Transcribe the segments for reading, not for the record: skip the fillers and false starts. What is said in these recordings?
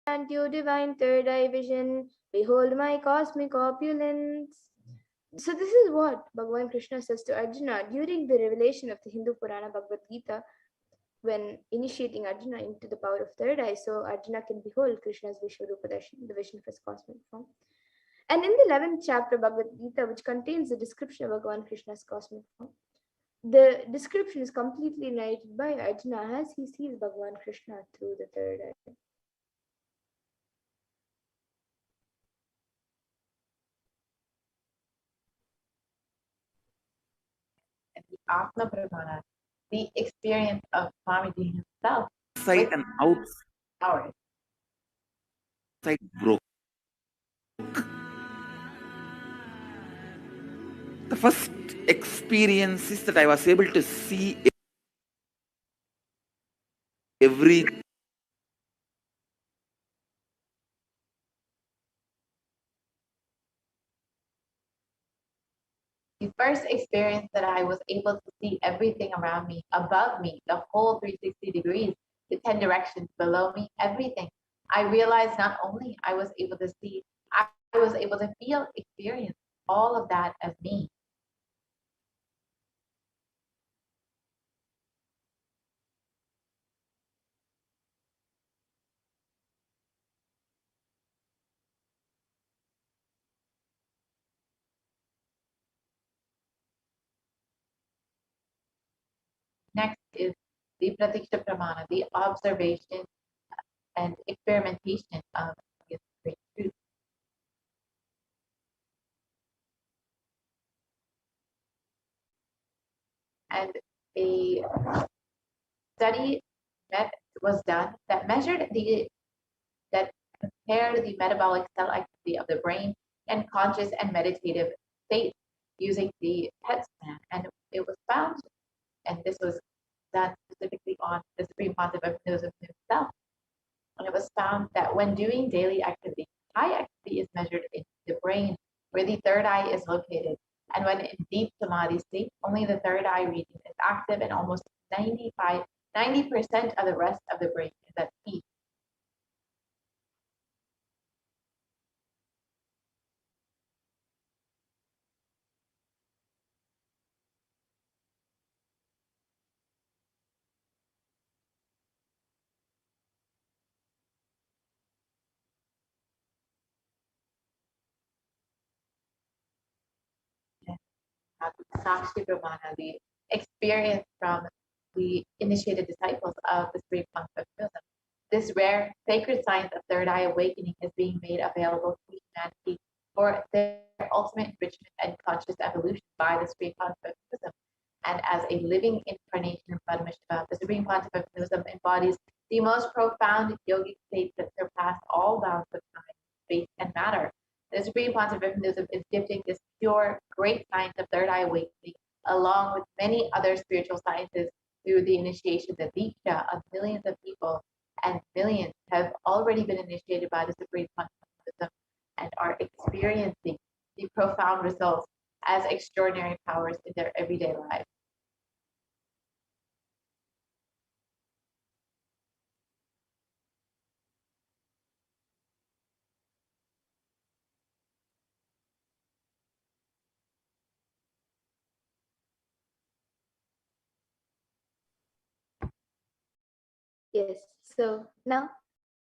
grant you divine third eye vision. Behold my cosmic opulence. So this is what Bhagavan Krishna says to Arjuna during the revelation of the Hindu Purana Bhagavad Gita, when initiating Arjuna into the power of third eye, so Arjuna can behold Krishna's Vishwarupa Darshan, the vision of his cosmic form. And in the 11th chapter of Bhagavad Gita, which contains the description of Bhagavan Krishna's cosmic form, the description is completely narrated by Arjuna as he sees Bhagavan Krishna through the third eye. And the Atma Brahmana, the experience of Swamiji himself, inside and outside broke. The first experience is that I was able to see every the first experience that I was able to see everything around me, above me, the whole 360 degrees, the 10 directions below me, everything. I realized not only I was able to see, I was able to feel, experience all of that as me. Next is the Pratiksha Pramana, the observation and experimentation of this great truth. And a study that was done that measured that compared the metabolic cell activity of the brain and conscious and meditative states using the PET scan, and it was found, and this was done specifically on the Supreme Pontiff himself, and it was found that when doing daily activity, high activity is measured in the brain where the third eye is located. And when in deep samadhi state, only the third eye region is active and almost 90% of the rest of the brain is at peace. Sakshi Brahmana, the experience from the initiated disciples of the Supreme Pontiff. This rare sacred science of third eye awakening is being made available to humanity for their ultimate enrichment and conscious evolution by the Supreme Pontiff. And as a living incarnation of Paramashivoham, the Supreme Pontiff embodies the most profound yogic states that surpass all bounds of time, space, and matter. The Supreme Pontiff is gifting this pure, great science of third eye awakening, along with many other spiritual sciences, through the initiation, the diksha of millions of people, and millions have already been initiated by the Supreme Pontiff and are experiencing the profound results as extraordinary powers in their everyday lives. Yes, so now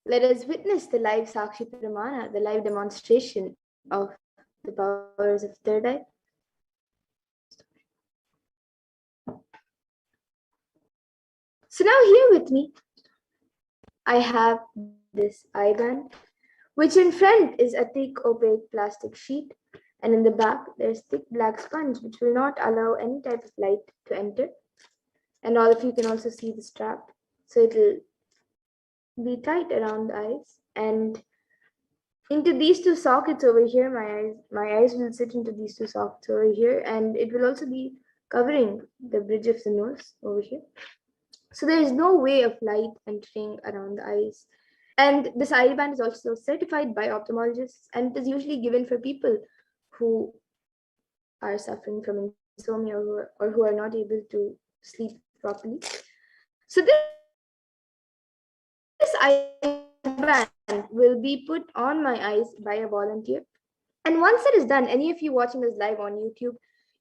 let us witness the live Sakshi Pramana, the live demonstration of the powers of third eye. So now here with me, I have this eye band, which in front is a thick opaque plastic sheet, and in the back there's thick black sponge which will not allow any type of light to enter. And all of you can also see the strap, so it will be tight around the eyes, and into these two sockets over here, my eyes will sit into these two sockets over here, and it will also be covering the bridge of the nose over here. So there is no way of light entering around the eyes. And this eye band is also certified by ophthalmologists, and it is usually given for people who are suffering from insomnia or who are not able to sleep properly. So this eye band will be put on my eyes by a volunteer. And once it is done, any of you watching this live on YouTube,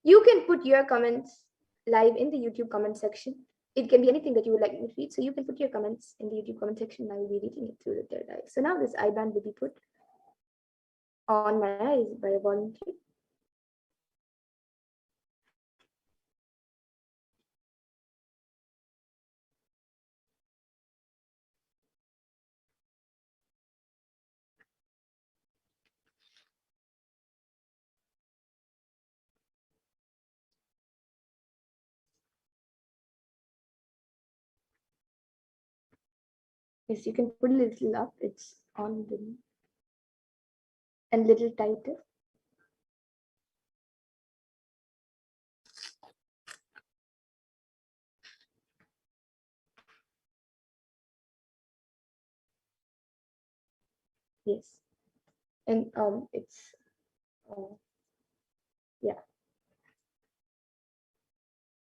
you can put your comments live in the YouTube comment section. It can be anything that you would like me to read. So you can put your comments in the YouTube comment section and I will be reading it through the third eye. So now this eye band will be put on my eyes by a volunteer. Yes, you can put a little up. It's on the and little tighter. Yes, and it's yeah.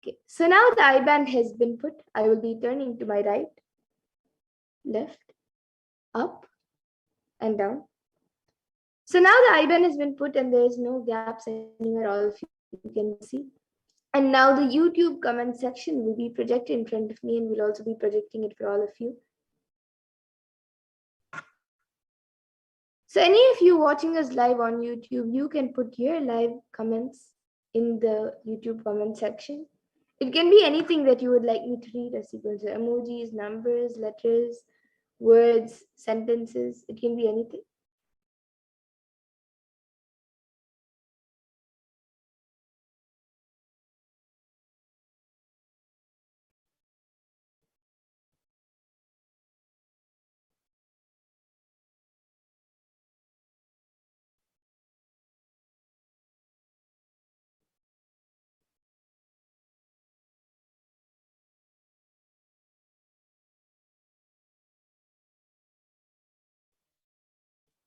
Okay, so now the eye band has been put. I will be turning to my right, left, up, and down. So now the eye band has been put and there is no gaps anywhere, all of you can see. And now the YouTube comment section will be projected in front of me and we'll also be projecting it for all of you. So any of you watching us live on YouTube, you can put your live comments in the YouTube comment section. It can be anything that you would like me to read, as sequence of emojis, numbers, letters, words, sentences. It can be anything.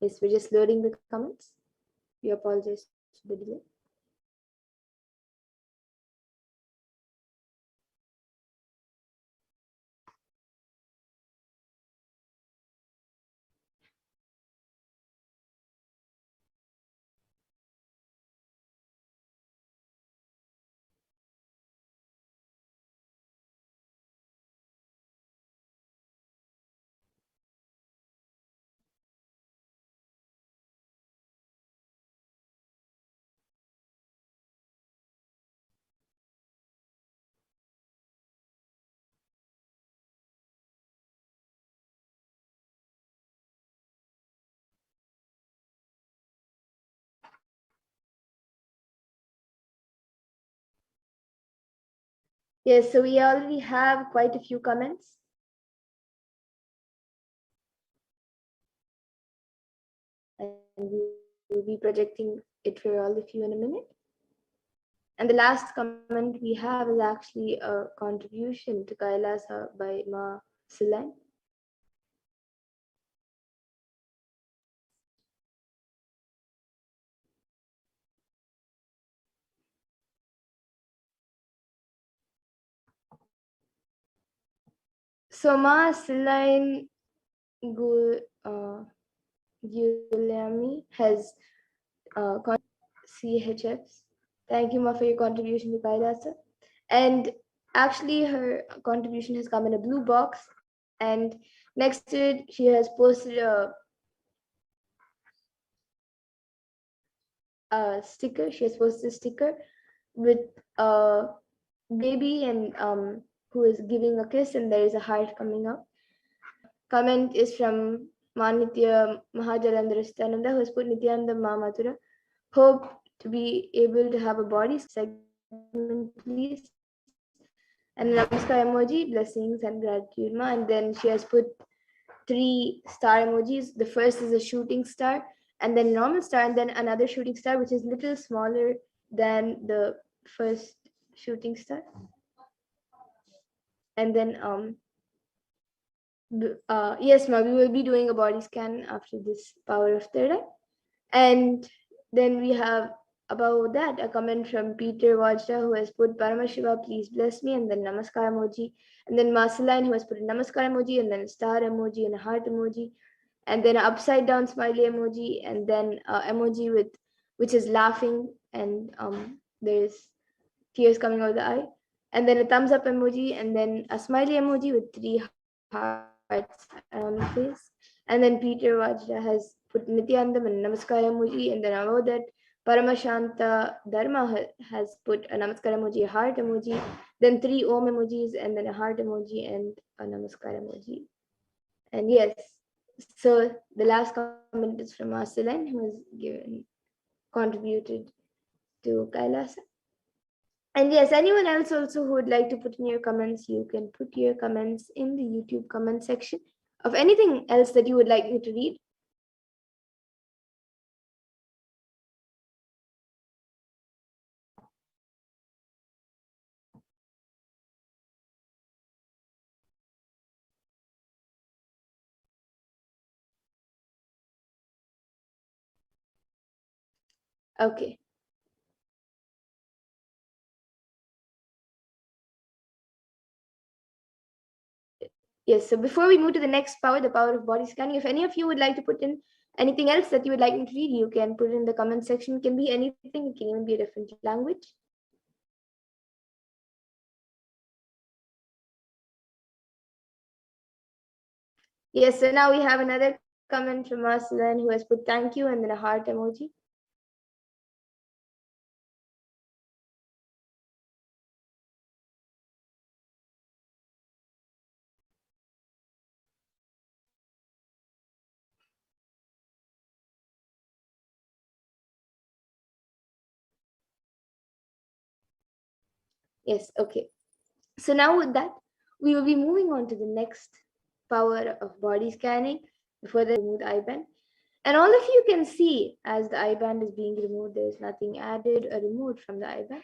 Yes, we're just loading the comments. We apologize for the delay. Yes, so we already have quite a few comments. And we will be projecting it for all of you in a minute. And the last comment we have is actually a contribution to Kailasa by Ma Silan. So Ma Silan Guilherme has CHFs. Thank you, Ma, for your contribution to Kailasa. And actually, her contribution has come in a blue box. And next to it, she has posted a sticker. She has posted a sticker with a baby and who is giving a kiss, and there is a heart coming up. Comment is from Manitya Mahajalandra Nithyananda, who has put Nithyananda Mahathura. Hope to be able to have a body segment, please. And Namaskar emoji, blessings and gratitude, ma. And then she has put 3 star emojis. The first is a shooting star, and then normal star, and then another shooting star, which is little smaller than the first shooting star. And then yes, ma, we will be doing a body scan after this power of third eye. And then we have above that a comment from Peter Vajra, who has put Paramashiva, please bless me, and then Namaskar emoji. And then Masaline, who has put a Namaskar emoji, and then a star emoji and a heart emoji. and then an upside down smiley emoji, and then emoji with which is laughing, and there's tears coming out of the eye, and then a thumbs up emoji, and then a smiley emoji with 3 hearts around the face. And then Peter Vajra has put Nityanandam and Namaskar emoji, and then above that Paramashanta Dharma has put a Namaskar emoji, a heart emoji, then 3 Om emojis, and then a heart emoji and a Namaskar emoji. And yes, so the last comment is from Marceline, who has contributed to Kailasa. And yes, anyone else also who would like to put in your comments, you can put your comments in the YouTube comment section of anything else that you would like me to read. Okay. Yes, so before we move to the next power, the power of body scanning, if any of you would like to put in anything else that you would like me to read, you can put it in the comment section. It can be anything, it can even be a different language. Yes, so now we have another comment from Marceline, who has put thank you and then a heart emoji. Yes, okay. So now with that, we will be moving on to the next power of body scanning before the remove the eye band. And all of you can see as the eye band is being removed, there is nothing added or removed from the eye band.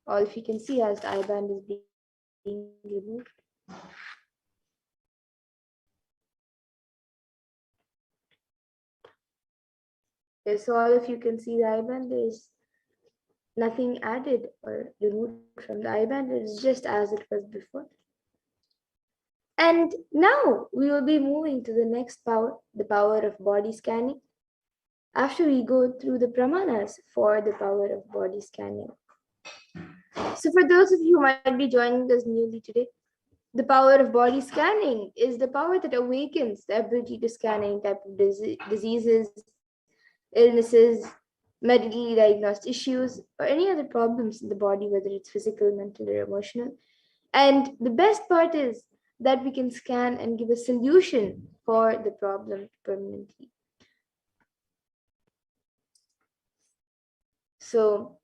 All of you can see as the eye band is being removed. Yes, so all of you can see the eye band, there is nothing added or removed from the eye band, it is just as it was before. And now we will be moving to the next power, the power of body scanning, after we go through the pramanas for the power of body scanning. So for those of you who might be joining us newly today, the power of body scanning is the power that awakens the ability to scan any type of diseases, illnesses, medically diagnosed issues, or any other problems in the body, whether it's physical, mental, or emotional. And the best part is that we can scan and give a solution for the problem permanently. So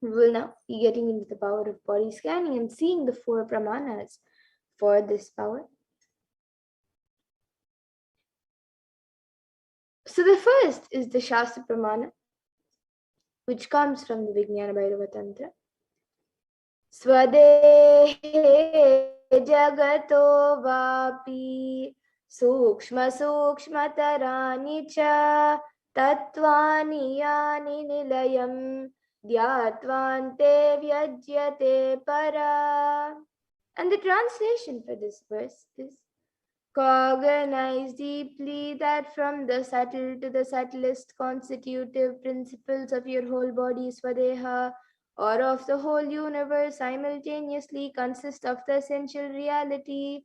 we will now be getting into the power of body scanning and seeing the 4 pramanas for this power. So the first is the Shastra Pramana, which comes from the Vijnana Bhairava Tantra. Swadehe jagato vapi sukshma sukshma tarani cha tattvani yani nilayam dhyatvante vyajyate para. And the translation for this verse is: cognize deeply that from the subtle to the subtlest constitutive principles of your whole body, Swadeha, or of the whole universe, simultaneously consist of the essential reality.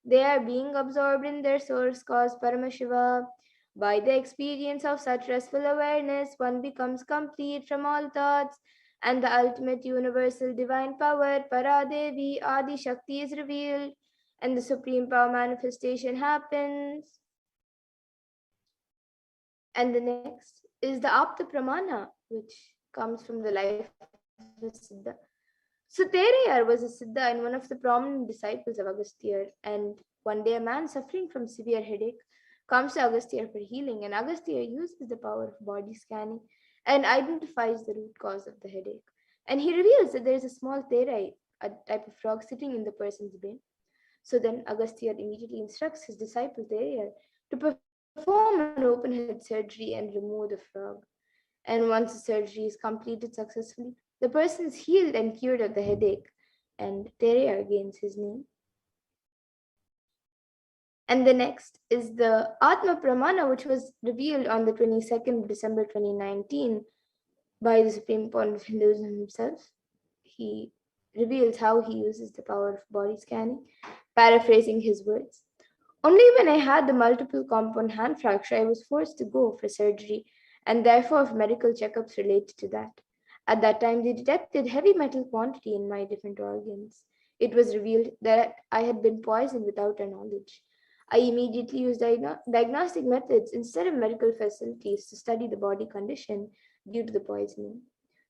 They are being absorbed in their source cause, Paramashiva. By the experience of such restful awareness, one becomes complete from all thoughts, and the ultimate universal divine power, Paradevi, Adi Shakti, is revealed, and the supreme power manifestation happens. And the next is the Apta Pramana, which comes from the life of a Siddha. So Terayar was a Siddha and one of the prominent disciples of Agastya. And one day a man suffering from severe headache comes to Agastya for healing, and Agastya uses the power of body scanning and identifies the root cause of the headache. And he reveals that there is a small terai, a type of frog, sitting in the person's brain. So then Agastya immediately instructs his disciple Terayar to perform an open head surgery and remove the frog. And once the surgery is completed successfully, the person is healed and cured of the headache, and Terayar gains his name. And the next is the Atma Pramana, which was revealed on the 22nd of December 2019 by the Supreme Pontiff of Hinduism himself. He reveals how he uses the power of body scanning, paraphrasing his words. Only when I had the multiple compound hand fracture, I was forced to go for surgery, and therefore medical checkups related to that. At that time, they detected heavy metal quantity in my different organs. It was revealed that I had been poisoned without our knowledge. I immediately used diagnostic methods instead of medical facilities to study the body condition due to the poisoning.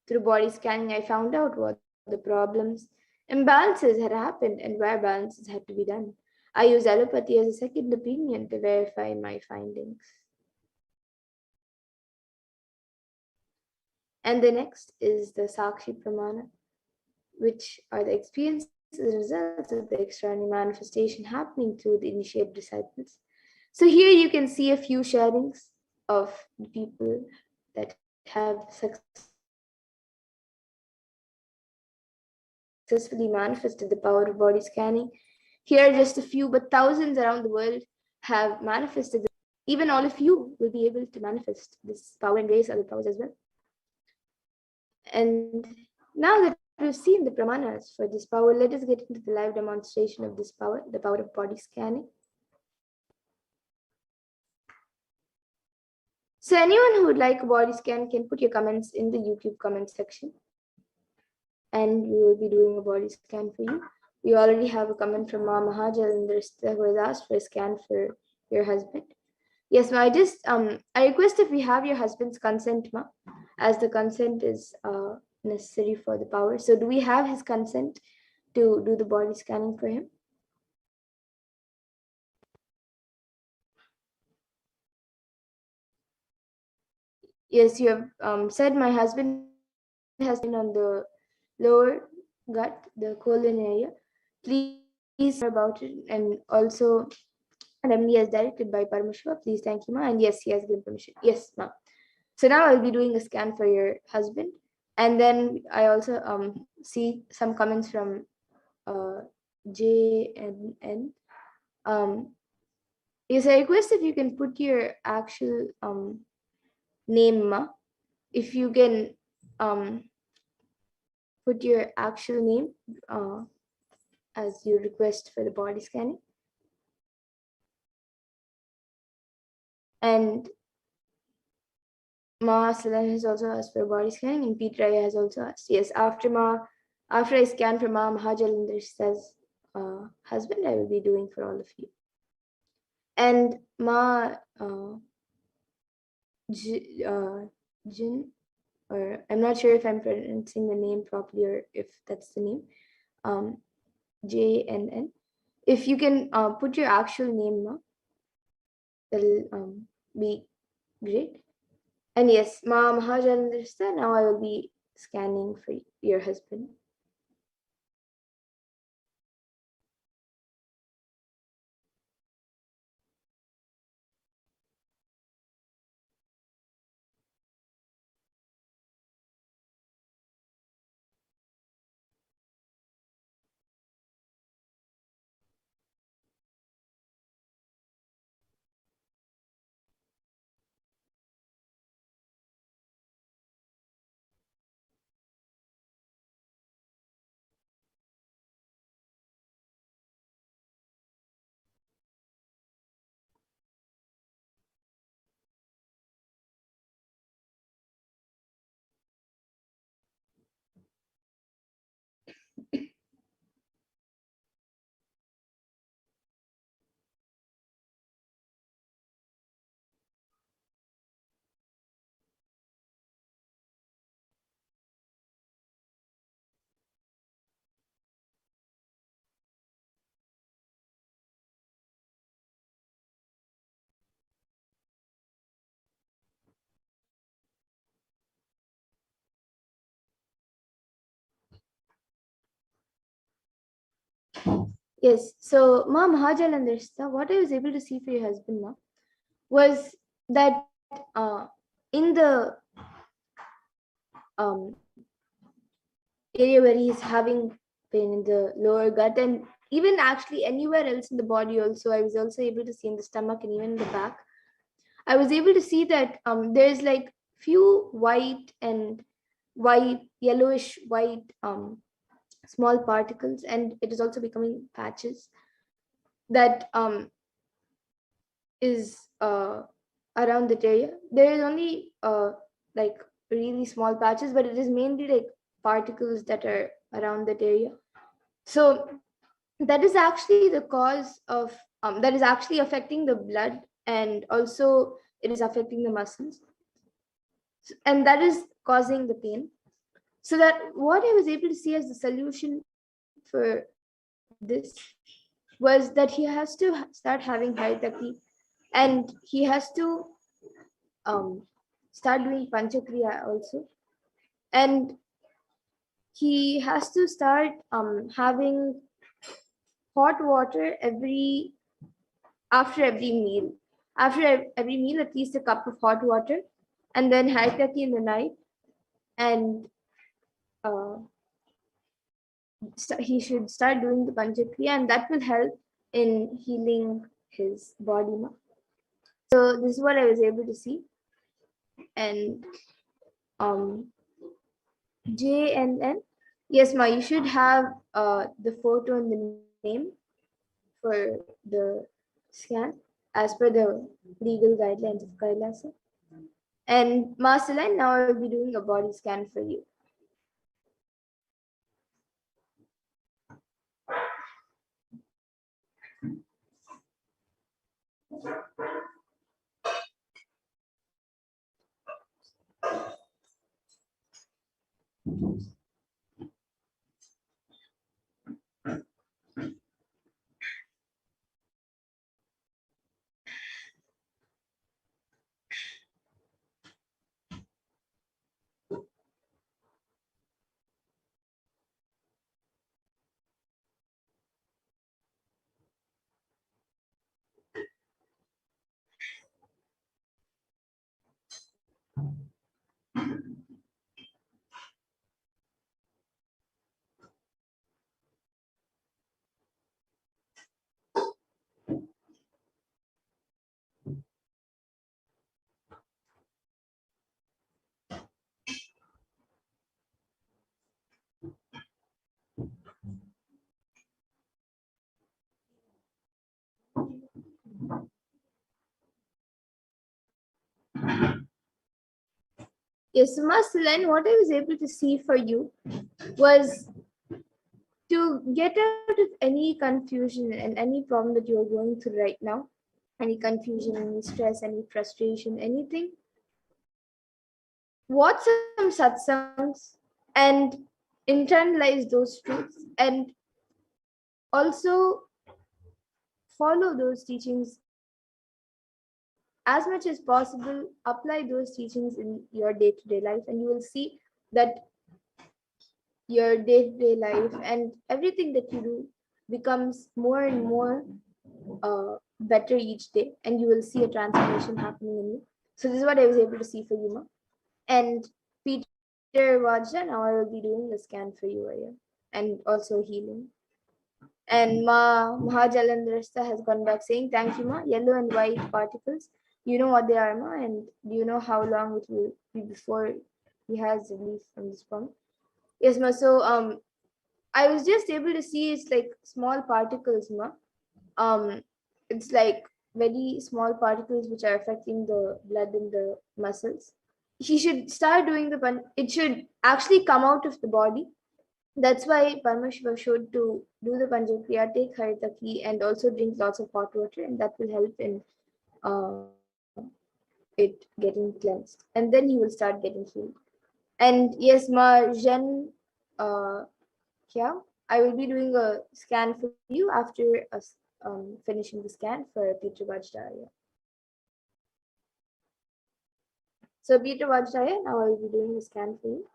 Through body scanning, I found out what the problems, imbalances had happened, and where balances had to be done. I used allopathy as a second opinion to verify my findings. And the next is the Sakshi Pramana, which are the experiences and results of the extraordinary manifestation happening through the initiated disciples. So here you can see a few sharings of the people that have successfully manifested the power of body scanning. Here are just a few, but thousands around the world have manifested this power. Even all of you will be able to manifest this power and raise other powers as well. And now that we've seen the pramanas for this power, let us get into the live demonstration of this power, the power of body scanning. So anyone who would like a body scan can put your comments in the YouTube comment section, and we will be doing a body scan for you. We already have a comment from Ma Mahajalindra who has asked for a scan for your husband. Yes, Ma, I request if we have your husband's consent, Ma, as the consent is necessary for the power. So do we have his consent to do the body scanning for him? Yes, you have said my husband has pain on the lower gut, the colon area. Please more about it, and also remedy as directed by Paramashiva. Please, thank you, Ma. And yes, he has given permission. Yes, Ma. So now I'll be doing a scan for your husband, and then I also see some comments from JNN. Um, yes, I request if you can put your actual name, Ma. If you can put your actual name as your request for the body scanning. And Ma Salan has also asked for body scanning, and Pete Raya has also asked. Yes, after I scan for Ma, Mahajalindra says, husband, I will be doing for all of you. And Ma Jin, or I'm not sure if I'm pronouncing the name properly or if that's the name, JNN. If you can put your actual name, Ma, that'll be great. And yes, Ma Mahajalindra, now I will be scanning for your husband. Yes, so Ma Mahajalandrista, what I was able to see for your husband, Ma, was that in the um, area where he's having pain in the lower gut, and even actually anywhere else in the body also. I was also able to see in the stomach and even in the back. I was able to see that there's like few white and white, yellowish white small particles, and it is also becoming patches that is around that area. There is only like really small patches, but it is mainly like particles that are around that area. So that is actually the cause of that is actually affecting the blood, and also it is affecting the muscles, and that is causing the pain. So that what I was able to see as the solution for this was that he has to start having haritaki, and he has to um, start doing panchakriya also, and he has to start having hot water every meal. After every meal, at least a cup of hot water, and then haritaki in the night, and uh, he should start doing the panchakriya, and that will help in healing his body. So this is what I was able to see, and um, JNN. Yes, ma, you should have the photo and the name for the scan as per the legal guidelines of Kailasa. And Marceline, now I will be doing a body scan for you. Yes, so Marceline, what I was able to see for you was to get out of any confusion and any problem that you are going through right now, any confusion, any stress, any frustration, anything. Watch some satsangs and internalize those truths, and also follow those teachings as much as possible. Apply those teachings in your day-to-day life, and you will see that your day-to-day life and everything that you do becomes more and more better each day, and you will see a transformation happening in you. So this is what I was able to see for you, ma. And Peter Vajra, now I will be doing the scan for you here, and also healing. And Ma Mahajalandrasta has gone back saying, "Thank you, Ma. Yellow and white particles. You know what they are, Ma, and do you know how long it will be before he has relief from this problem?" Yes, Ma. So I was just able to see it's like small particles, Ma. It's like very small particles which are affecting the blood in the muscles. He should start doing it should actually come out of the body. That's why Paramashiva showed to do the Panchakriya, take Haritaki, and also drink lots of hot water, and that will help in uh, it getting cleansed. And then he will start getting healed. And yes, Ma Jen, uh, yeah, I will be doing a scan for you after us finishing the scan for Peter Vajraya. So Peter Vajraya, now I will be doing the scan for you.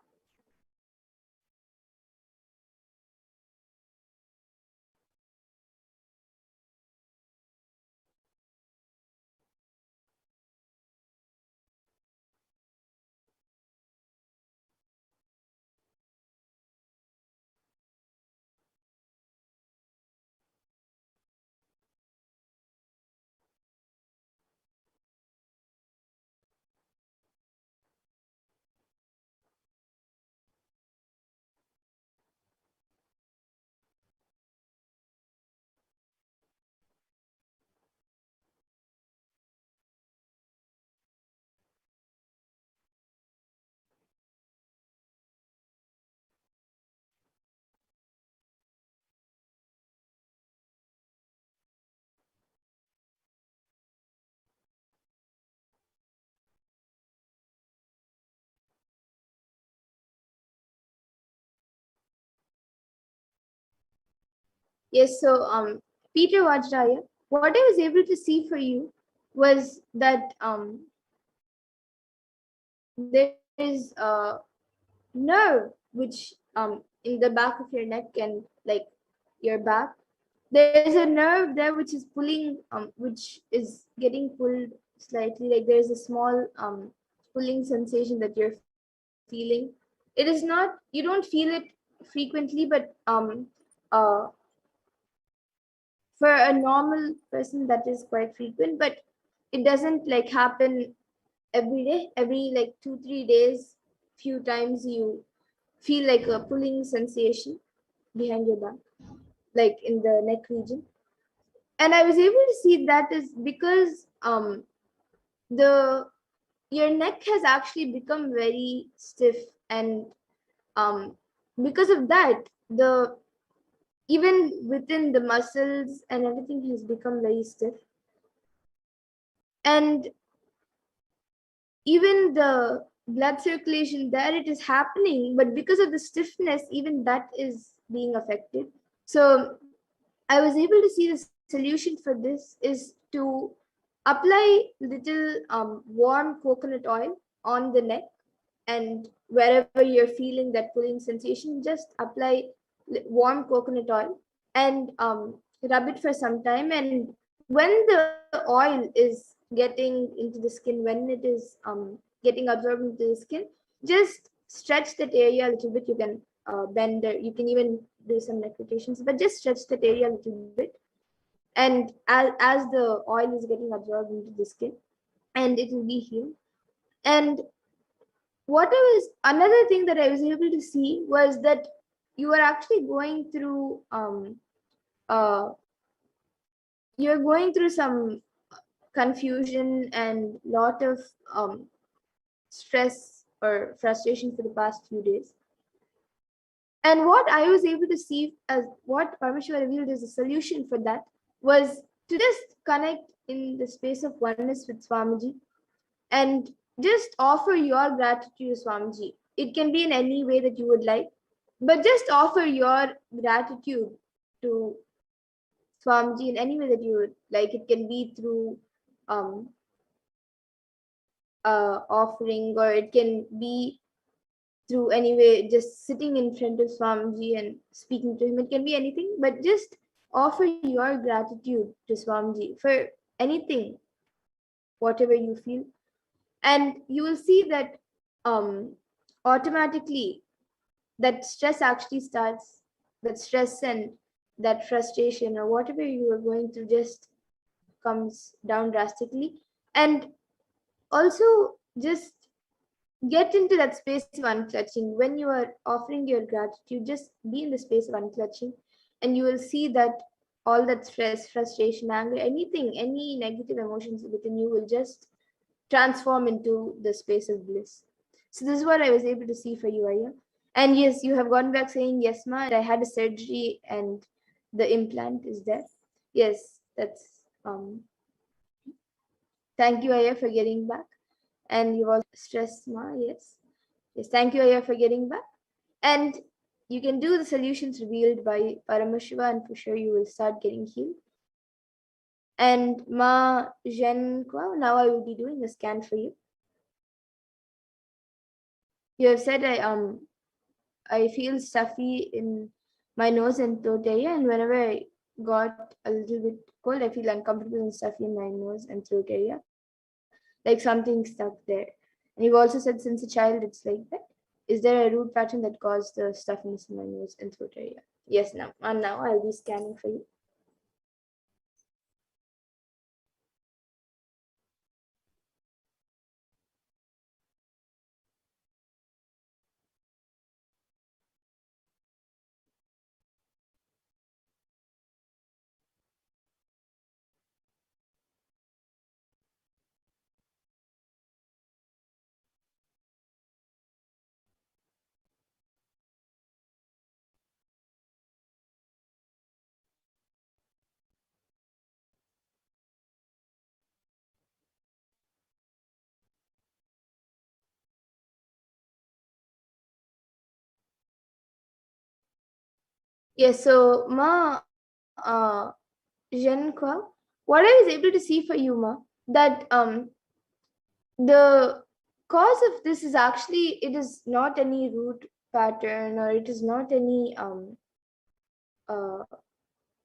Yes, so Peter Vajraya, what I was able to see for you was that there is a nerve which in the back of your neck and like your back. There's a nerve there which is pulling which is getting pulled slightly. Like there's a small pulling sensation that you're feeling. It is not, you don't feel it frequently, but uh for a normal person that is quite frequent, but it doesn't like happen every day. Every like 2 3 days, few times you feel like a pulling sensation behind your back, like in the neck region. And I was able to see that is because the your neck has actually become very stiff, and um because of that, the even within the muscles and everything has become very stiff. And even the blood circulation there, it is happening, but because of the stiffness, even that is being affected. So I was able to see the solution for this is to apply little warm coconut oil on the neck, and wherever you're feeling that pulling sensation, just apply warm coconut oil and rub it for some time. And when the oil is getting into the skin, when it is getting absorbed into the skin, just stretch that area a little bit. You can bend, or you can even do some neck rotations, but just stretch that area a little bit. And as the oil is getting absorbed into the skin, and it will be healed. And what I was, another thing that I was able to see was that you are actually going through uh you're going through some confusion and lot of um stress or frustration for the past few days. And what I was able to see as what Parmashiva revealed as a solution for that was to just connect in the space of oneness with Swamiji and just offer your gratitude to Swamiji. It can be in any way that you would like, but just offer your gratitude to Swamiji in any way that you would like. It can be through um, offering, or it can be through anyway, just sitting in front of Swamiji and speaking to him. It can be anything, but just offer your gratitude to Swamiji for anything, whatever you feel. And you will see that automatically that stress actually starts, that stress and that frustration or whatever you are going through just comes down drastically. And also just get into that space of unclutching. When you are offering your gratitude, just be in the space of unclutching, and you will see that all that stress, frustration, anger, anything, any negative emotions within you will just transform into the space of bliss. So this is what I was able to see for you, Aya. And yes, you have gone back saying yes, ma. I had a surgery and the implant is there. Yes, that's thank you, Aya, for getting back. And you've also stressed, ma. Yes. Yes, thank you, Aya, for getting back. And you can do the solutions revealed by Paramashiva, and for sure you will start getting healed. And Ma Zhen Kwa, now I will be doing a scan for you. You have said I feel stuffy in my nose and throat area, and whenever I got a little bit cold, I feel uncomfortable and stuffy in my nose and throat area, like something stuck there. And you've also said since a child it's like that. Is there a root pattern that caused the stuffiness in my nose and throat area? Yes, now. And now I'll be scanning for you. Yes, so Ma, uh, Jean Qua, what I was able to see for you, Ma, that the cause of this is actually, it is not any root pattern, or it is not any uh,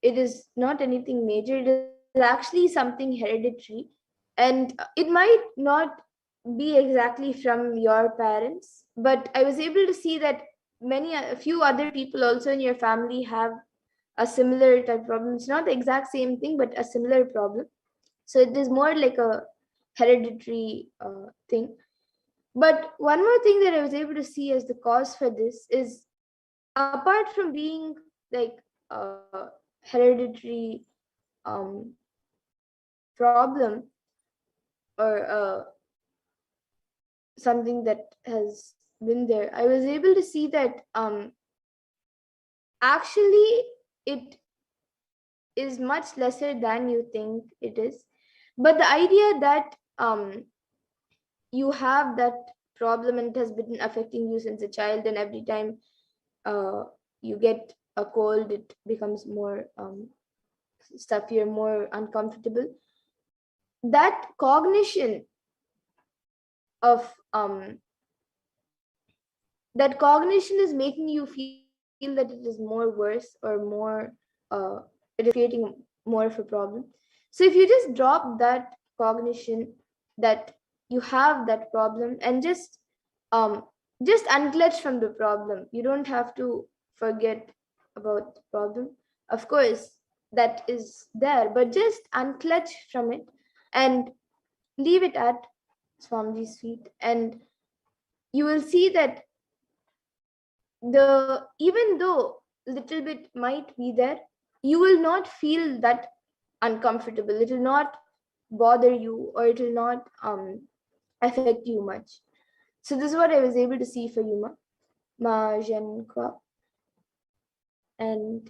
it is not anything major. It is actually something hereditary, and it might not be exactly from your parents, but I was able to see that a few other people also in your family have a similar type problem. It's not the exact same thing, but a similar problem. So it is more like a hereditary thing. But one more thing that I was able to see as the cause for this is, apart from being like hereditary problem, or something that has been there, I was able to see that actually it is much lesser than you think it is. But the idea that you have that problem and it has been affecting you since a child, and every time uh, you get a cold, it becomes more stuffier, more uncomfortable. That cognition of that cognition is making you feel that it is more worse, or more it is creating more of a problem. So if you just drop that cognition that you have that problem, and um just unclutch from the problem, you don't have to forget about the problem. Of course, that is there, but just unclutch from it and leave it at Swamiji's feet, and you will see that the even though little bit might be there, you will not feel that uncomfortable. It will not bother you, or it will not affect you much. So this is what I was able to see for you, ma Jen Kwa. And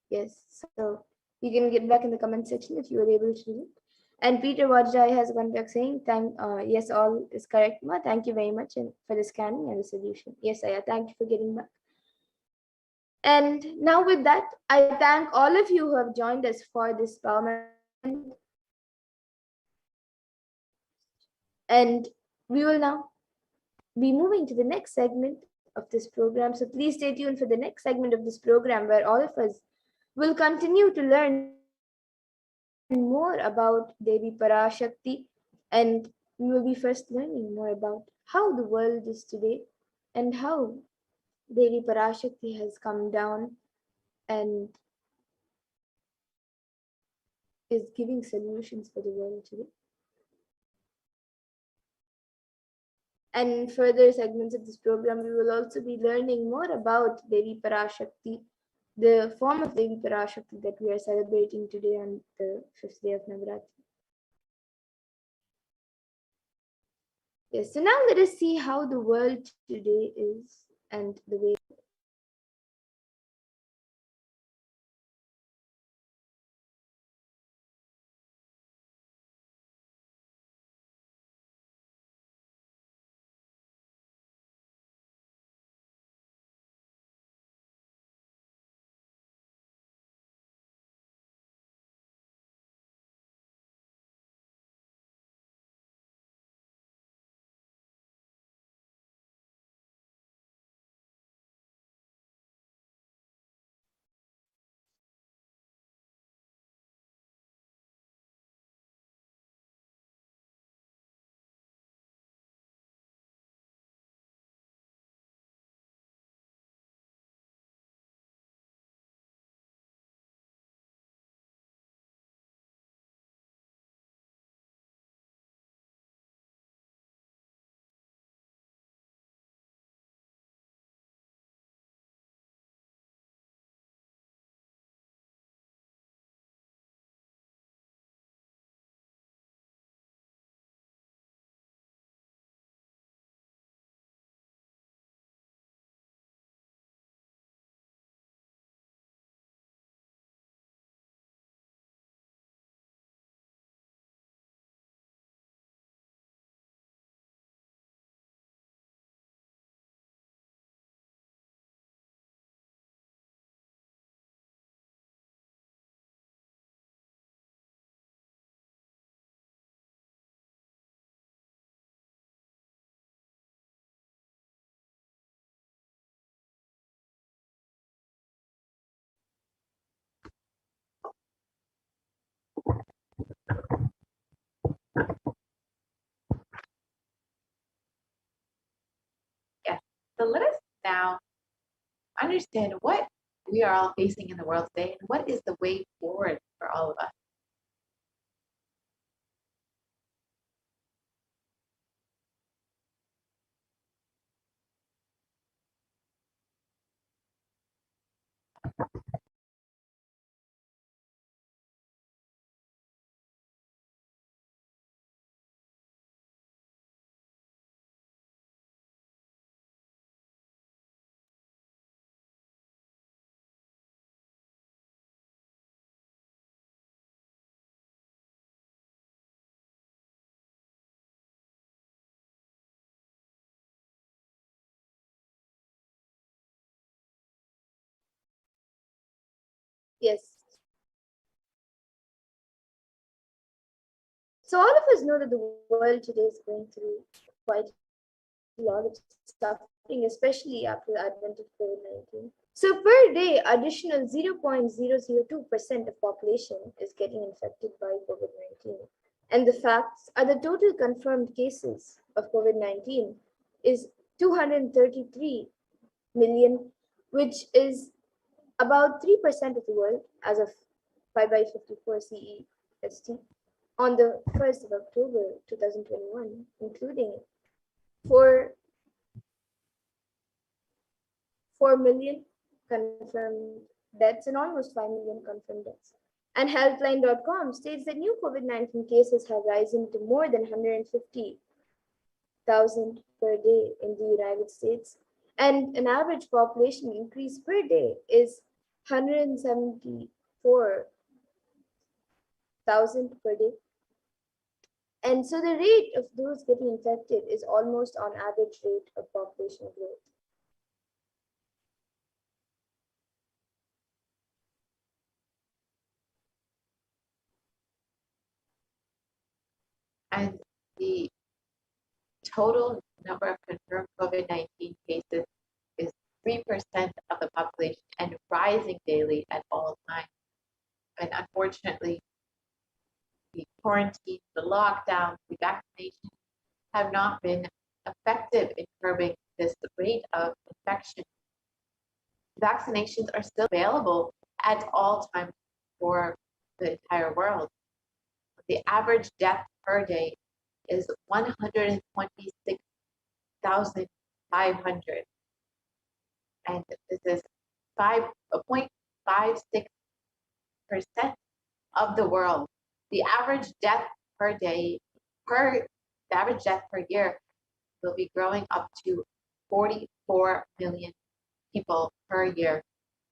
yes, so you can get back in the comment section if you were able to do it. And Peter Wajai has gone back saying, yes, all is correct, ma. Thank you very much and for the scanning and the solution. Yes, Aya, thank you for getting back. And now, with that, I thank all of you who have joined us for this Power Management. And we will now be moving to the next segment of this program. So please stay tuned for the next segment of this program, where all of us will continue to learn more about Devi Parashakti. And we will be first learning more about how the world is today, and how Devi Parashakti has come down and is giving solutions for the world today. And in further segments of this program, we will also be learning more about Devi Parashakti, the form of Devi Parashakti that we are celebrating today on the 5th day of Navaratri. Yes, so now let us see how the world today is and the way Yes. So let us now understand what we are all facing in the world today and what is the way forward for all of us. Yes. So all of us know that the world today is going through quite a lot of suffering, especially after the advent of COVID-19. So per day, additional 0.002% of population is getting infected by COVID-19. And the facts are the total confirmed cases of COVID-19 is 233 million, which is about 3% of the world as of 5 by 54 CEST on the 1st of October 2021, including 4, 4 million confirmed deaths and almost 5 million confirmed deaths. And Healthline.com states that new COVID-19 cases have risen to more than 150,000 per day in the United States, and an average population increase per day is 174,000 per day. And so the rate of those getting infected is almost on average rate of population growth. And the total number of confirmed COVID-19 cases is 3% of the population and rising daily at all times. And unfortunately, the quarantine, the lockdown, the vaccination have not been effective in curbing this rate of infection. Vaccinations are still available at all times for the entire world. The average death per day is 126,500. And this is 5.56% of the world. The average death per day, the average death per year will be growing up to 44 million people per year.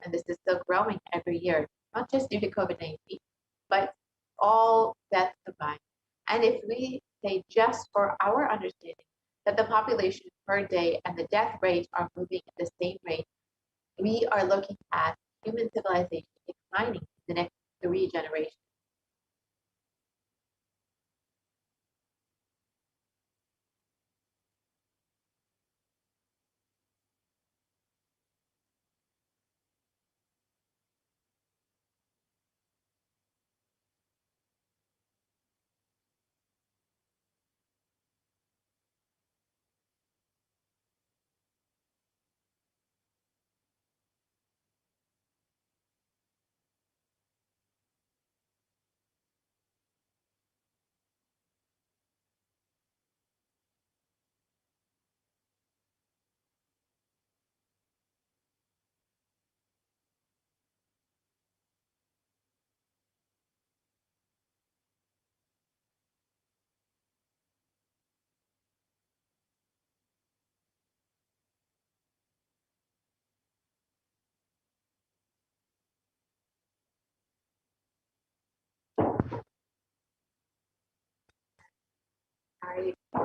And this is still growing every year, not just due to COVID-19, but all deaths combined. And if we say just for our understanding that the population per day and the death rate are moving at the same rate, we are looking at human civilization declining in the next 3 generations.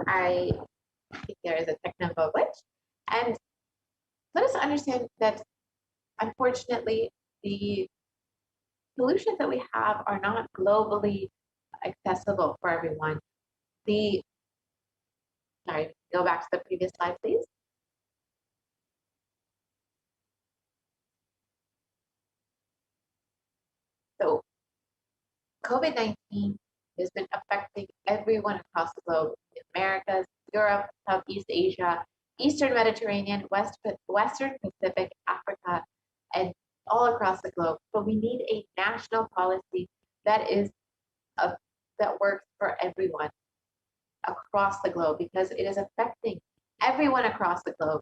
I think there is a technical glitch. And let us understand that unfortunately, the solutions that we have are not globally accessible for everyone. The sorry, go back to the previous slide, please. So COVID-19 It has been affecting everyone across the globe, the Americas, Europe, Southeast Asia, Eastern Mediterranean, Western Pacific, Africa, and all across the globe. But we need a national policy that is that works for everyone across the globe, because it is affecting everyone across the globe.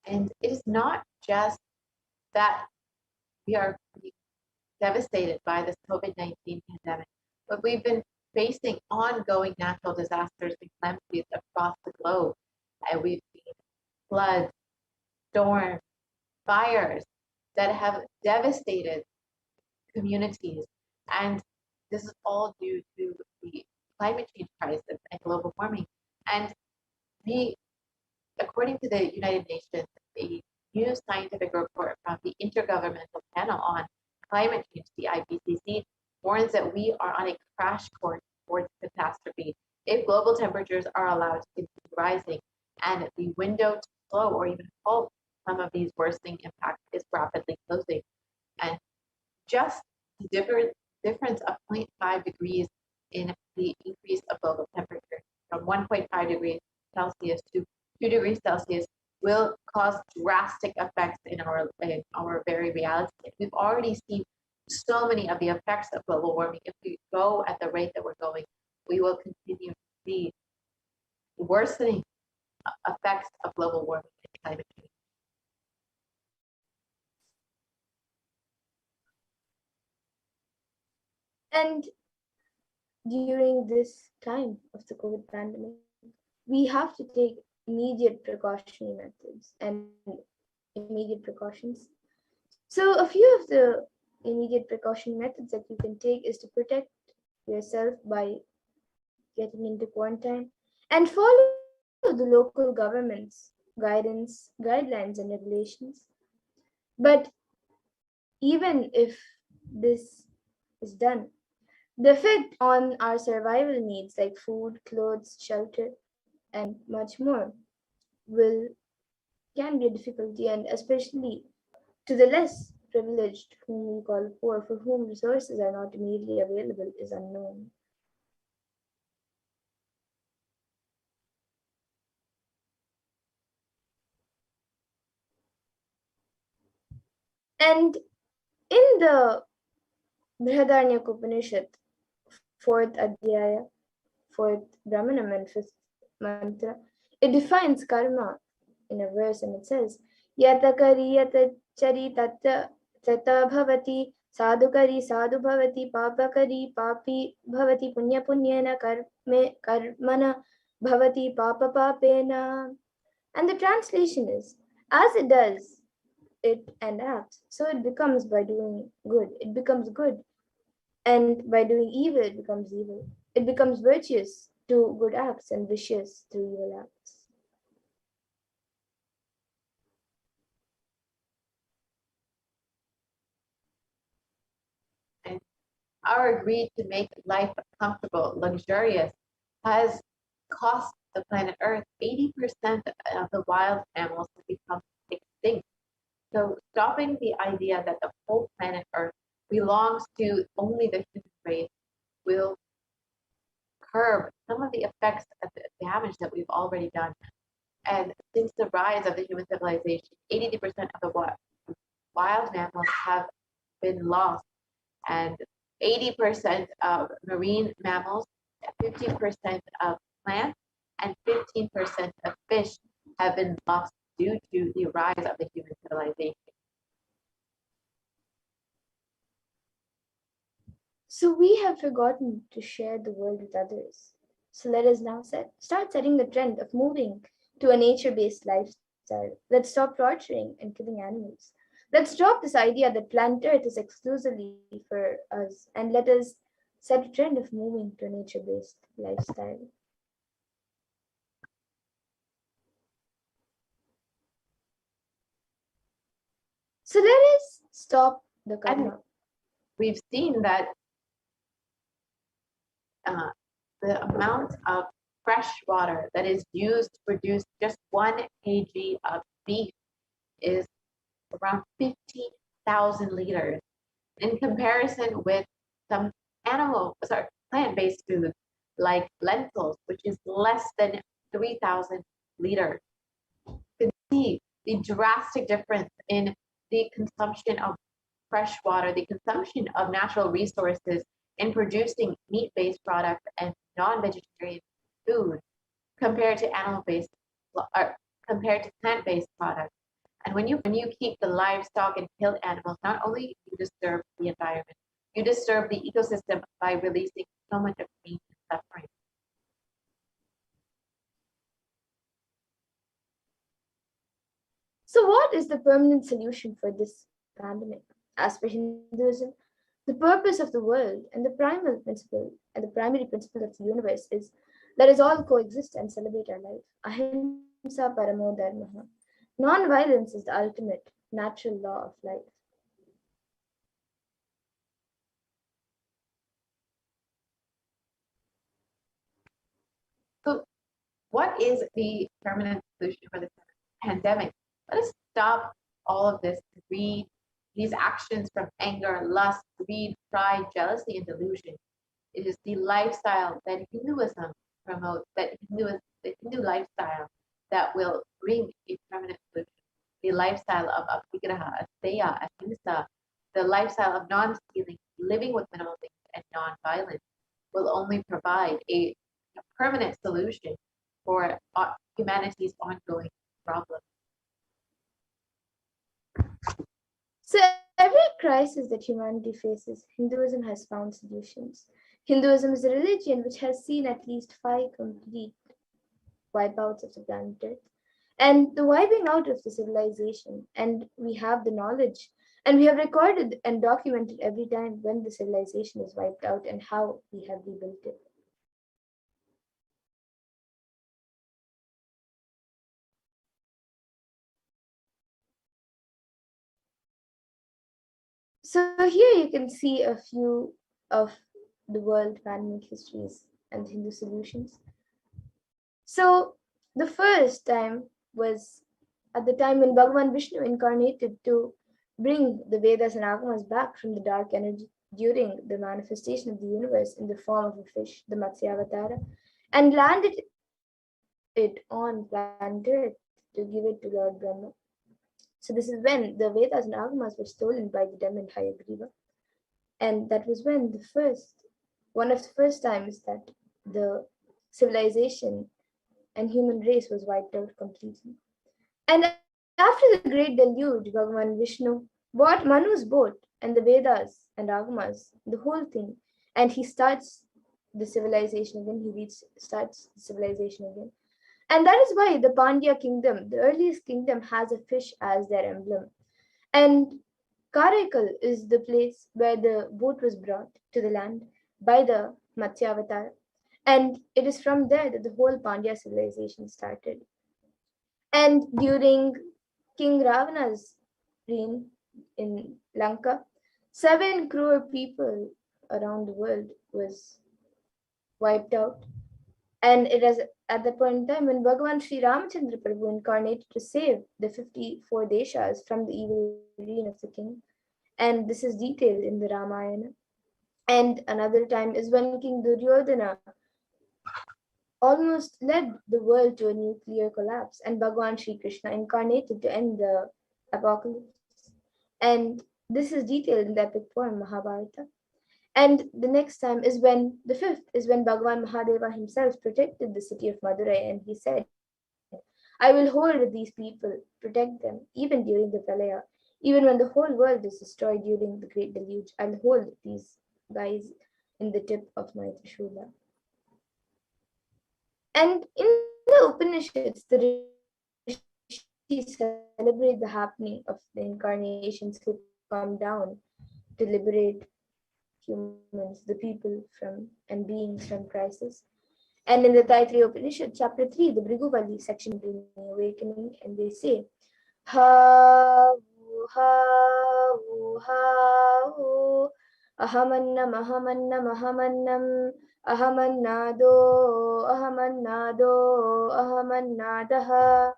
And it is not just that we are devastated by this COVID-19 pandemic, but we've been facing ongoing natural disasters and calamities across the globe. And we've seen floods, storms, fires that have devastated communities. And this is all due to the climate change crisis and global warming. And we, according to the United Nations, a new scientific report from the Intergovernmental Panel on Climate Change, the IPCC, warns that we are on a crash course towards catastrophe if global temperatures are allowed to continue rising, and the window to slow or even halt some of these worsening impacts is rapidly closing. And just the difference of 0.5 degrees in the increase of global temperature from 1.5 degrees Celsius to 2 degrees Celsius will cause drastic effects in our very reality. We've already seen so many of the effects of global warming. If we go at the rate that we're going, we will continue to see worsening effects of global warming and climate change. And during this time of the COVID pandemic, we have to take immediate precautionary methods and immediate precautions. So, a few of the immediate precautionary methods that you can take is to protect yourself by getting into quarantine and follow the local government's guidelines, and regulations. But even if this is done, the effect on our survival needs like food, clothes, shelter, and much more will can be a difficulty, and especially to the less privileged, whom we call poor, for whom resources are not immediately available, is unknown. And in the Brihadaranyaka Upanishad, fourth Adhyaya, fourth Brahmanam, and fifth mantra, it defines karma in a verse, and it says, Yatakari yatachari tata bhavati sadhukari sadhu bhavati papakari papi bhavati punya punyena karmana bhavati papa papena. And the translation is, as it does, it and acts, so it becomes by doing good. It becomes good, and by doing evil, it becomes evil. It becomes virtuous through good acts and vicious through evil acts. And our greed to make life comfortable, luxurious, has cost the planet Earth 80% of the wild mammals have become extinct. So stopping the idea that the whole planet Earth belongs to only the human race will curb some of the effects of the damage that we've already done. And since the rise of the human civilization, 80% of the wild mammals have been lost, and 80% of marine mammals, 50% of plants, and 15% of fish have been lost due to the rise of the human civilization. So we have forgotten to share the world with others. So let us now start setting the trend of moving to a nature-based lifestyle. Let's stop torturing and killing animals. Let's drop this idea that planet Earth is exclusively for us, and let us set a trend of moving to a nature-based lifestyle. So let us stop the And karma. we've seen that the amount of fresh water that is used to produce just 1 kg of beef is around 15,000 liters. In comparison with some plant-based foods like lentils, which is less than 3,000 liters. You can see the drastic difference in the consumption of fresh water, the consumption of natural resources in producing meat-based products and non-vegetarian food compared to animal-based or compared to plant-based products. And when you keep the livestock and kill animals, not only you disturb the environment, you disturb the ecosystem by releasing so much of pain and suffering. So, what is the permanent solution for this pandemic? As per Hinduism, the purpose of the world and the primal principle and the primary principle of the universe is let us all coexist and celebrate our life. Ahimsa paramo dharmaha. Non-violence is the ultimate natural law of life. So what is the permanent solution for this pandemic? Let us stop all of this greed, these actions from anger, lust, greed, pride, jealousy, and delusion. It is the lifestyle that Hinduism promotes, the Hindu lifestyle that will bring a permanent solution. The lifestyle of apigraha, asteya, ahimsa, the lifestyle of non-stealing, living with minimal things, and non-violence will only provide a permanent solution for humanity's ongoing problems. So, every crisis that humanity faces, Hinduism has found solutions. Hinduism is a religion which has seen at least 5 complete wipeouts of the planet Earth. And the wiping out of the civilization, and we have the knowledge, and we have recorded and documented every time when the civilization is wiped out and how we have rebuilt it. So here you can see a few of the world pandemic histories and Hindu solutions. So the first time was at the time when Bhagavan Vishnu incarnated to bring the Vedas and Agamas back from the dark energy during the manifestation of the universe in the form of a fish, the Matsyavatara, and landed it on planet Earth to give it to Lord Brahma. So this is when the Vedas and Agamas were stolen by the demon Hayagriva. And that was when one of the first times that the civilization and human race was wiped out completely. And after the great deluge, Bhagavan Vishnu bought Manu's boat and the Vedas and Agamas, the whole thing, and he starts the civilization again. Starts the civilization again. And that is why the Pandya kingdom, the earliest kingdom, has a fish as their emblem. And Karaikal is the place where the boat was brought to the land by the Matsyavatar. And it is from there that the whole Pandya civilization started. And during King Ravana's reign in Lanka, 7 crore people around the world was wiped out. And it is at the point in time when Bhagavan Sri Ramachandra Prabhu incarnated to save the 54 deshas from the evil reign of the king. And this is detailed in the Ramayana. And another time is when King Duryodhana almost led the world to a nuclear collapse, and Bhagavan Sri Krishna incarnated to end the apocalypse. And this is detailed in the epic poem Mahabharata. And the next time is when the fifth is when Bhagavan Mahadeva himself protected the city of Madurai, and he said, I will hold these people, protect them, even during the Pralaya, even when the whole world is destroyed during the great deluge. I'll hold these guys in the tip of my Trishula. And in the Upanishads, the Rishis celebrate the happening of the incarnations who come down to liberate humans, the people from and beings from crisis. And in the Taittiriya Upanishad, chapter 3, the Briguvali section bringing awakening, and they say, Ha ha ha ahamannam ahamannam ahamannam ahamannado ahamannado ahamannadaha.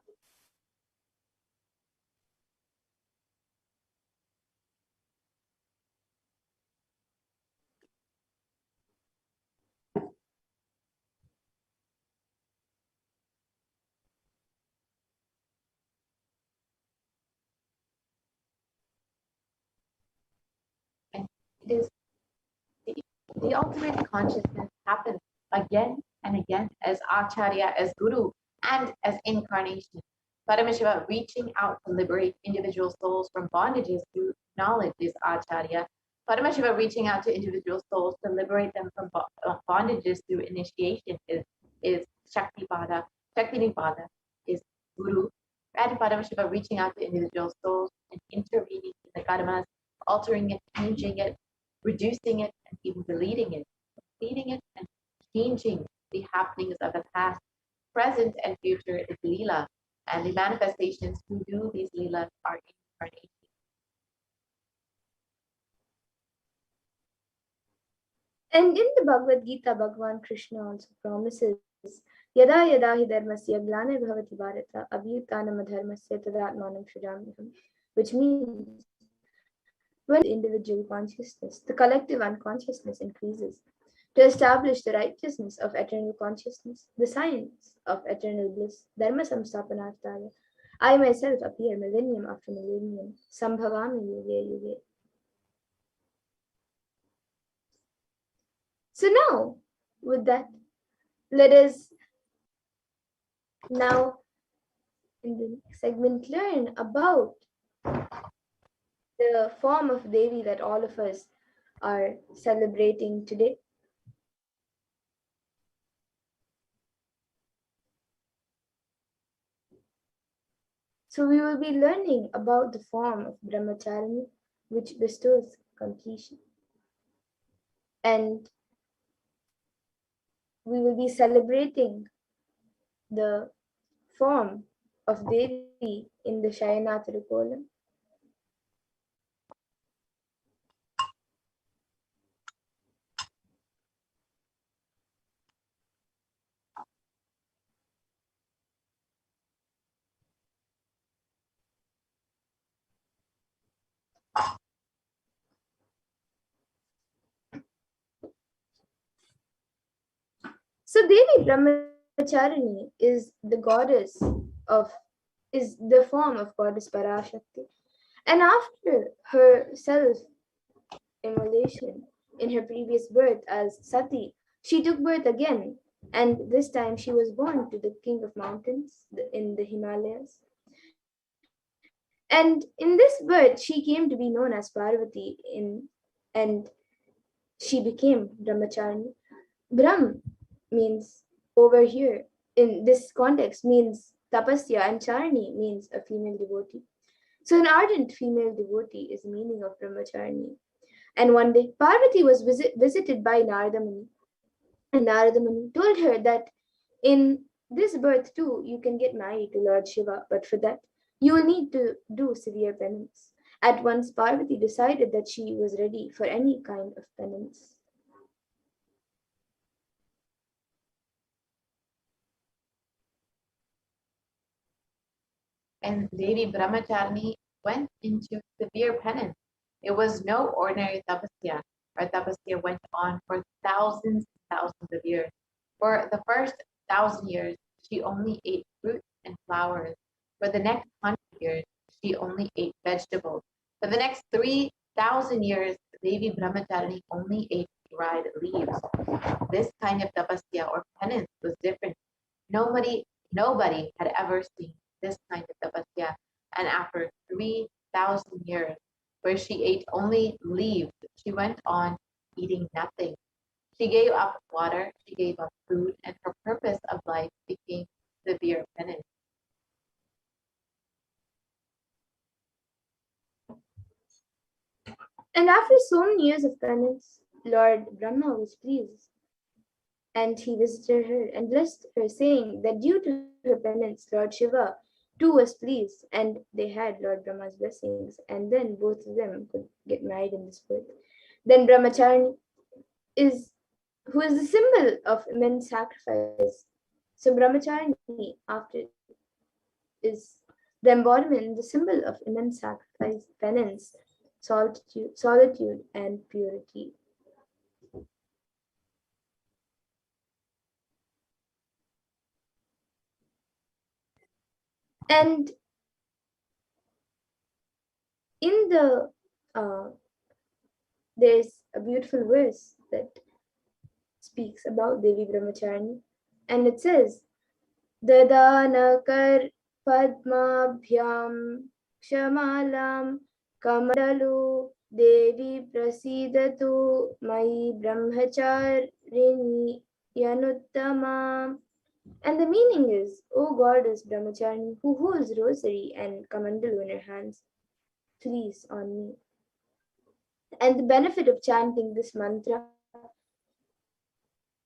And it is the ultimate consciousness happens again and again as Acharya, as Guru, and as incarnation. Paramashiva reaching out to liberate individual souls from bondages through knowledge is Acharya. Paramashiva reaching out to individual souls to liberate them from bondages through initiation is Shaktipada. Shaktipada is Guru. And Paramashiva reaching out to individual souls and intervening in the karmas, altering it, changing it, reducing it, and even deleting it, completing it, and changing the happenings of the past, present, and future is Leela. And the manifestations who do these Leelas are incarnation. And in the Bhagavad Gita, Bhagavan Krishna also promises, Yada yada hi dharmasya glane bhavati bharata abhyutanam adharmasya tadatmanam shrijamyaham, which means when individual consciousness, the collective unconsciousness increases to establish the righteousness of eternal consciousness, the science of eternal bliss, dharma samstapanarthaya. I myself appear millennium after millennium, sambhavami yuge yuge. So now, with that, let us now in the next segment learn about the form of Devi that all of us are celebrating today. So we will be learning about the form of Brahmacharani, which bestows completion. And we will be celebrating the form of Devi in the Shayanatara column. So Devi Brahmacharini is the goddess of, is the form of goddess Parashakti. And after her self-immolation in her previous birth as Sati, she took birth again, and this time she was born to the king of mountains in the Himalayas. And in this birth, she came to be known as Parvati and she became Brahmacharani. Brahm means over here in this context means tapasya and charni means a female devotee. So an ardent female devotee is the meaning of brahmacharni. And one day Parvati was visited by Narada Muni, and Narada Muni told her that in this birth too you can get married to Lord Shiva, but for that you will need to do severe penance. At once Parvati decided that she was ready for any kind of penance. And Devi Brahmacharni went into severe penance. It was no ordinary tapasya. Her tapasya went on for thousands and thousands of years. For the first 1,000 years, she only ate fruit and flowers. For the next 100 years, she only ate vegetables. For the next 3,000 years, Devi Brahmacharni only ate dried leaves. This kind of tapasya or penance was different. Nobody had ever seen this kind of tapasya. And after 3,000 years, where she ate only leaves, she went on eating nothing. She gave up water, she gave up food, and her purpose of life became severe penance. And after so many years of penance, Lord Brahma was pleased, and he visited her and blessed her, saying that due to her penance, Lord Shiva Two was pleased, and they had Lord Brahma's blessings, and then both of them could get married in this birth. Then Brahmacharya is who is the symbol of immense sacrifice. So Brahmacharya after is the embodiment, the symbol of immense sacrifice, penance, solitude, and purity. And in the there's a beautiful verse that speaks about Devi Brahmacharya, and it says, Dadanakar Padmabhyam Kshamalam Kamadalu Devi Prasidatu Mai Brahmacharini Yanuttama. And the meaning is, O goddess Brahmacharni, who holds rosary and kamandalu in her hands, please on me. And the benefit of chanting this mantra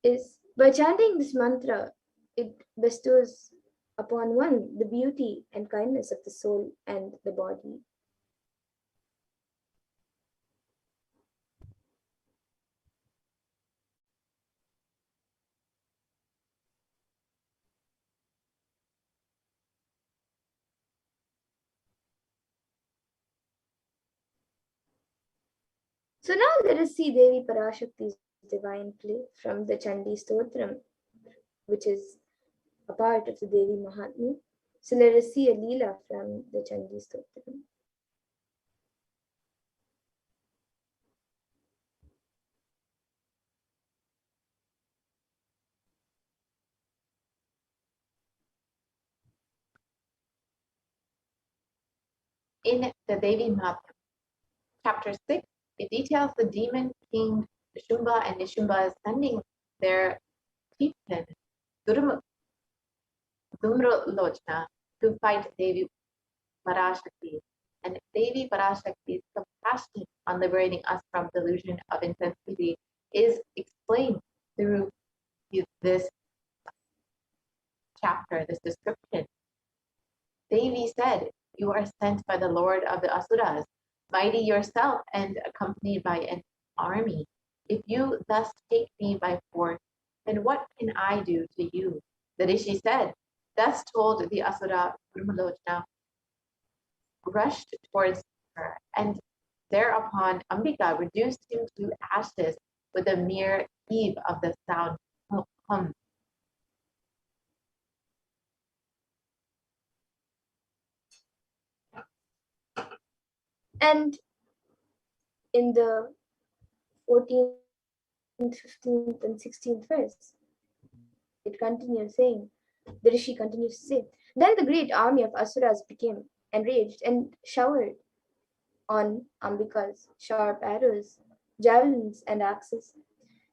is, by chanting this mantra, it bestows upon one the beauty and kindness of the soul and the body. So now let us see Devi Parashakti's divine play from the Chandi Stotram, which is a part of the Devi Mahatmya. So let us see a Leela from the Chandi Stotram. In the Devi Mahatmya, chapter 6, it details the demon king Shumba and Nishumba sending their chieftain Dhumralochna to fight Devi Parashakti. And Devi Parashakti's compassion on liberating us from delusion of intensity is explained through this chapter, this description. Devi said, "You are sent by the Lord of the Asuras, mighty yourself and accompanied by an army. If you thus take me by force, then what can I do to you?" The Rishi said, thus told the Asura Brahmalochna, rushed towards her, and thereupon Ambika reduced him to ashes with a mere eve of the sound hum. And in the 14th, 15th, and 16th verse, it continues saying, the Rishi continues to say, then the great army of Asuras became enraged and showered on Ambika's sharp arrows, javelins, and axes.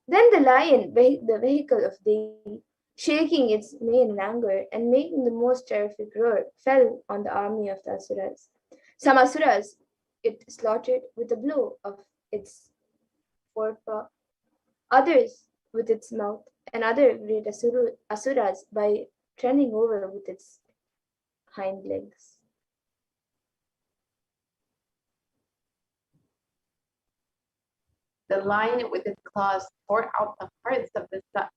Then the lion, the vehicle of Devi, shaking its mane in anger and making the most terrific roar, fell on the army of the Asuras. Some Asuras it slaughtered with a blow of its forepaw, others with its mouth, and other great Asuras by turning over with its hind legs. The lion with its claws tore out the hearts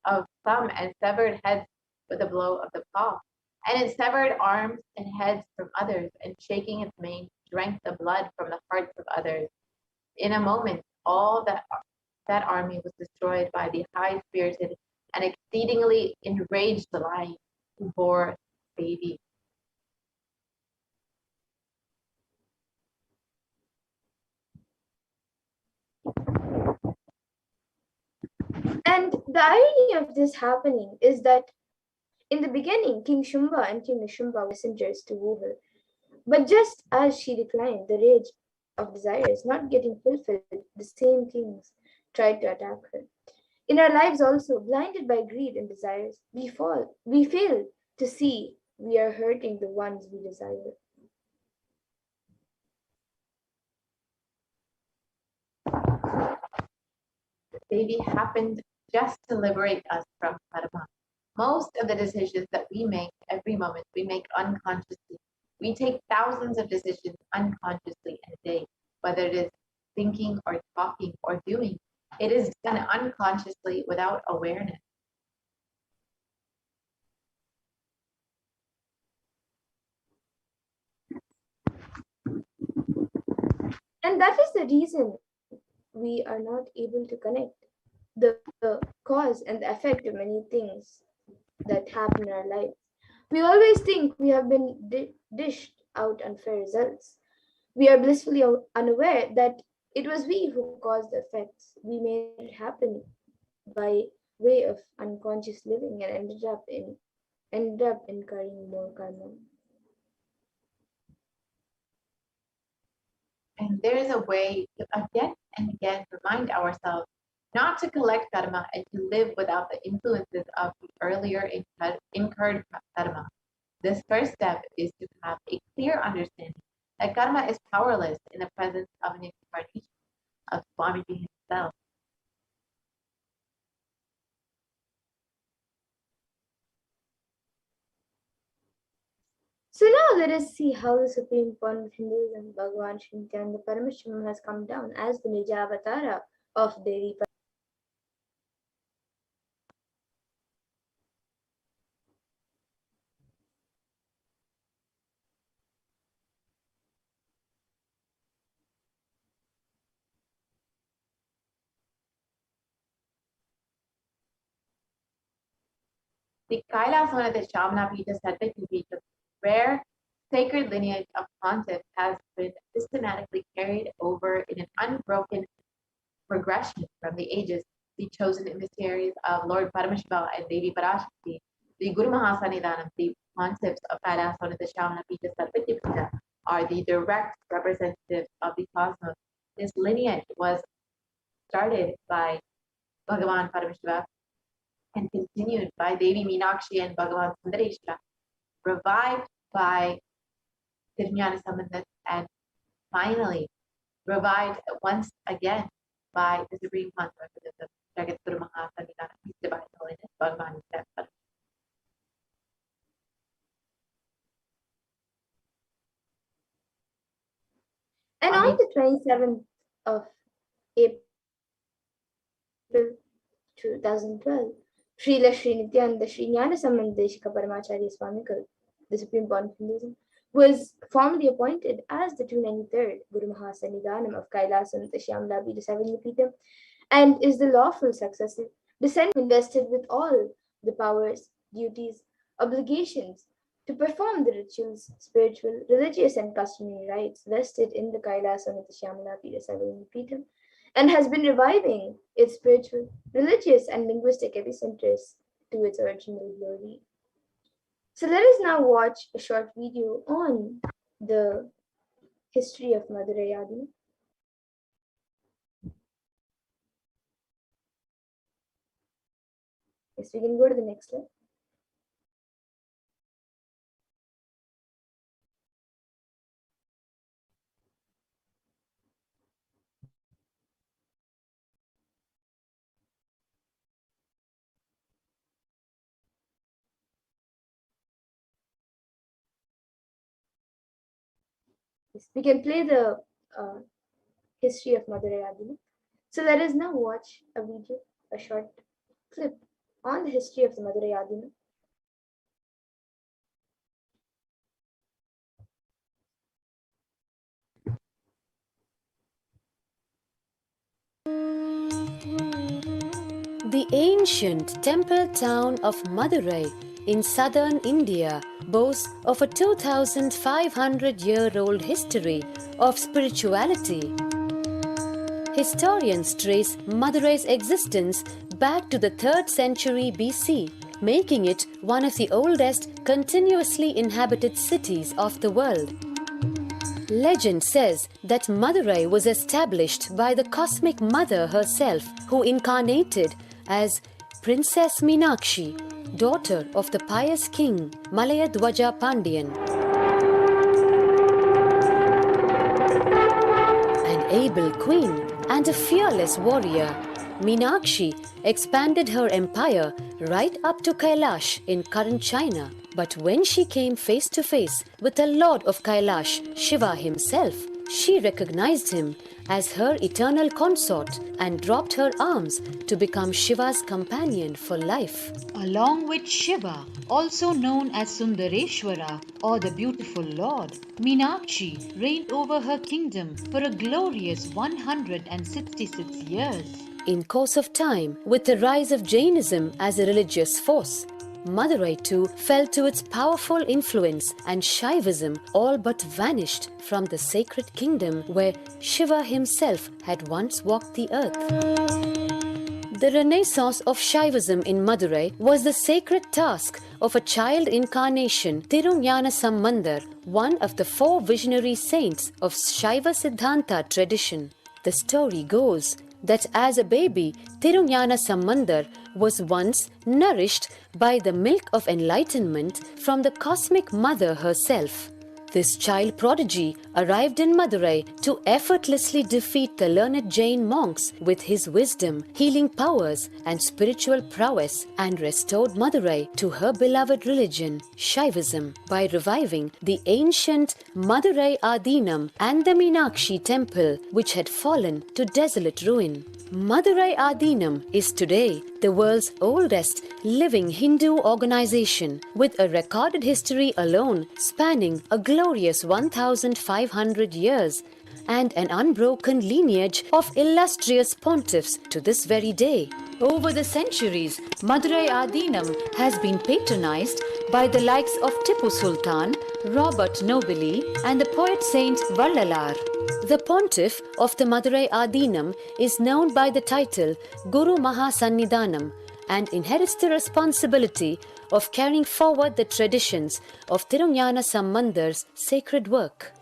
of some and severed heads with a blow of the paw. And it severed arms and heads from others, and shaking its mane, drank the blood from the hearts of others. In a moment, all that army was destroyed by the high-spirited and exceedingly enraged lion who bore baby. And the irony of this happening is that in the beginning, King Shumba and King Nishumba were messengers to woo her. But just as she declined, the rage of desires not getting fulfilled, the same kings tried to attack her. In our lives also, blinded by greed and desires, we fail to see we are hurting the ones we desire. Baby happened just to liberate us from karma. Most of the decisions that we make every moment, we make unconsciously. We take thousands of decisions unconsciously in a day, whether it is thinking or talking or doing. It is done unconsciously without awareness. And that is the reason we are not able to connect the cause and the effect of many things that happen in our lives. We always think we have been dished out unfair results. We are blissfully unaware that it was we who caused the effects. We made it happen by way of unconscious living and ended up incurring more karma. And there is a way to again and again remind ourselves not to collect karma and to live without the influences of the earlier incurred karma. This first step is to have a clear understanding that karma is powerless in the presence of an incarnation of Swamiji himself. So now let us see how the supreme point of Hinduism, Bhagavan Sri Nithyananda Paramashivam, has come down as the Nijavatara of Devi. The Kailasa'S the Shamanapita Sattva rare sacred lineage of pontiffs has been systematically carried over in an unbroken progression from the ages. The chosen emissaries of Lord Paramashiva and Devi Parashakti, the Guru Mahasannidhanam, the pontiffs of Kailasa'S the Shamanapita Sattva are the direct representatives of the cosmos. This lineage was started by Bhagavan Paramashiva and continued by Devi Meenakshi and Bhagavan Sundareshwara, revived by Nithyananda Paramashivam, and finally revived once again by the Supreme Consorts of the Jagat Guru Mahasannidhanam, His Divine Holiness, Bhagavan Paramashiva. And on the 27th of April 2012, Srila Sri Nithyananda Sri Jnana Samandeshika Paramacharya Swamikal, the Supreme Pontiff of Hinduism, was formally appointed as the 293rd Guru Mahasannidhanam of Kailasa'S Shyamala Pita and is the lawful successor, descendant invested with all the powers, duties, obligations to perform the rituals, spiritual, religious, and customary rites vested in the Kailasa'S Shyamala Pita and has been reviving its spiritual, religious, and linguistic epicenters to its original glory. So let us now watch a short video on the history of Madurai Adi. Yes, we can go to the next slide. Yes, we can play the history of Madurai Adi. So let us now watch a video, a short clip on the history of the Madurai Adi. The ancient temple town of Madurai in southern India boasts of a 2,500-year-old history of spirituality. Historians trace Madurai's existence back to the 3rd century BC, making it one of the oldest continuously inhabited cities of the world. Legend says that Madurai was established by the cosmic mother herself, who incarnated as Princess Meenakshi, daughter of the pious king Malayadwaja Pandian. An able queen and a fearless warrior, Meenakshi expanded her empire right up to Kailash in current China. But when she came face to face with the Lord of Kailash, Shiva himself, she recognized him as her eternal consort and dropped her arms to become Shiva's companion for life. Along with Shiva, also known as Sundareshwara or the beautiful Lord, Meenakshi reigned over her kingdom for a glorious 166 years. In course of time, with the rise of Jainism as a religious force, Madurai too fell to its powerful influence and Shaivism all but vanished from the sacred kingdom where Shiva himself had once walked the earth. The renaissance of Shaivism in Madurai was the sacred task of a child incarnation, Tirunjana Sambandar, one of the four visionary saints of Shaiva Siddhanta tradition. The story goes that as a baby, Tirunjana Sambandar was once nourished by the milk of enlightenment from the cosmic mother herself. This child prodigy arrived in Madurai to effortlessly defeat the learned Jain monks with his wisdom, healing powers, and spiritual prowess, and restored Madurai to her beloved religion, Shaivism, by reviving the ancient Madurai Adinam and the Meenakshi temple, which had fallen to desolate ruin. Madurai Adinam is today the world's oldest living Hindu organization, with a recorded history alone spanning a glorious 1,500 years and an unbroken lineage of illustrious pontiffs to this very day. Over the centuries, Madurai Adinam has been patronized by the likes of Tipu Sultan, Robert Nobili, and the poet saint Vallalar. The pontiff of the Madurai Adinam is known by the title Guru Mahasannidhanam and inherits the responsibility of carrying forward the traditions of Tirunjana Sambandar's sacred work.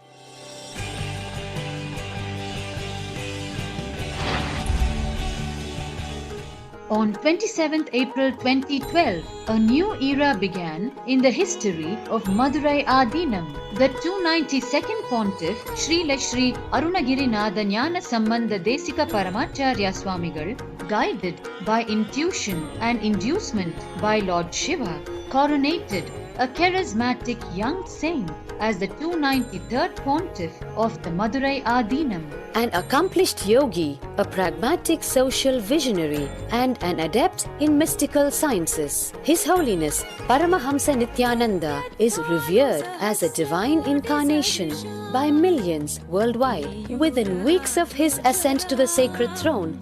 On 27th April 2012, a new era began in the history of Madurai Adinam. The 292nd Pontiff, Sri Shri Arunagirinatha Jnana Sambandha Desika Paramacharya Swamigal, guided by intuition and inducement by Lord Shiva, coronated a charismatic young saint as the 293rd Pontiff of the Madurai Adinam. An accomplished yogi, a pragmatic social visionary, and an adept in mystical sciences. His Holiness Paramahamsa Nithyananda is revered as a divine incarnation by millions worldwide. Within weeks of his ascent to the sacred throne,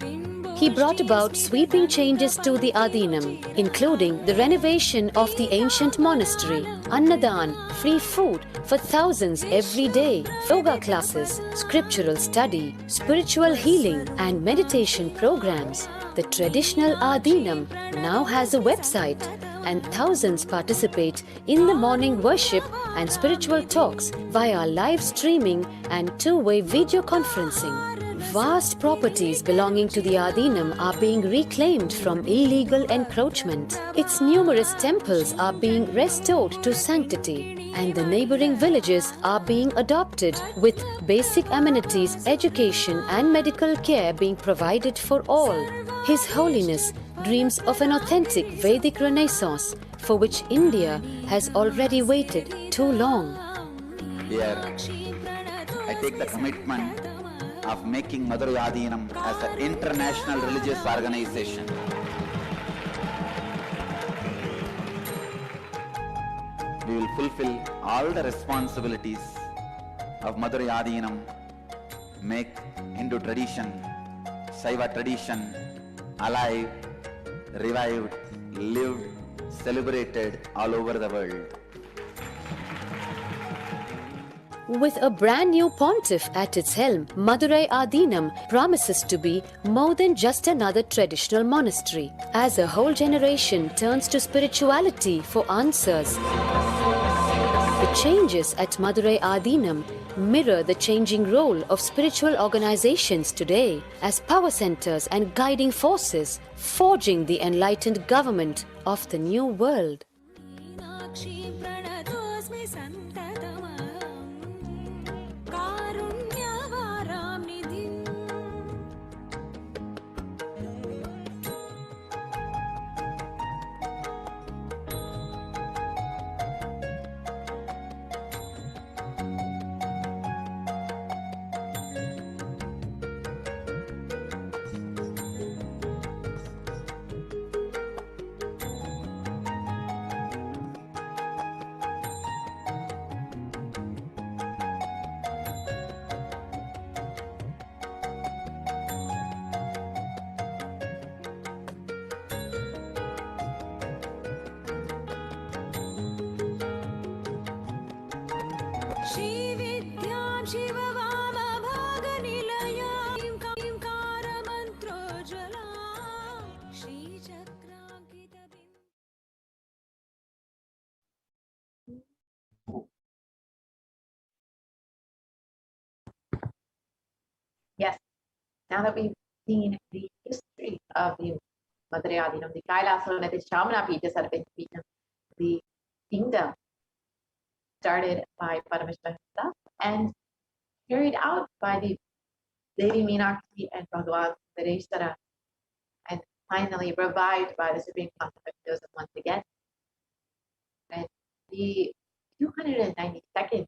he brought about sweeping changes to the Adinam, including the renovation of the ancient monastery, Annadan, free food for thousands every day, yoga classes, scriptural study, spiritual healing, and meditation programs. The traditional Adinam now has a website, and thousands participate in the morning worship and spiritual talks via live streaming and two-way video conferencing. Vast properties belonging to the Adinam are being reclaimed from illegal encroachment. Its numerous temples are being restored to sanctity, and the neighboring villages are being adopted with basic amenities, education, and medical care being provided for all. His Holiness dreams of an authentic Vedic Renaissance for which India has already waited too long. Here, I take the commitment of making Madurai Adinam as an international religious organization. We will fulfill all the responsibilities of Madurai Adinam, make Hindu tradition, Saiva tradition alive, revived, lived, celebrated all over the world. With a brand new pontiff at its helm, Madurai Adinam promises to be more than just another traditional monastery. As a whole generation turns to spirituality for answers, the changes at Madurai Adinam mirror the changing role of spiritual organizations today as power centers and guiding forces, forging the enlightened government of the new world. Yes, now that we've seen the history of the Madurai Adinam, the Kailasa'S Shamana Pita Sarvapita, the kingdom started by Paramashivoham himself and carried out by the Devi Meenakshi and Bhagavan Sareshwara, and finally revived by the Supreme Concept of Hinduism once again. And the 292nd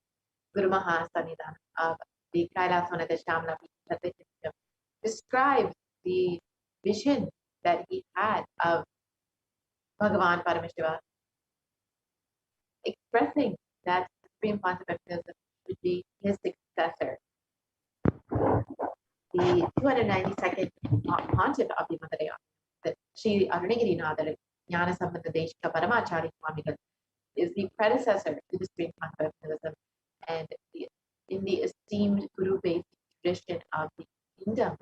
Guru Mahasanidhan of the Kailasa'S Shamana Pita describes the vision that he had of Bhagavan Paramashiva, expressing that Supreme Concept of Hinduism should be his successor. The 292nd pontiff of the Madurai, that Sri Arunagirinathar Jnana Sambandha Deshika Paramacharya Swamigal, is the predecessor to the Supreme Concept of Hinduism, and in the esteemed Guru-based tradition of the kingdom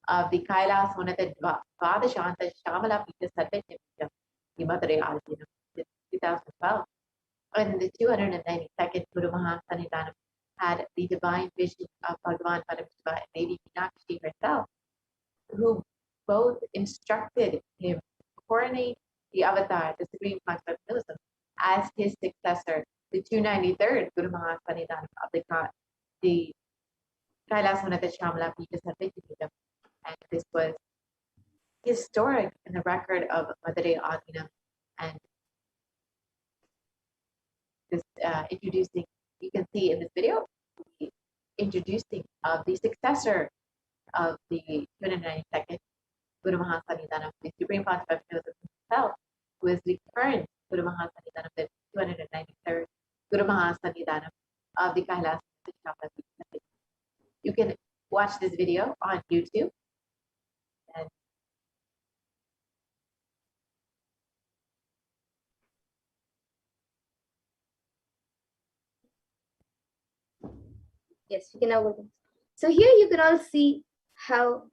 of the Kailasa'S Vadashanta Shamala Pita Sarvapita, the Madurai Adinam, 2012. And the 292nd Guru Mahasanidhanam had the divine vision of Bhagavan Paramashiva and Devi Meenakshi herself, who both instructed him to coronate the avatar, the Supreme Concept of Hinduism, as his successor, the 293rd Guru Mahasanidhanam of the Kailasa'S Shamala Pita Sarvapita. And this was historic in the record of Madurai Adinam, and this introducing, you can see in this video, the introducing of the successor of the 292nd Guru Mahasanidhanam, the Supreme Concept of Hinduism himself, who is the current Guru Mahasanidhanam, the 293rd Guru Mahasanidhanam of the Kailasa'S Shamala Pita. You can watch this video on YouTube. And Yes, we can now go. So here you can all see how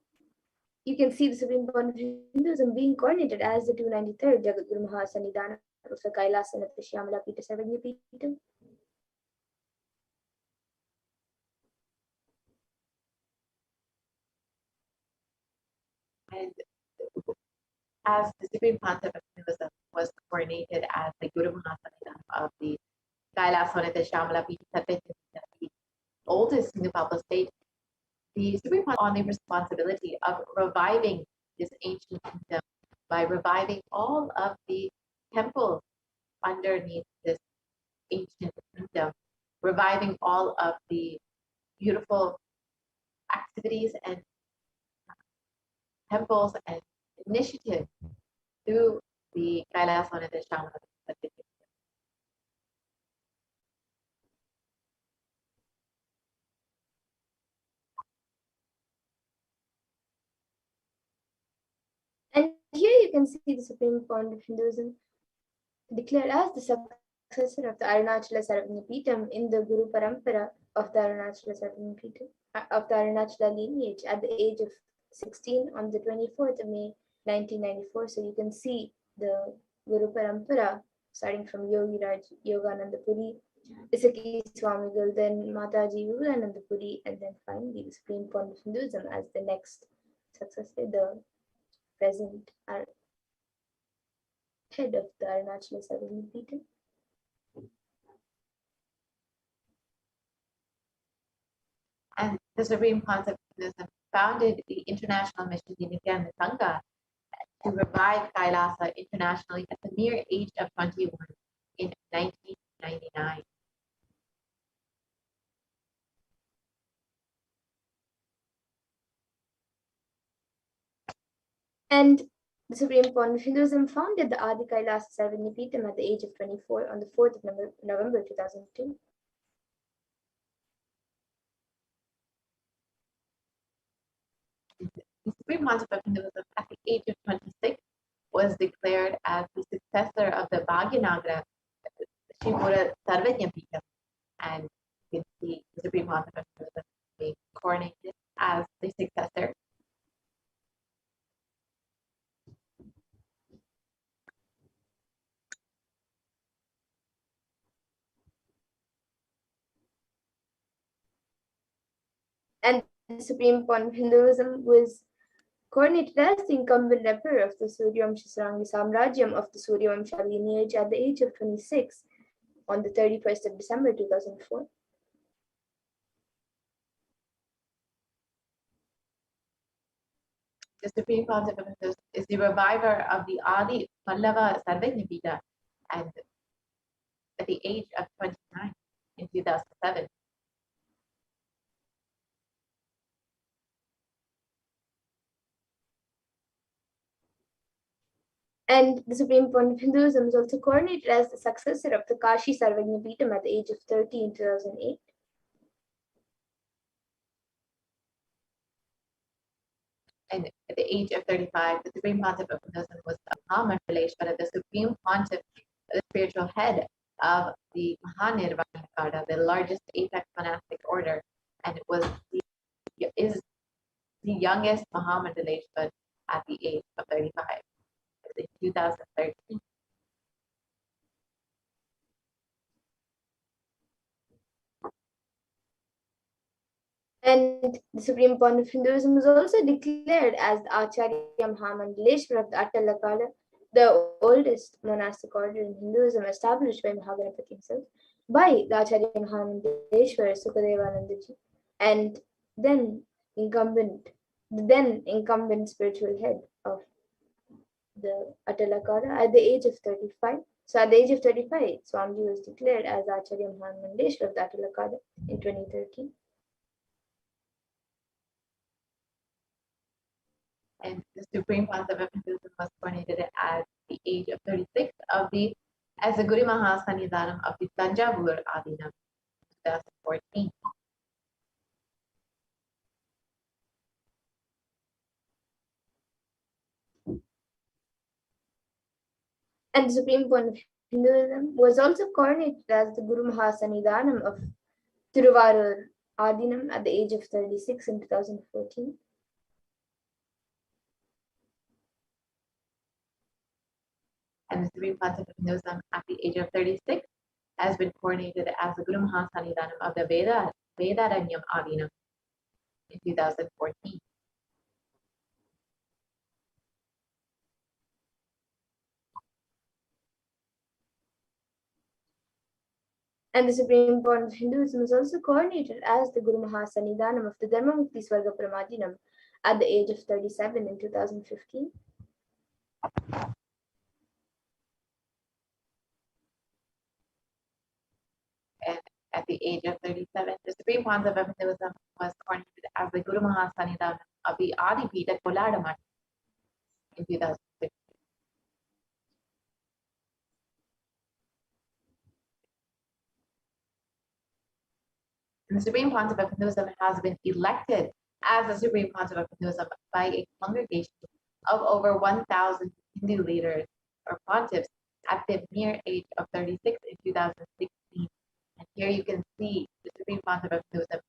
you can see the Supreme Pontiff of Hinduism being coronated as the 293rd Jagat Guru Mahasanidhanam of the Kailasa'S Shamala Pita Sarvapita. And as the Supreme Concept of Hinduism was coronated as the Guru Mahasanidhanam of the Kailasa'S Shamala Pita Sarvapita, the oldest Hindu Bible state, the Supreme Concept on the responsibility of reviving this ancient kingdom by reviving all of the temples underneath this ancient kingdom, reviving all of the beautiful activities and temples and initiatives through the Kailasa'S Shamala Pita. And here you can see the Supreme Pontiff of Hinduism declared as the successor of the Arunachala Sarvapita in the Guru Parampara of the Arunachala Sarvapita, of the Arunachala lineage at the age of 16 on the 24th of May 1994. So you can see the Guru Parampara starting from Yogi Raj Yogananda Puri, Isaki Swamigal, then Mataji Vivekananda Puri, and then finally the Supreme Pontiff of Hinduism as the next successor, the present head of the Arunachala Sarvapita. And the Supreme Concept of Hinduism founded the International Mission Nithyananda Sangha to revive Kailasa internationally at the mere age of 21 in 1999. And the Supreme Pontiff of Hinduism founded the Adi Kailasa'S Sarvapita at the age of 24 on the 4th of November 2002. The Supreme Concept of Hinduism at the age of 26 was declared as the successor of the Bhagyanagara Shivura Sarvajñapita. And you can And the Supreme Pond of Hinduism was coronated as the incumbent emperor of the Suryavamsha Samrajyam of the Suryavamsha lineage at the age of 26 on the 31st of December 2004. The Supreme Concept of Hinduism is the reviver of the Adi Pallava Sarvajñapita and at the age of 29 in 2007. And the Supreme Pond of Hinduism is also coronated as the successor of the Kashi Sarvajñapītam at the age of 30 in 2008. And at the age of 35, the Supreme Pontiff of Hinduism was Mahamandaléshvara, the Supreme Pontiff, the spiritual head of the Mahanirvana, the largest apex monastic order, and is the youngest Mahamandaleshwar at the age of 35 in 2013. And the Supreme Pond of Hinduism was also declared as the Acharya Mahamandaleshwar of the Attalakala, the oldest monastic order in Hinduism established by Mahaganapati himself, by the Acharya Mahamandaleshwar Sukadevanandaji, and then incumbent, the then incumbent spiritual head of the Attalakala at the age of 35. So at the age of 35, Swamiji was declared as Acharya Mahamandaleshwar of the Attalakala in 2013. And the Supreme Pontiff of Hinduism was coronated at the age of 36 as the Guru Mahasannidhanam of the Tanjavur Adinam in 2014. And the Supreme Pond of Hinduism was also coronated as the Guru Mahasannidhanam of Tiruvarur Adinam at the age of 36 in 2014. And the Supreme Pontiff of Hinduism at the age of 36 has been coronated as the Guru Mahasannidhanam of the Vedaranyam Adinam in 2014. And the Supreme Pond of Hinduism was also coronated as the Guru Mahasannidhanam of the Dharmamukti Swarga Pramadinam at the age of 37 in 2015. And at the age of 37, the Supreme Pontiff of Hinduism was coronated as the Guru Mahasannidhanam of the Adipita Koladamath in 2016. And the Supreme Pontiff of Hinduism has been elected as the Supreme Pontiff of Hinduism by a congregation of over 1,000 Hindu leaders or pontiffs at the mere age of 36 in 2016. And here you can see the Supreme Pontiff of Hinduism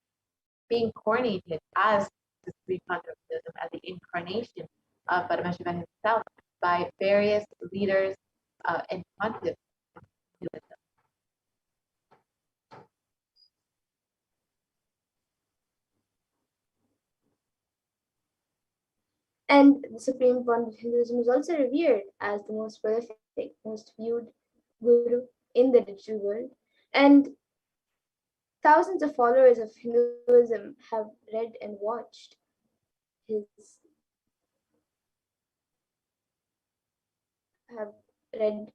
being coronated as the Supreme Pontiff of Hinduism as the incarnation of Paramashivoham himself by various leaders and pontiffs of Hinduism. And the Supreme Pond of Hinduism is also revered as the most prolific, most viewed guru in the digital world. And thousands of followers of Hinduism have read and watched his have read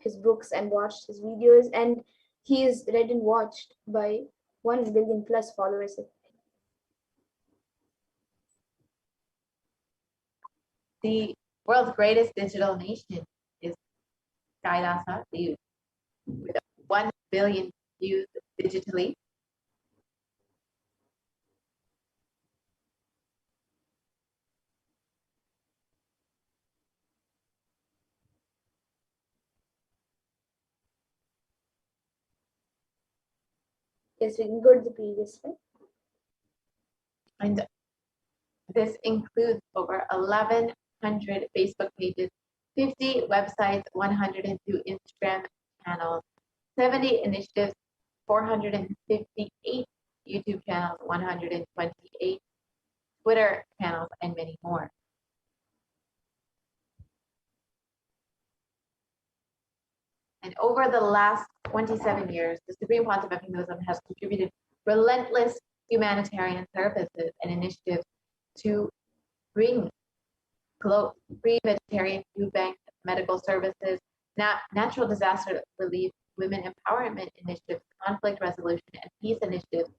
his books and watched his videos, and he is read and watched by 1 billion plus followers. The world's greatest digital nation is Kailasa, with 1 billion views digitally. Yes, we can go to the previous slide. And this includes over 1,100 Facebook pages, 50 websites, 102 Instagram channels, 70 initiatives, 458 YouTube channels, 128 Twitter channels, and many more. And over the last 27 years, the Supreme Pontiff of Hinduism has contributed relentless humanitarian services and initiatives to bring free vegetarian food bank, medical services, natural disaster relief, women empowerment initiatives, conflict resolution, and peace initiatives,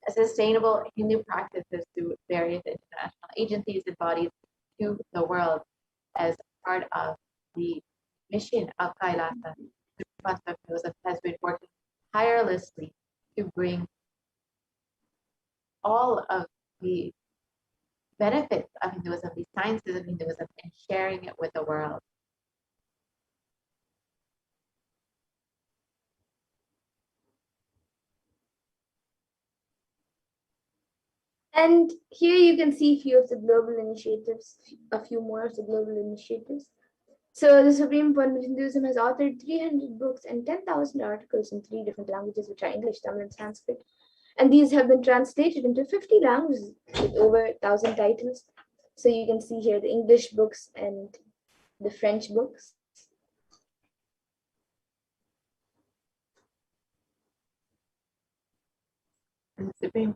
sustainable Hindu practices through various international agencies and bodies to the world as part of the mission of Kailasa. The Pontiff of Hinduism has been working tirelessly to bring all of the benefits of Hinduism, the sciences of Hinduism, and sharing it with the world. And here you can see a few of the global initiatives, a few more of the global initiatives. So the Supreme Pontiff of Hinduism has authored 300 books and 10,000 articles in 3 different languages, which are English, Tamil, and Sanskrit. And these have been translated into 50 languages with over 1,000 titles. So you can see here the English books and the French books. And the Supreme,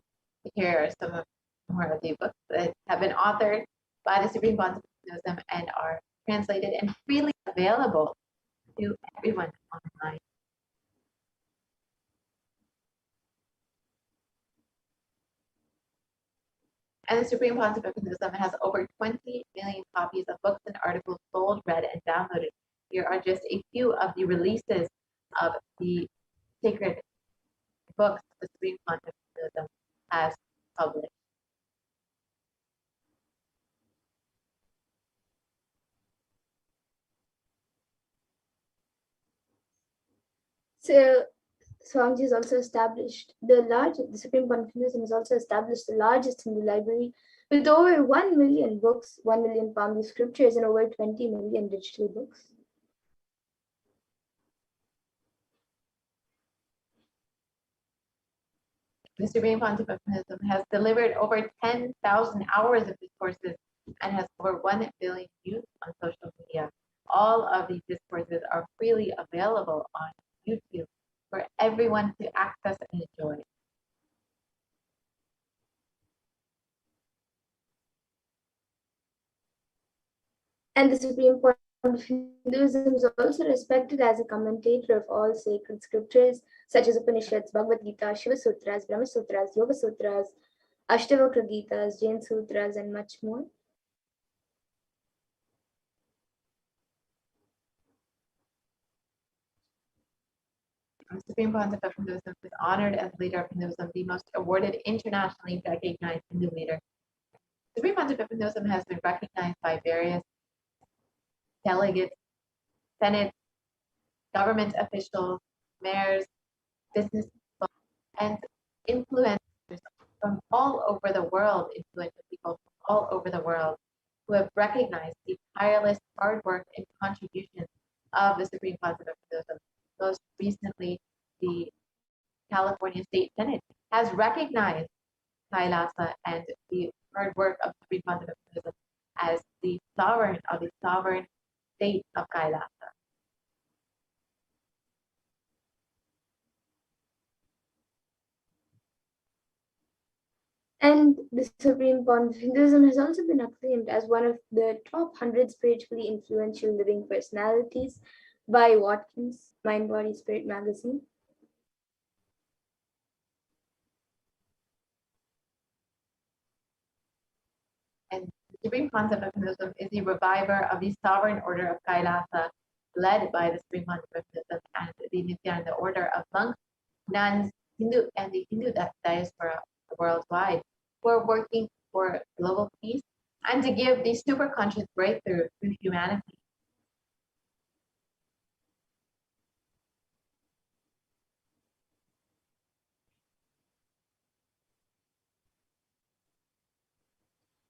here are some of more of the books that have been authored by the Supreme Pontiff of Hinduism and are translated and freely available to everyone online. And the Supreme Pontiff of Hinduism has over 20 million copies of books and articles sold, read, and downloaded. Here are just a few of the releases of the sacred books the Supreme Pontiff of Hinduism has published. So Swamiji has also established the Supreme Pontiff of Hinduism has also established the largest Hindu library with over 1 million books, 1 million Pali scriptures, and over 20 million digital books. The Supreme Pontiff of Hinduism has delivered over 10,000 hours of discourses and has over 1 billion views on social media. All of these discourses are freely available on YouTube for everyone to access and enjoy. And the Supreme Pontiff of Hinduism is also respected as a commentator of all sacred scriptures such as Upanishads, Bhagavad Gita, Shiva Sutras, Brahma Sutras, Yoga Sutras, Ashtavakra Gitas, Jain Sutras, and much more. The Supreme Pontiff of Hinduism is honored as leader of Hinduism, the most awarded internationally recognized Hindu leader. The Supreme Pontiff of Hinduism has been recognized by various delegates, Senate, government officials, mayors, business people, and influencers from all over the world, influential people from all over the world who have recognized the tireless hard work and contributions of the Supreme Pontiff of Hinduism. Most recently, the California State Senate has recognized Kailasa and the hard work of the Supreme Pontiff of Hinduism as the sovereign of the sovereign state of Kailasa. And the Supreme Pontiff of Hinduism has also been acclaimed as one of the top 100 spiritually influential living personalities by Watkins Mind, Body, Spirit magazine. And the Supreme Pontiff of Hinduism is the reviver of the sovereign order of Kailasa, led by the Supreme Pontiff of Hinduism and the Nithyananda order of monks, nuns, Hindu, and the Hindu diaspora worldwide, who are working for global peace and to give the superconscious breakthrough to humanity.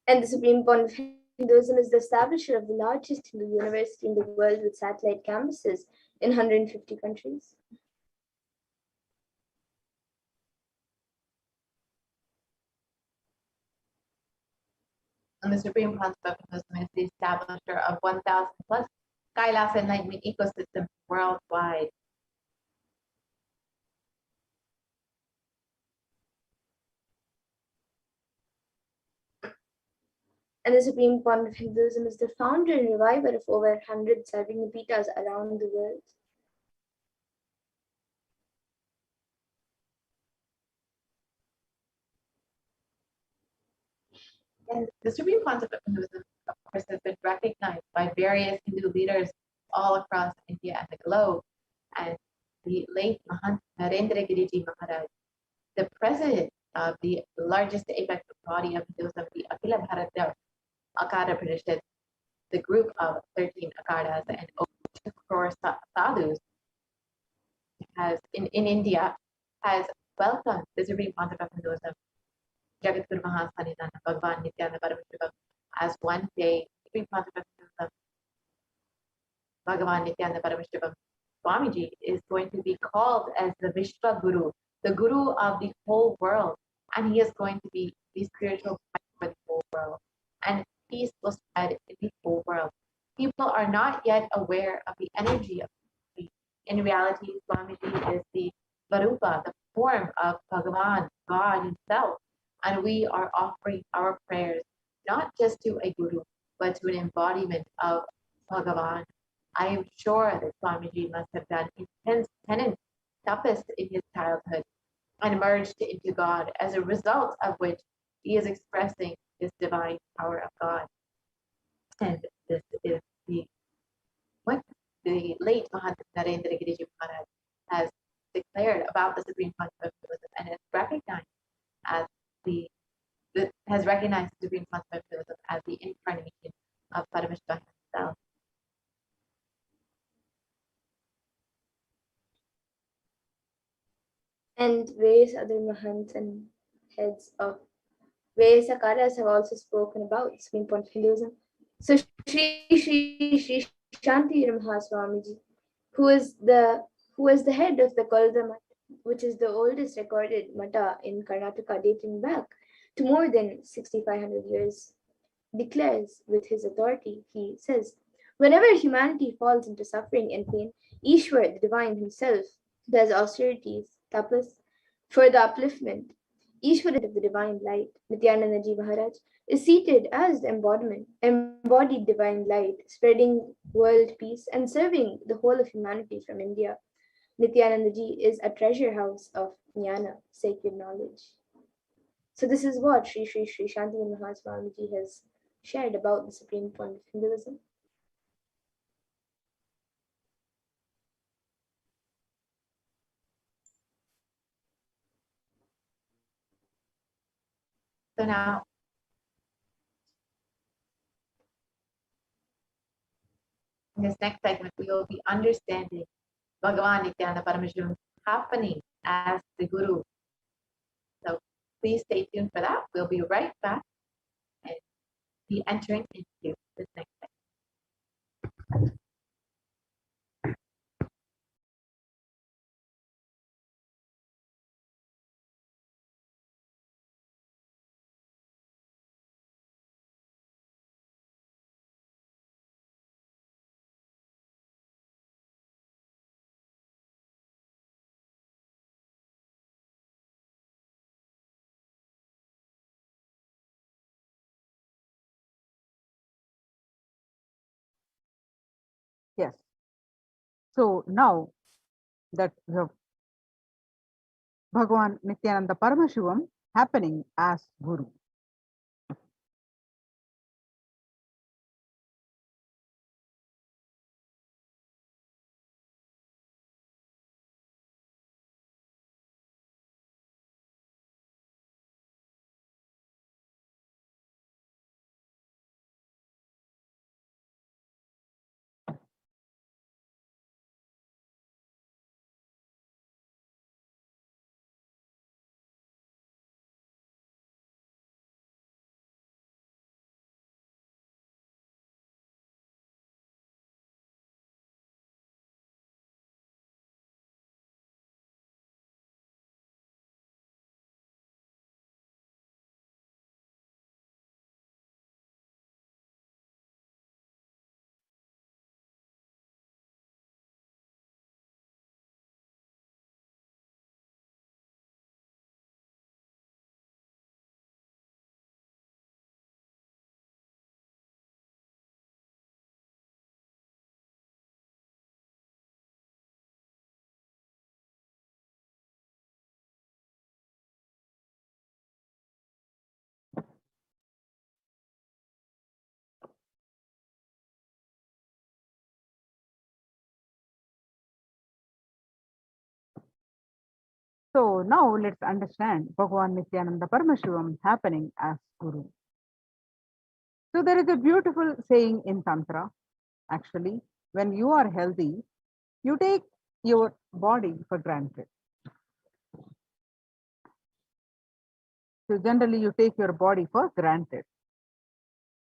And the Supreme Pontiff of Hinduism is the establisher of the largest Hindu university in the world with satellite campuses in 150 countries. And the Supreme Concept of Hinduism is the establisher of 1,000 plus Kailasa enlightenment ecosystems worldwide. And the Supreme Pontiff of Hinduism is the founder and reviver of over 100 Sarvagnapitas around the world. And the Supreme Concept of Hinduism, of course, has been recognized by various Hindu leaders all across India and the globe. And the late Mahant Narendra Giriji Maharaj, the president of the largest apex body of Hinduism, the Akhila Bharatiya Akara Parishad, the group of 13 Akaras and over 2 crore sadhus, in India, has welcomed the Supreme Concept of Hinduism, Jagadguru Mahaswaminanda Bhagavan Nithyananda Paramashivam, as one day Supreme Concept of Hinduism, Bhagavan Nithyananda Paramashivam Swamiji is going to be called as the Vishwa Guru, the Guru of the whole world, and he is going to be the spiritual guide for the whole world, and peace will spread in the whole world. People are not yet aware of the energy of Swamiji. In reality, Swamiji is the Varupa, the form of Bhagavan, God himself, and we are offering our prayers not just to a Guru, but to an embodiment of Bhagavan. I am sure that Swamiji must have done intense penance, tapas in his childhood, and merged into God, as a result of which he is expressing this divine power of God. And this is what the late Mahant Narendra Giriji Maharaj has declared about the Supreme Concept of Hinduism, and has recognized as the Supreme Concept of Hinduism as the incarnation of Paramashivoham himself. And various other Mahants and heads of various Akaras have also spoken about the Supreme Point of Hinduism. So Sri Shanti Swamiji, who is the head of the Kolda Math, which is the oldest recorded Mata in Karnataka dating back to more than 6,500 years, declares with his authority, he says, whenever humanity falls into suffering and pain, Ishwar, the divine himself, does austerities, tapas, for the upliftment. Ishwar of the divine light, Nithyananda Maharaj, is seated as the embodied divine light, spreading world peace and serving the whole of humanity from India. Nithyananda is a treasure house of jnana, sacred knowledge. So this is what Sri Shanti Swamiji has shared about the supreme point of Hinduism. So now, in this next segment, we will be understanding Bhagavan Nithyananda Paramashivam happening as the Guru. So please stay tuned for that. We'll be right back and be entering into this next segment. Yes. So now that we have Bhagavan Nithyananda Paramashivam happening as Guru. So now let's understand Bhagavan Nithyananda Paramashivam happening as Guru. So there is a beautiful saying in Tantra, actually, when you are healthy, you take your body for granted. So generally you take your body for granted.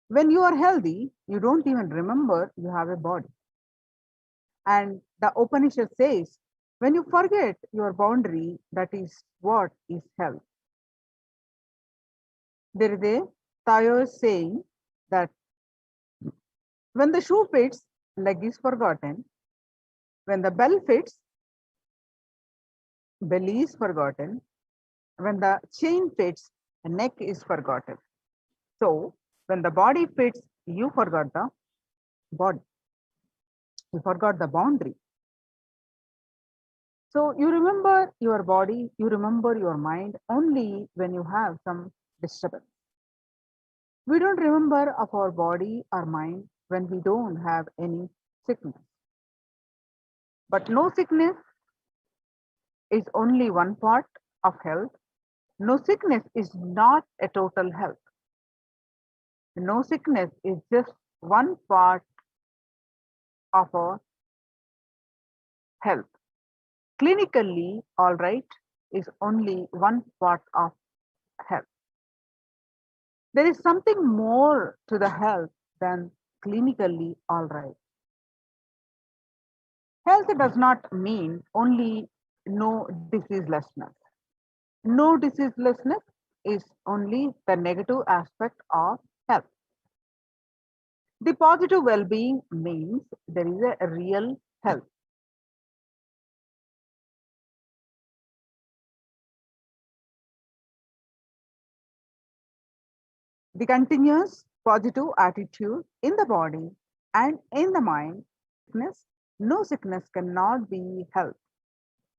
When you are healthy, you don't even remember you have a body. And the Upanishad says, when you forget your boundary, that is what is health. There is a Thayer saying that when the shoe fits, leg is forgotten. When the bell fits, belly is forgotten. When the chain fits, the neck is forgotten. So when the body fits, you forgot the body. You forgot the boundary. So you remember your body, you remember your mind only when you have some disturbance. We don't remember of our body or mind when we don't have any sickness. But no sickness is only one part of health. No sickness is not a total health. No sickness is just one part of our health. Clinically, all right, is only one part of health. There is something more to the health than clinically all right. Health does not mean only no diseaselessness. No diseaselessness is only the negative aspect of health. The positive well being means there is a real health. The continuous positive attitude in the body and in the mind, sickness, no sickness cannot be health.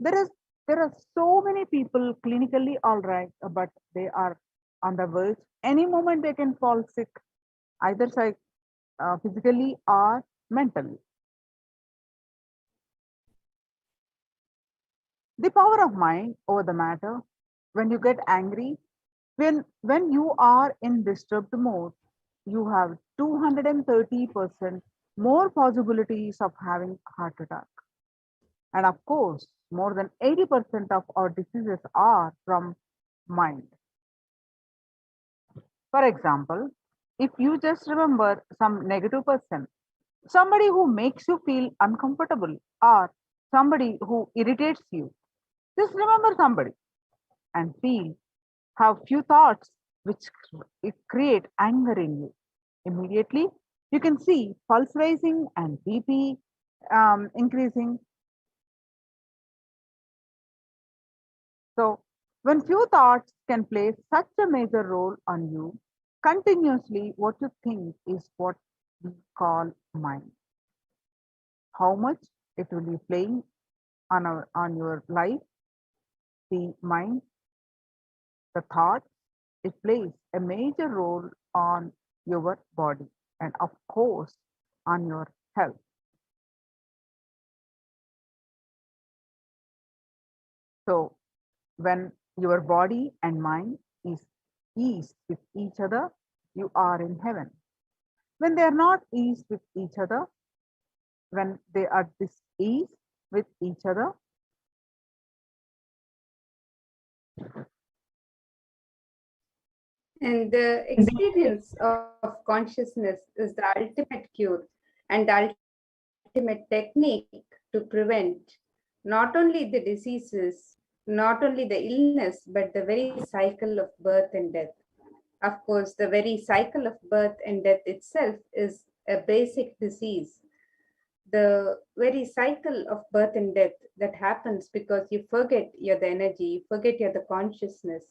There is there are so many people clinically all right, but they are on the verge. Any moment they can fall sick, either physically or mentally. The power of mind over the matter. When you get angry, when you are in disturbed mode, you have 230% more possibilities of having heart attack. And of course, more than 80% of our diseases are from mind. For example, if you just remember some negative person, somebody who makes you feel uncomfortable, or somebody who irritates you, just remember somebody and feel have few thoughts which create anger in you. Immediately, you can see pulse rising and BP increasing. So, when few thoughts can play such a major role on you, continuously what you think is what we call mind. How much it will be playing on your life, the mind, the thought, it plays a major role on your body and of course on your health. So when your body and mind is eased with each other, you are in heaven. When they are not eased with each other, when they are diseased with each other, And the experience of consciousness is the ultimate cure and the ultimate technique to prevent not only the diseases, not only the illness, but the very cycle of birth and death. Of course, the very cycle of birth and death itself is a basic disease. The very cycle of birth and death that happens because you forget you're the energy, you forget you're the consciousness.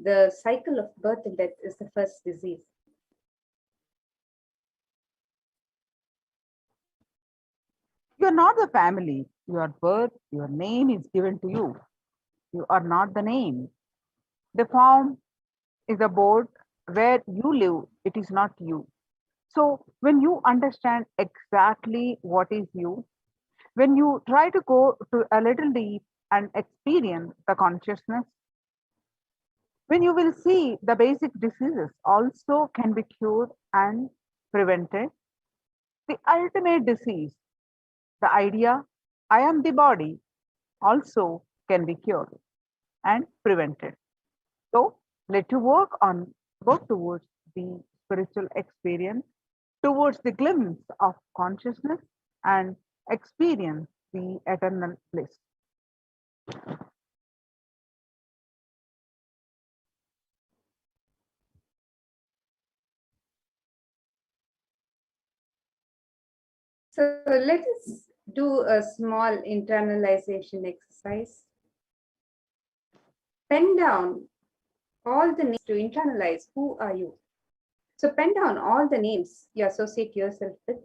The cycle of birth and death is the first disease. you are not the family. Your birth, your name is given to you. You are not the name. The form is a board where you live, it is not you. So, when you understand exactly what is you, when you try to go to a little deep and experience the consciousness. When you will see the basic diseases also can be cured and prevented. The ultimate disease, the idea, I am the body, also can be cured and prevented. So let you work towards the spiritual experience, towards the glimpse of consciousness and experience the eternal bliss. So let us do a small internalization exercise. Pen down all the names to internalize who are you. So pen down all the names you associate yourself with,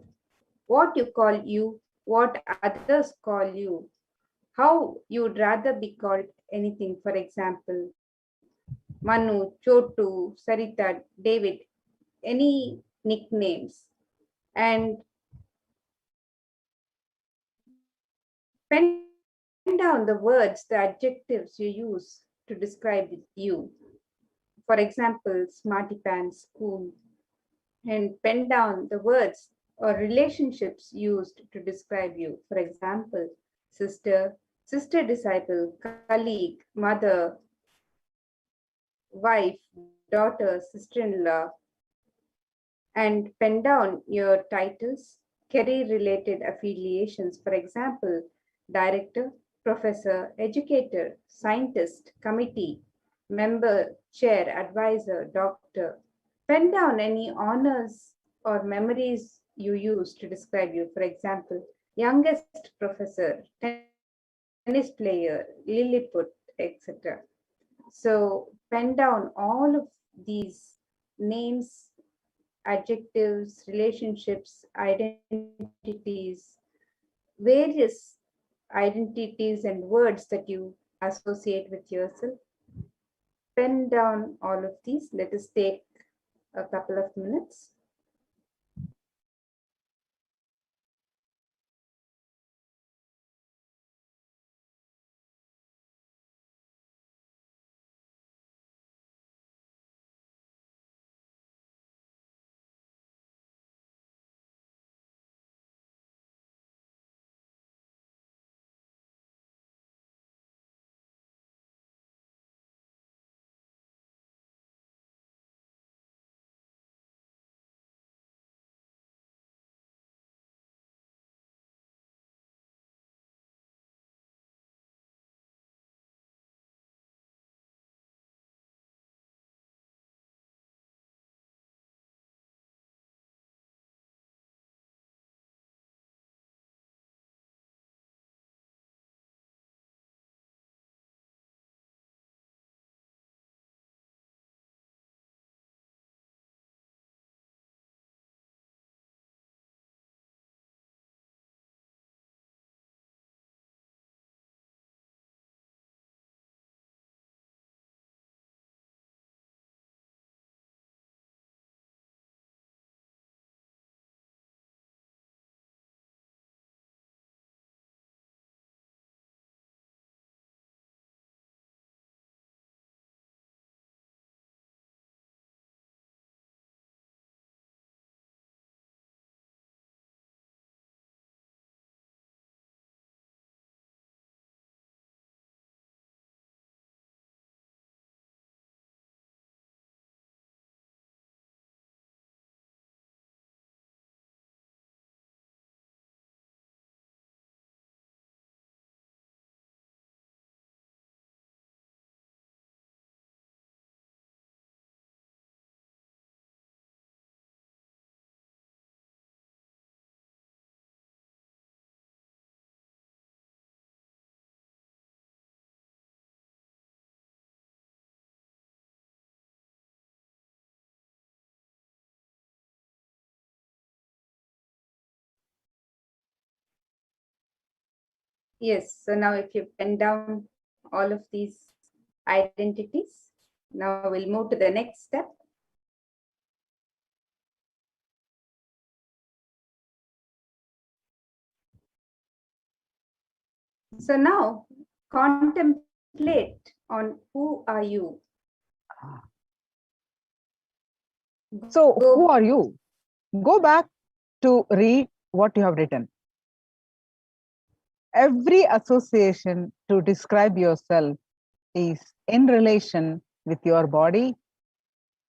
what you call you, what others call you, how you'd rather be called anything. For example, Manu, Chotu, Sarita, David, any nicknames. And pen down the words, the adjectives you use to describe you. For example, smarty pants, cool. And pen down the words or relationships used to describe you. For example, sister, sister disciple, colleague, mother, wife, daughter, sister in law. And pen down your titles, career related affiliations. For example, director, professor, educator, scientist, committee, member, chair, advisor, doctor. Pen down any honors or memories you use to describe you. For example, youngest professor, tennis player, Lilliput, etc. So pen down all of these names, adjectives, relationships, identities, various identities and words that you associate with yourself. Pen down all of these. Let us take a couple of minutes. Yes, so now if you pen down all of these identities, now we'll move to the next step. So now Contemplate on who are you. So, Go who are you? Go back to read what you have written. Every association to describe yourself is in relation with your body,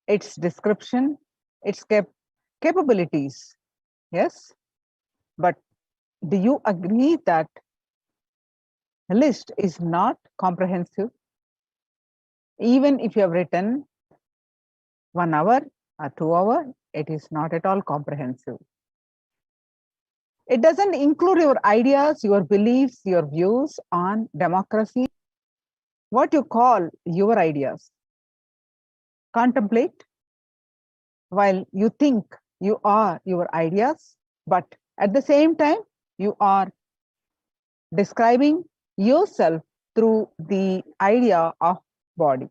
its description, its capabilities. Yes? But do you agree that the list is not comprehensive? Even if you have written 1 hour or 2 hours, it is not at all comprehensive. It doesn't include your ideas, your beliefs, your views on democracy, what you call your ideas. Contemplate while you think you are your ideas, but at the same time, you are describing yourself through the idea of body.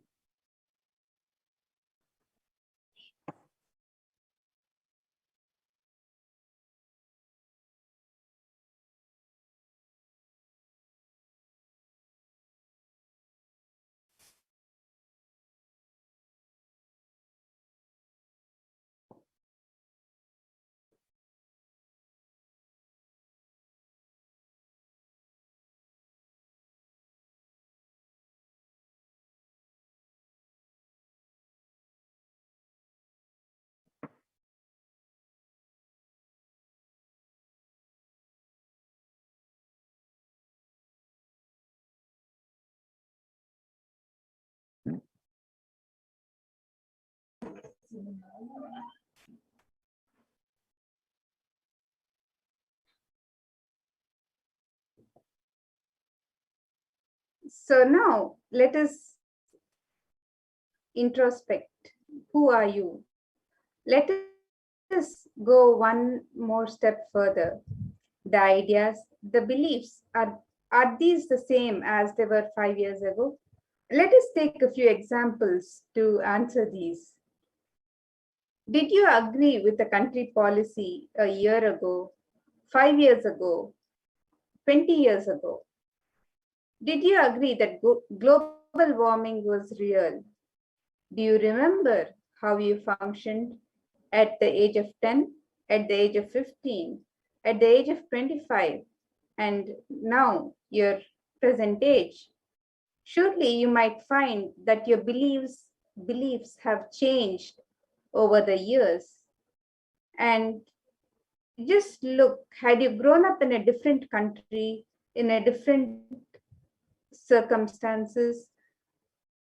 So now let us introspect. Who are you? Let us go one more step further. The ideas, the beliefs, are these the same as they were 5 years ago? Let us take a few examples to answer these. Did you agree with the country policy a year ago, 5 years ago, 20 years ago? Did you agree that global warming was real? Do you remember how you functioned at the age of 10, at the age of 15, at the age of 25, and now your present age? Surely you might find that your beliefs have changed over the years. And just look, had you grown up in a different country, in a different circumstances,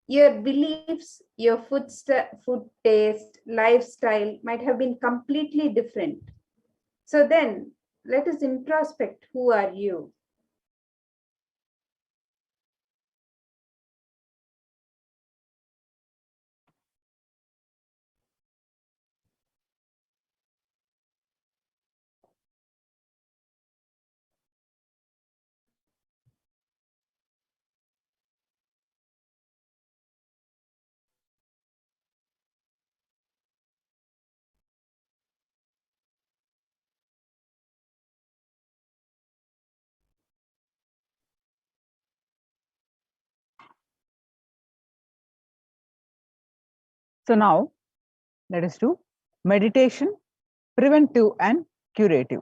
your beliefs, your food taste, lifestyle might have been completely different. So then, let us introspect. Who are you? So now let us do meditation, preventive and curative.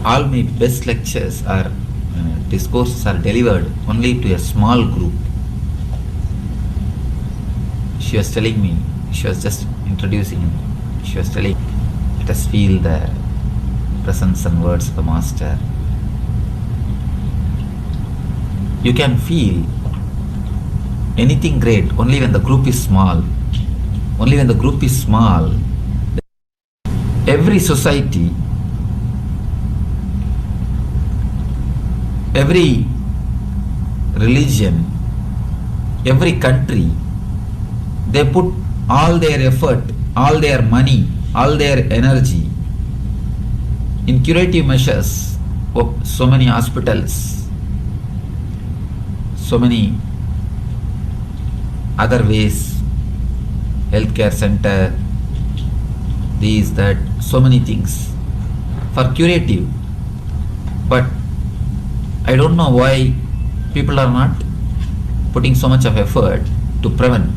All my best lectures or discourses are delivered only to a small group. She was telling me, she was just introducing me. She was telling, let us feel the presence and words of the Master. You can feel anything great only when the group is small. Only when the group is small, every society, every religion every country, they put all their effort, all their money, all their energy in curative measures. So many hospitals, so many other ways, healthcare center, these, that, so many things for curative. But I don't know why people are not putting so much of effort to prevent.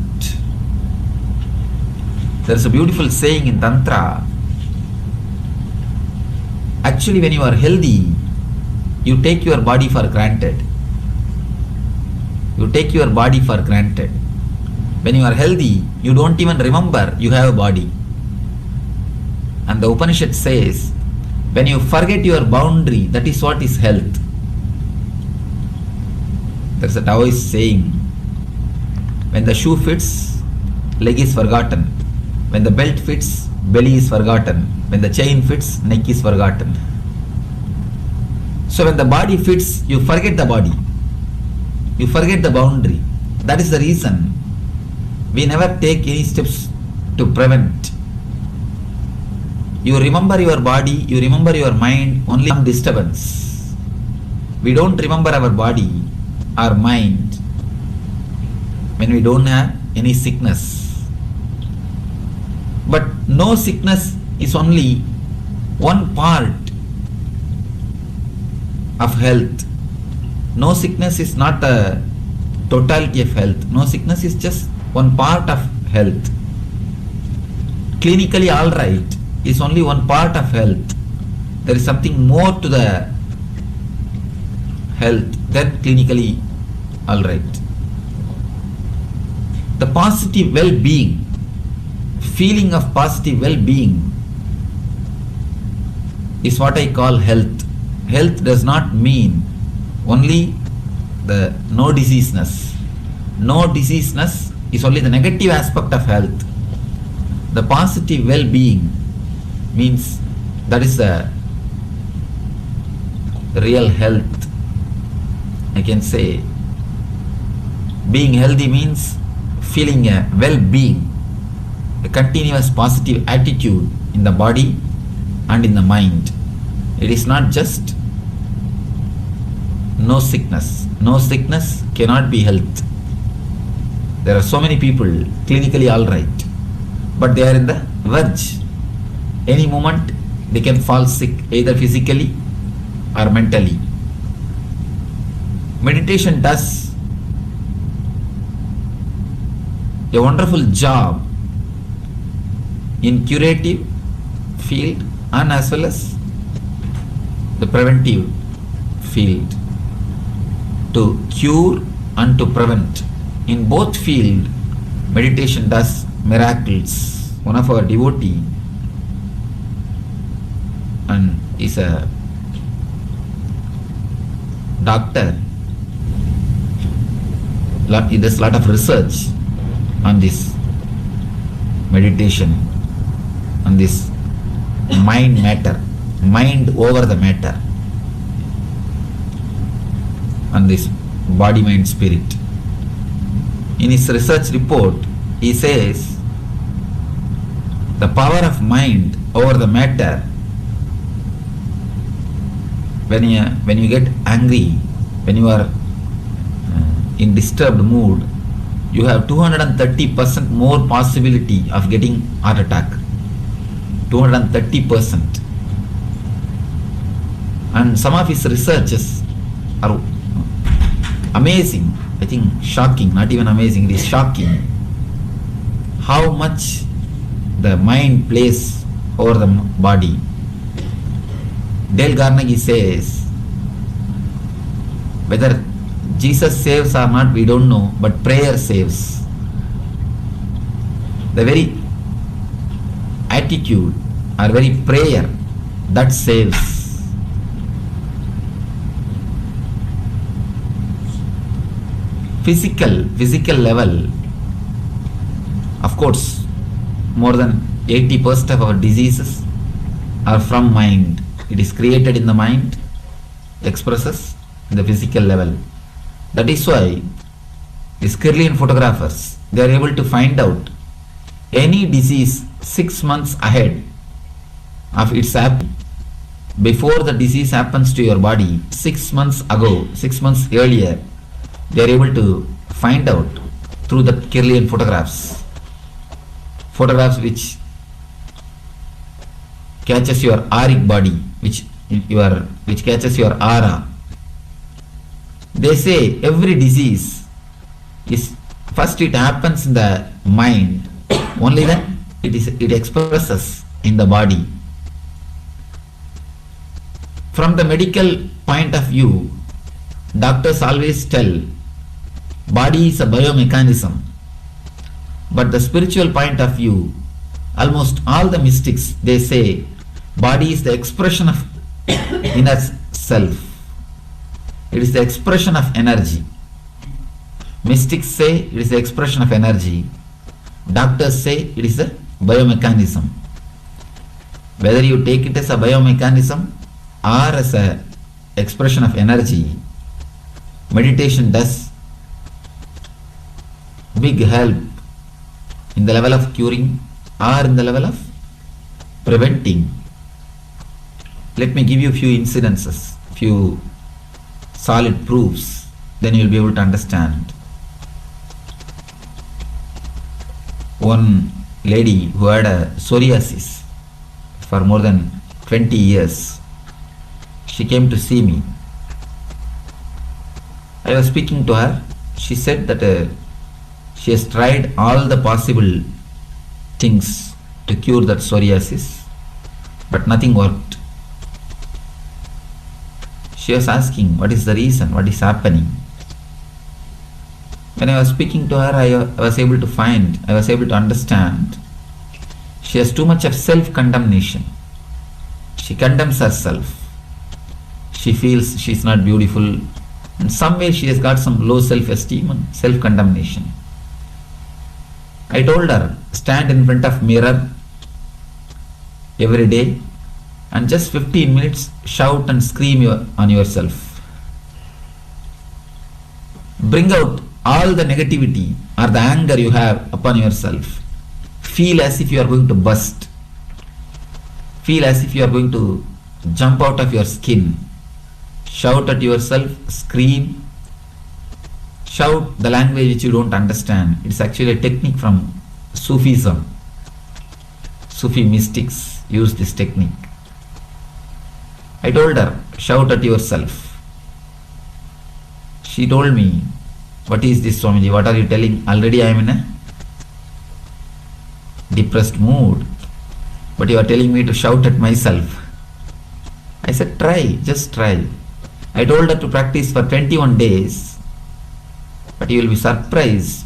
There is a beautiful saying in Tantra. Actually, when you are healthy, you take your body for granted. You take your body for granted. When you are healthy, you don't even remember you have a body. And the Upanishad says, when you forget your boundary, that is what is health. There's a Taoist saying, when the shoe fits, leg is forgotten. When the belt fits, belly is forgotten. When the chain fits, neck is forgotten. So when the body fits, you forget the body. You forget the boundary. That is the reason we never take any steps to prevent. You remember your body, you remember your mind, only some disturbance. We don't remember our body, our mind, when we don't have any sickness. But no sickness is only one part of health. No sickness is not a totality of health. No sickness is just one part of health. Clinically all right is only one part of health. There is something more to the health than clinically all right. The positive well-being, feeling of positive well-being is what I call health. Health does not mean only the no diseaseness. No diseaseness is only the negative aspect of health. The positive well-being means that is the real health. I can say being healthy means feeling a well-being, a continuous positive attitude in the body and in the mind. It is not just no sickness. No sickness cannot be health. There are so many people clinically all right, but they are in the verge. Any moment they can fall sick, either physically or mentally. Meditation does a wonderful job in curative field and as well as the preventive field, to cure and to prevent. In both field, meditation does miracles. One of our devotee and is a doctor. He does a lot of research on this meditation, on this mind matter, mind over the matter, on this body, mind, spirit. In his research report, he says the power of mind over the matter, when you get angry, when you are in disturbed mood, you have 230% more possibility of getting heart attack. 230%. And some of his researches are amazing. I think shocking, not even amazing, it is shocking how much the mind plays over the body. Dale Carnegie says, whether Jesus saves or not, we don't know, but prayer saves. The very attitude or very prayer that saves. Physical level, of course, more than 80% of our diseases are from mind. It is created in the mind, expresses in the physical level. That is why these Kirlian photographers, they are able to find out any disease 6 months ahead of its happening. Before the disease happens to your body, 6 months ago, 6 months earlier, they are able to find out through the Kirlian photographs which catches your auric body, which catches your aura. They say every disease is first it happens in the mind, only then it expresses in the body. From the medical point of view, doctors always tell body is a biomechanism. But the spiritual point of view, almost all the mystics, they say body is the expression of inner self. It is the expression of energy. Mystics say it is the expression of energy. Doctors say it is a biomechanism. Whether you take it as a biomechanism or as a expression of energy, meditation does big help in the level of curing or in the level of preventing. Let me give you a few incidences, few solid proofs, then you will be able to understand. One lady who had a psoriasis for more than 20 years, she came to see me. I was speaking to her. She said that she has tried all the possible things to cure that psoriasis, but nothing worked. She was asking, what is the reason, what is happening? When I was speaking to her, I was able to understand she has too much of self-condemnation. She condemns herself. She feels she is not beautiful. In some way she has got some low self-esteem and self-condemnation. I told her, stand in front of mirror every day and just 15 minutes shout and scream on yourself. Bring out all the negativity or the anger you have upon yourself. Feel as if you are going to burst. Feel as if you are going to jump out of your skin. Shout at yourself, scream. Shout the language which you don't understand. It's actually a technique from Sufism. Sufi mystics use this technique. I told her, shout at yourself. She told me, what is this, Swamiji? What are you telling? Already I am in a depressed mood, but you are telling me to shout at myself. I said, try, just try. I told her to practice for 21 days, but you will be surprised.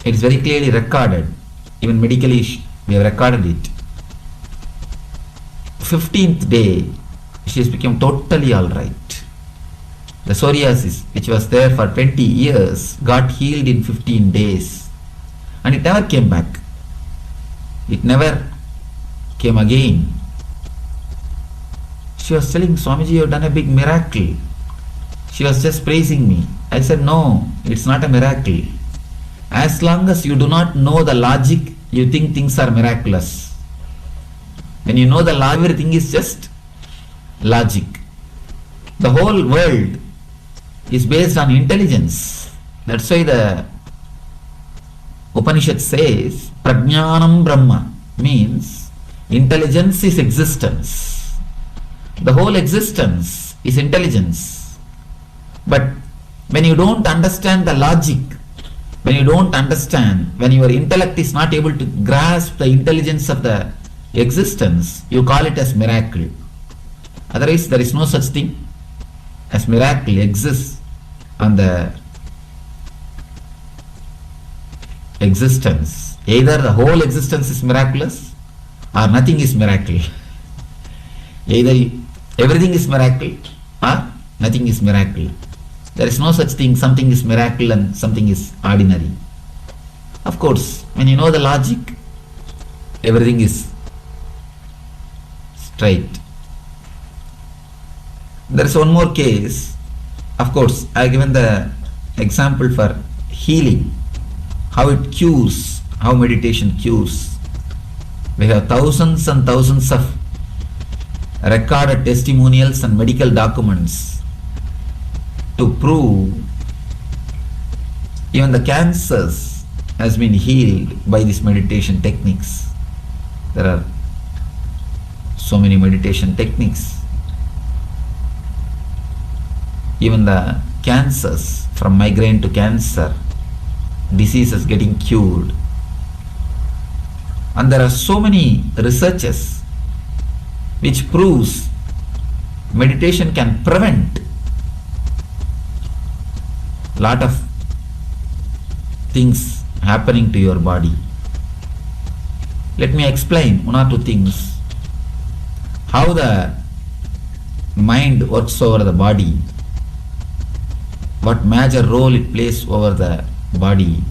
It is very clearly recorded. Even medically, we have recorded it. 15th day, she has become totally alright. The psoriasis, which was there for 20 years, got healed in 15 days. And it never came back. It never came again. She was telling, Swamiji, you have done a big miracle. She was just praising me. I said, no, it's not a miracle. As long as you do not know the logic, you think things are miraculous. When you know the law, everything is just logic. The whole world is based on intelligence. That's why the Upanishad says, Prajnanam Brahma, means intelligence is existence. The whole existence is intelligence. But when you don't understand the logic, when you don't understand, when your intellect is not able to grasp the intelligence of the existence, you call it as miracle. Otherwise, there is no such thing as miracle exists on the existence. Either the whole existence is miraculous or nothing is miracle. Either everything is miracle or nothing is miracle. There is no such thing, something is miracle and something is ordinary. Of course, when you know the logic, everything is straight. There is one more case. Of course, I have given the example for healing, how it cures, how meditation cures. We have thousands and thousands of recorded testimonials and medical documents to prove even the cancers has been healed by these meditation techniques. There are so many meditation techniques. Even the cancers, from migraine to cancer, diseases getting cured. And there are so many researches which proves meditation can prevent lot of things happening to your body. Let me explain one or two things. How the mind works over the body, what major role it plays over the body.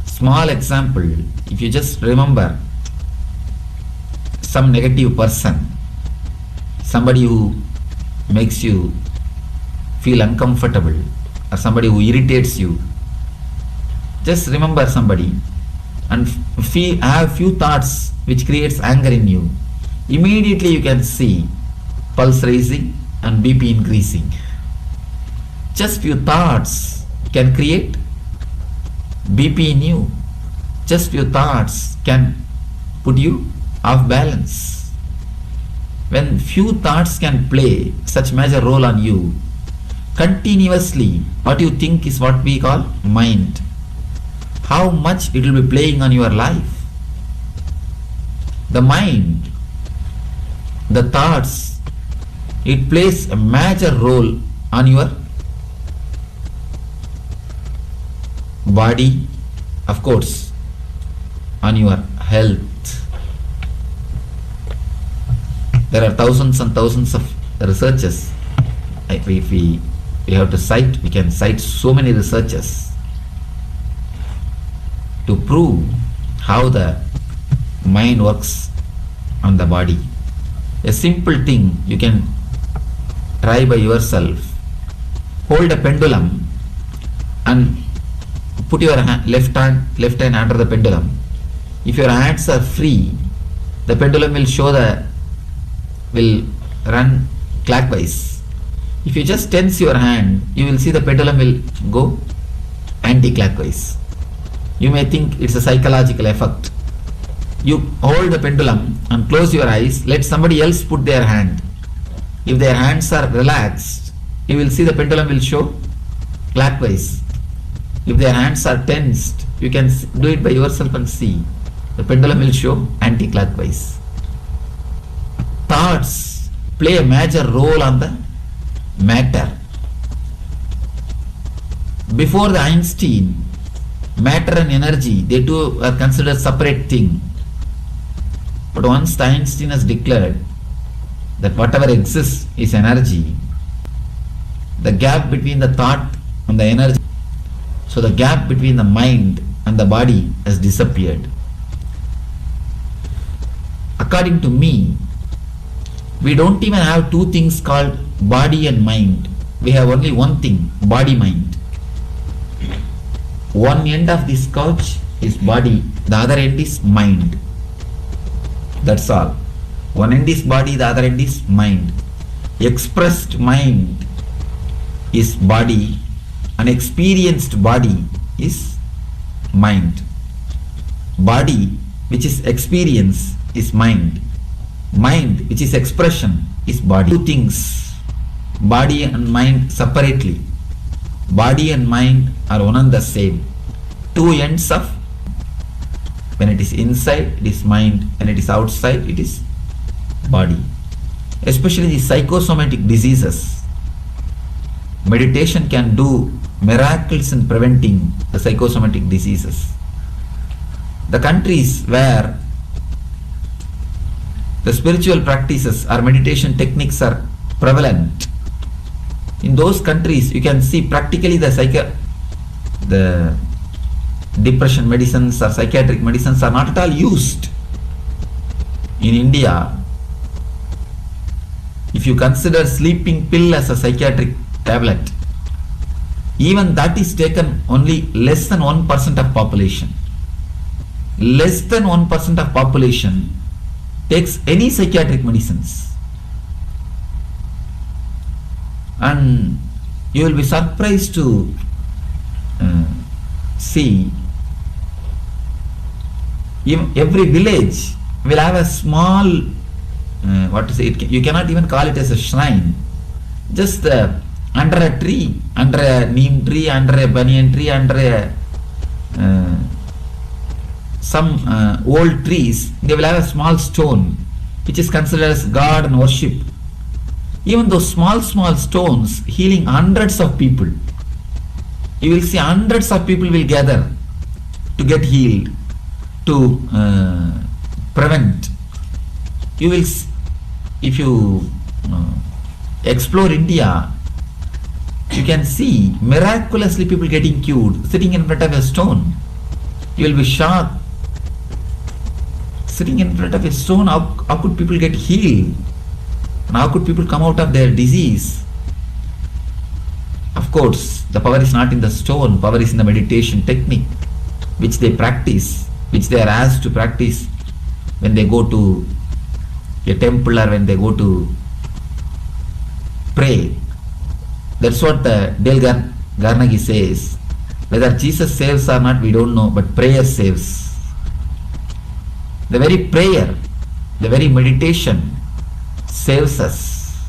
Small example, if you just remember some negative person, somebody who makes you feel uncomfortable, or somebody who irritates you, just remember somebody and have few thoughts which creates anger in you. Immediately you can see pulse raising and BP increasing. Just few thoughts can create BP in you. Just few thoughts can put you off balance. When few thoughts can play such major role on you, continuously what you think is what we call mind. How much it will be playing on your life. The mind, the thoughts, it plays a major role on your body, of course, on your health. There are thousands and thousands of researchers. If we have to cite, we can cite so many researchers to prove how the mind works on the body. A simple thing you can try by yourself. Hold a pendulum and put your left hand under the pendulum. If your hands are free, the pendulum will run clockwise. If you just tense your hand, you will see the pendulum will go anti-clockwise. You may think it's a psychological effect. You hold the pendulum and close your eyes, let somebody else put their hand. If their hands are relaxed, you will see the pendulum will show clockwise. If their hands are tensed, you can do it by yourself and see. The pendulum will show anti-clockwise. Thoughts play a major role on the matter. Before the Einstein, matter and energy, they two are considered separate thing. But once Einstein has declared that whatever exists is energy, the gap between the thought and the energy, so the gap between the mind and the body has disappeared. According to me, we don't even have two things called body and mind. We have only one thing, body-mind. One end of this couch is body, the other end is mind. That's all. One end is body, the other end is mind. Expressed mind is body, an experienced body is mind. Body which is experience is mind. Mind which is expression is body. Two things, body and mind separately. Body and mind are one and the same. Two ends of, when it is inside it is mind, when it is outside it is body. Especially the psychosomatic diseases, meditation can do miracles in preventing the psychosomatic diseases. The countries where the spiritual practices or meditation techniques are prevalent, in those countries you can see practically the depression medicines or psychiatric medicines are not at all used. In India, if you consider sleeping pill as a psychiatric tablet, Even that is taken only less than 1% of population. Less than 1% of population takes any psychiatric medicines. And you will be surprised to see every village will have a small, what to say, you cannot even call it as a shrine, just under a tree, under a neem tree, under a banyan tree, under a some old trees, they will have a small stone which is considered as God and worship. Even those small stones healing hundreds of people. You will see hundreds of people will gather to get healed, to prevent. You will, if you explore India, you can see miraculously people getting cured sitting in front of a stone. You will be shocked. Sitting in front of a stone, how could people get healed? And how could people come out of their disease? Of course, the power is not in the stone, power is in the meditation technique which they practice, which they are asked to practice when they go to a temple or when they go to pray. That's what Dale Carnegie says. Whether Jesus saves or not, we don't know, but prayer saves. The very prayer, the very meditation saves us.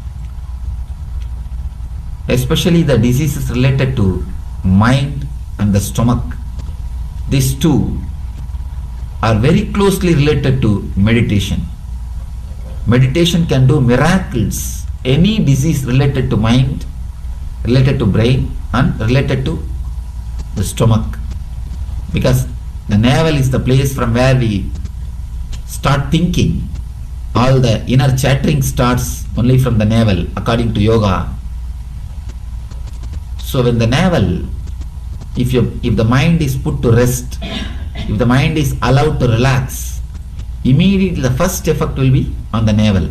Especially the diseases related to mind and the stomach. These two are very closely related to meditation. Meditation can do miracles. Any disease related to mind, related to brain, and related to the stomach. Because the navel is the place from where we start thinking. All the inner chattering starts only from the navel, according to yoga. So when the navel, if the mind is put to rest, if the mind is allowed to relax, immediately the first effect will be on the navel.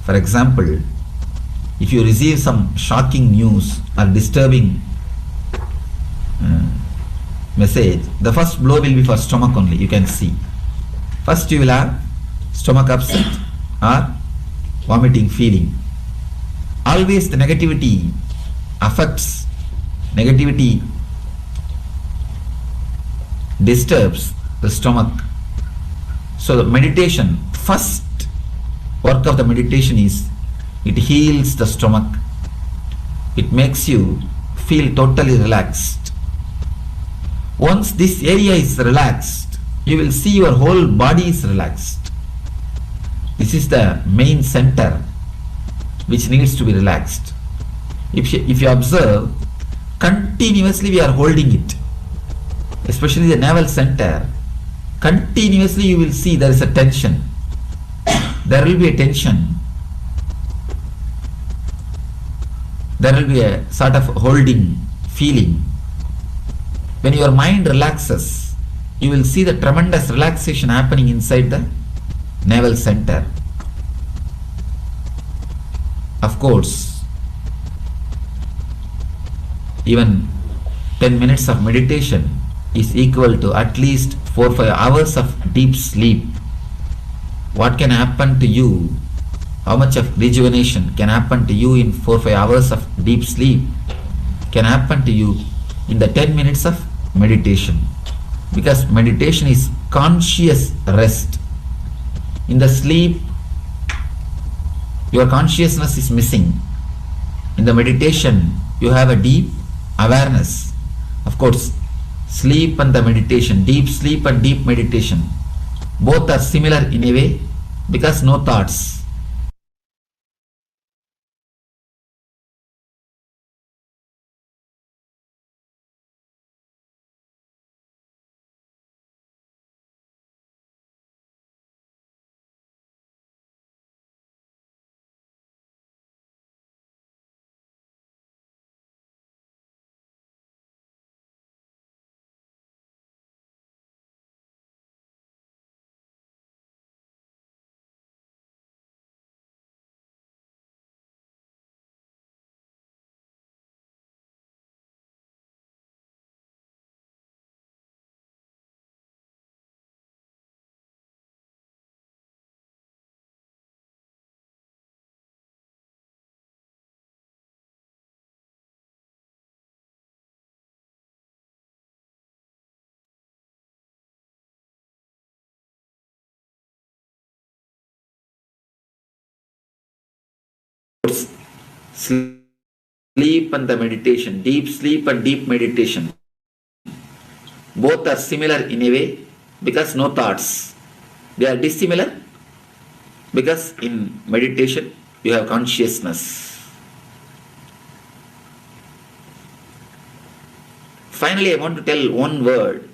For example, if you receive some shocking news or disturbing message, the first blow will be for stomach only, you can see. First you will have stomach upset or vomiting feeling. Always the negativity affects, negativity disturbs the stomach. So the meditation, first work of the meditation is, it heals the stomach. It makes you feel totally relaxed. Once this area is relaxed, you will see your whole body is relaxed. This is the main center which needs to be relaxed. If you observe, continuously we are holding it, especially the navel center. Continuously you will see there is a tension. There will be a tension. There will be a sort of holding feeling. When your mind relaxes, you will see the tremendous relaxation happening inside the navel center. Of course, even 10 minutes of meditation is equal to at least 4-5 hours of deep sleep. What can happen to you? How much of rejuvenation can happen to you in 4-5 hours of deep sleep can happen to you in the 10 minutes of meditation. Because meditation is conscious rest. In the sleep, your consciousness is missing. In the meditation, you have a deep awareness. Of course, sleep and the meditation, deep sleep and deep meditation, both are similar in a way because no thoughts. sleep and the meditation, deep sleep and deep meditation, both are similar in a way because no thoughts. They are dissimilar because in meditation you have consciousness. Finally, I want to tell one word.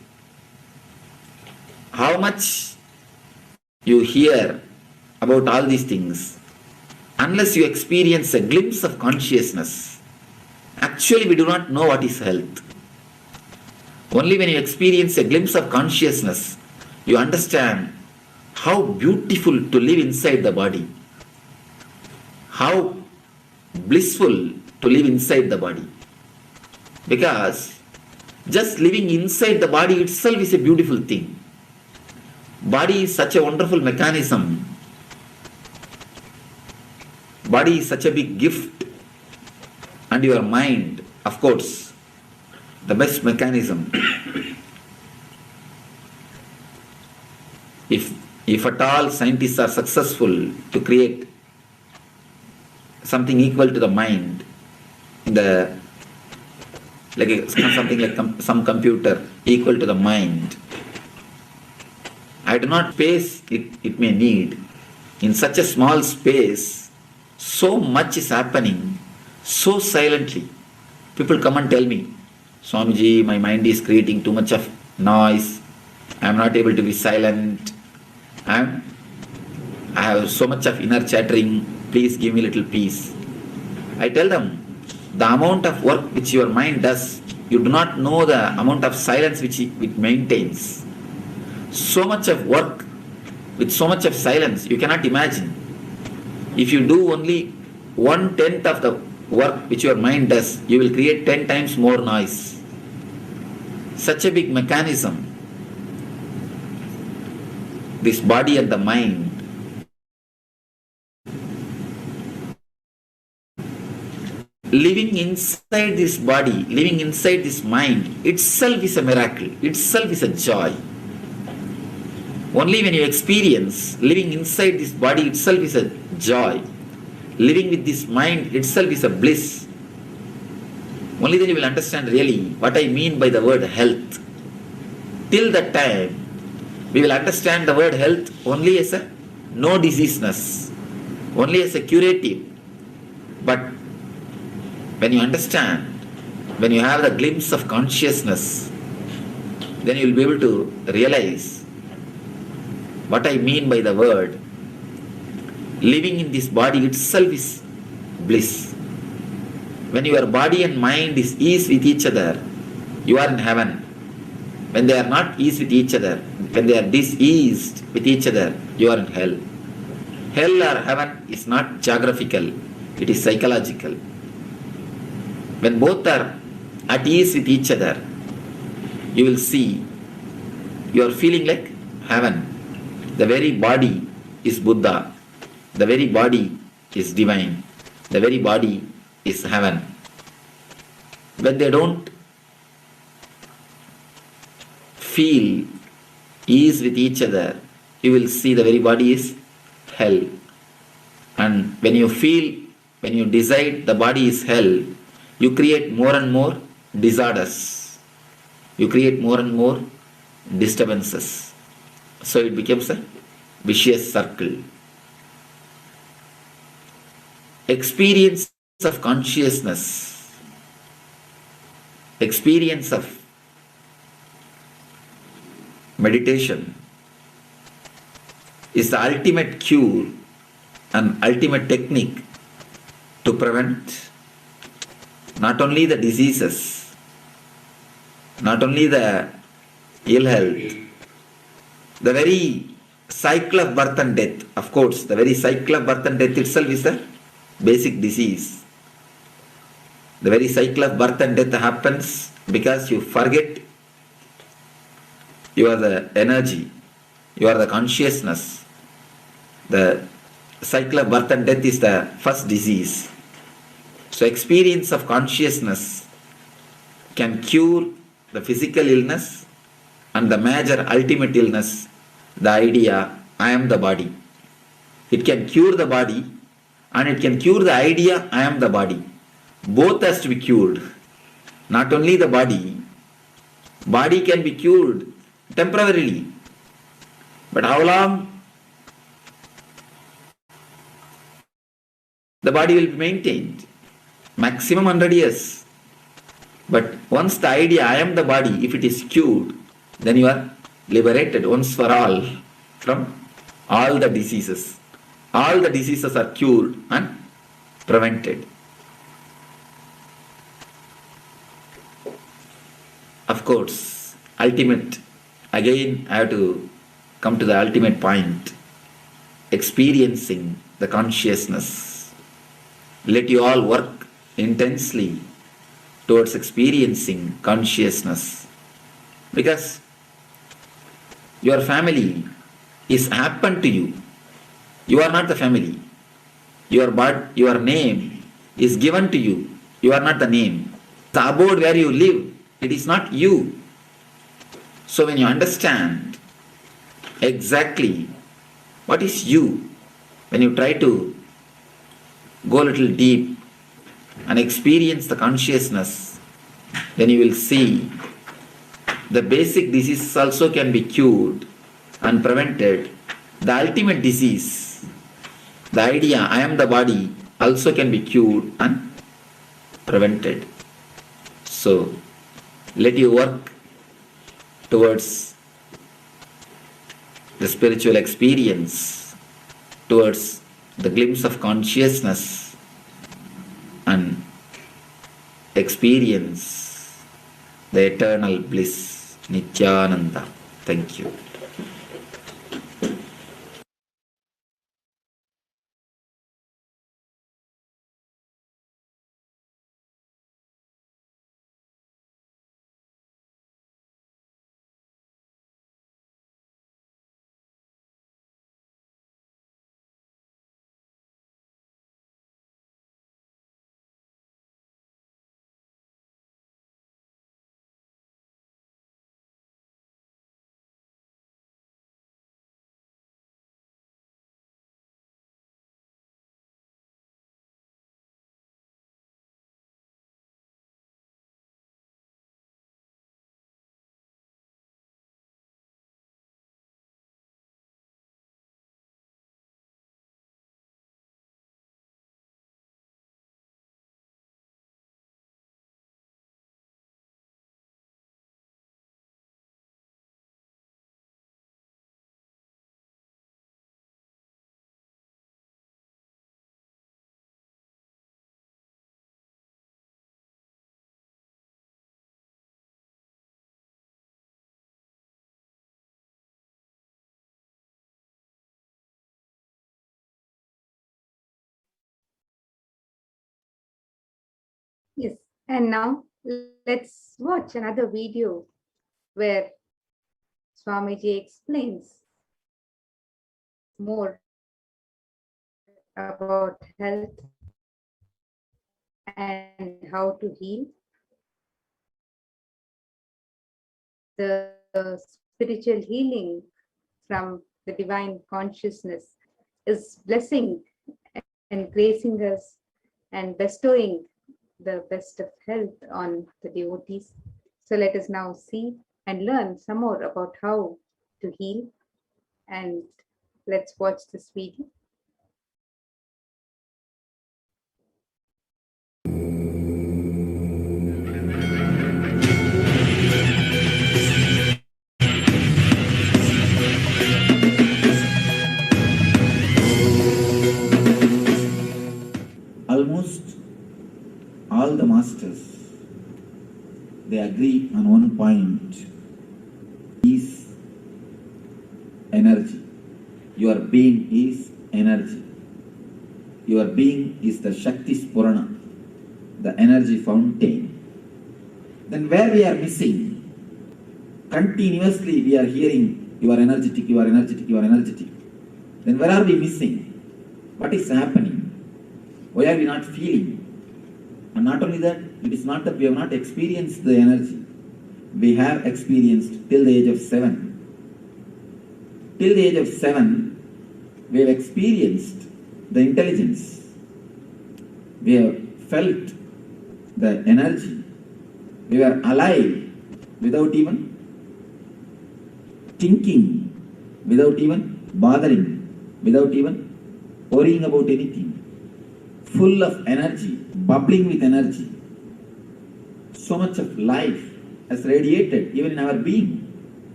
How much you hear about all these things, unless you experience a glimpse of consciousness, actually we do not know what is health. Only when you experience a glimpse of consciousness, you understand how beautiful to live inside the body, how blissful to live inside the body. Because just living inside the body itself is a beautiful thing. Body is such a wonderful mechanism. Body is such a big gift. And your mind, of course, the best mechanism. If at all scientists are successful to create something equal to the mind, something like some computer equal to the mind, I do not space it may need. In such a small space, so much is happening, so silently. People come and tell me, Swamiji, my mind is creating too much of noise. I am not able to be silent. I have so much of inner chattering. Please give me little peace. I tell them, the amount of work which your mind does, you do not know the amount of silence which it maintains. So much of work with so much of silence, you cannot imagine. If you do only 1/10 of the work which your mind does, you will create 10 times more noise. Such a big mechanism, this body and the mind. Living inside this body, living inside this mind, itself is a miracle, itself is a joy. Only when you experience living inside this body itself is a joy, living with this mind itself is a bliss. Only then you will understand really what I mean by the word health. Till that time, we will understand the word health only as a no diseaseness, only as a curative. But when you understand, when you have the glimpse of consciousness, then you will be able to realize what I mean by the word. Living in this body itself is bliss. When your body and mind is ease with each other, you are in heaven. When they are not ease with each other, when they are diseased with each other, you are in hell. Hell or heaven is not geographical, it is psychological. When both are at ease with each other, you will see you are feeling like heaven. The very body is Buddha. The very body is divine. The very body is heaven. When they don't feel ease with each other, you will see the very body is hell. And when you feel, when you decide the body is hell, you create more and more disorders. You create more and more disturbances. So it becomes a vicious circle. Experience of consciousness, experience of meditation is the ultimate cure and ultimate technique to prevent not only the diseases, not only the ill health, the very cycle of birth and death. Of course, the very cycle of birth and death itself is a basic disease. The very cycle of birth and death happens because you forget you are the energy, you are the consciousness. The cycle of birth and death is the first disease. So experience of consciousness can cure the physical illness and the major ultimate illness, the idea, I am the body. It can cure the body and it can cure the idea I am the body. Both has to be cured. Not only the body can be cured temporarily. But how long the body will be maintained? Maximum 100 years. But once the idea I am the body, if it is cured, then you are liberated once for all from all the diseases. All the diseases are cured and prevented. Of course, ultimate, again I have to come to the ultimate point, experiencing the consciousness. Let you all work intensely towards experiencing consciousness, because your family is happened to you. You are not the family. Your name is given to you. You are not the name. The abode where you live, it is not you. So when you understand exactly what is you, when you try to go a little deep and experience the consciousness, then you will see the basic diseases also can be cured and prevented. The ultimate disease, the idea I am the body, also can be cured and prevented. So let you work towards the spiritual experience, towards the glimpse of consciousness, and experience the eternal bliss, Nithyananda. Thank you. Yes, and now let's watch another video where Swamiji explains more about health and how to heal. The spiritual healing from the divine consciousness is blessing and gracing us and bestowing the best of health on the devotees. So let us now see and learn some more about how to heal. And let's watch this video. Almost all the masters, they agree on one point, is energy. Your being is energy. Your being is the Shakti Spurana, the energy fountain. Then where we are missing? Continuously we are hearing, you are energetic, you are energetic, you are energetic. Then where are we missing? What is happening? Why are we not feeling? And not only that, it is not that we have not experienced the energy. We have experienced till the age of 7. Till the age of 7, we have experienced the intelligence. We have felt the energy. We were alive without even thinking, without even bothering, without even worrying about anything. Full of energy, bubbling with energy. So much of life has radiated even in our being.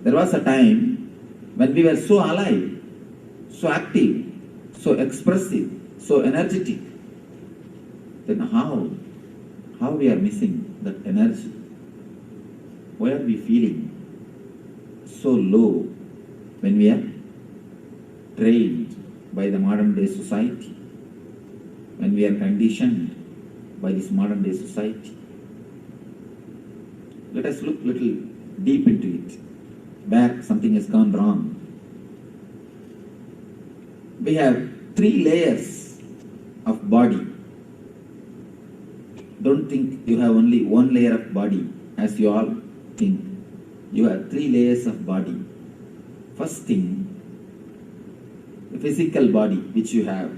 There was a time when we were so alive, so active, so expressive, so energetic. Then how we are missing that energy? Why are we feeling so low when we are trained by the modern day society, when we are conditioned by this modern day society? Let us look little deep into it, where something has gone wrong. We have 3 layers of body. Don't think you have only 1 layer of body, as you all think. You have 3 layers of body. First thing, the physical body which you have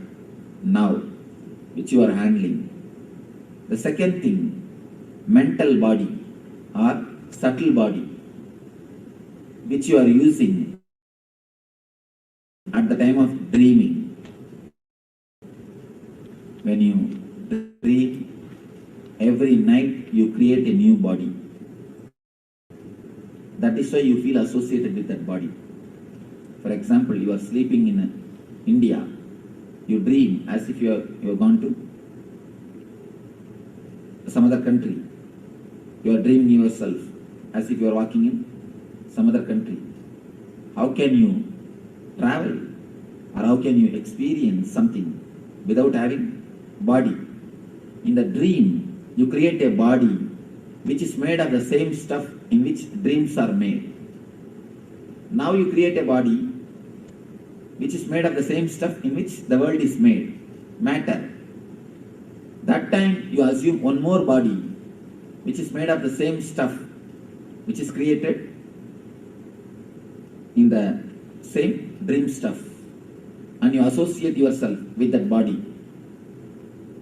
now, which you are handling. The second thing, mental body or subtle body, which you are using at the time of dreaming. When you dream, every night you create a new body. That is why you feel associated with that body. For example, you are sleeping in India. You dream as if you have gone to some other country. You are dreaming yourself as if you are walking in some other country. How can you travel or how can you experience something without having body? In the dream, you create a body which is made of the same stuff in which dreams are made. Now you create a body which is made of the same stuff in which the world is made, matter. That time you assume one more body which is made of the same stuff which is created in the same dream stuff, and you associate yourself with that body.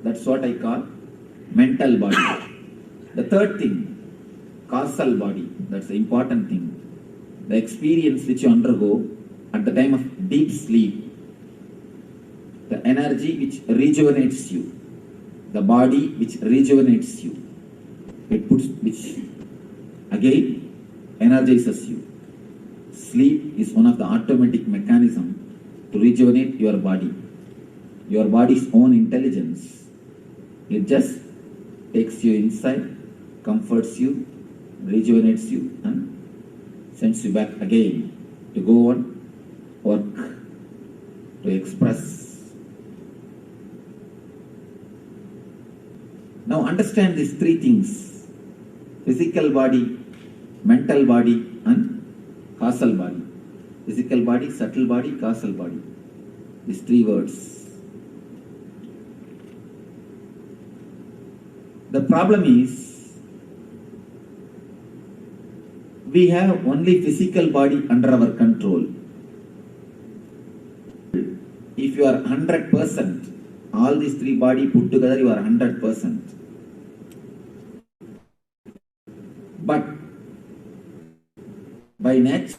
That's what I call mental body. The third thing, causal body. That's the important thing. The experience which you undergo at the time of deep sleep, the energy which rejuvenates you, the body which rejuvenates you, which again energizes you. Sleep is one of the automatic mechanisms to rejuvenate your body. Your body's own intelligence. It just takes you inside, comforts you, rejuvenates you, and sends you back again to go on work, to express. Now understand these 3 things: physical body, mental body, and causal body. Physical body, subtle body, causal body. These 3 words. The problem is, we have only physical body under our control. If you are 100%, all these 3 body put together, you are 100%. But by nature,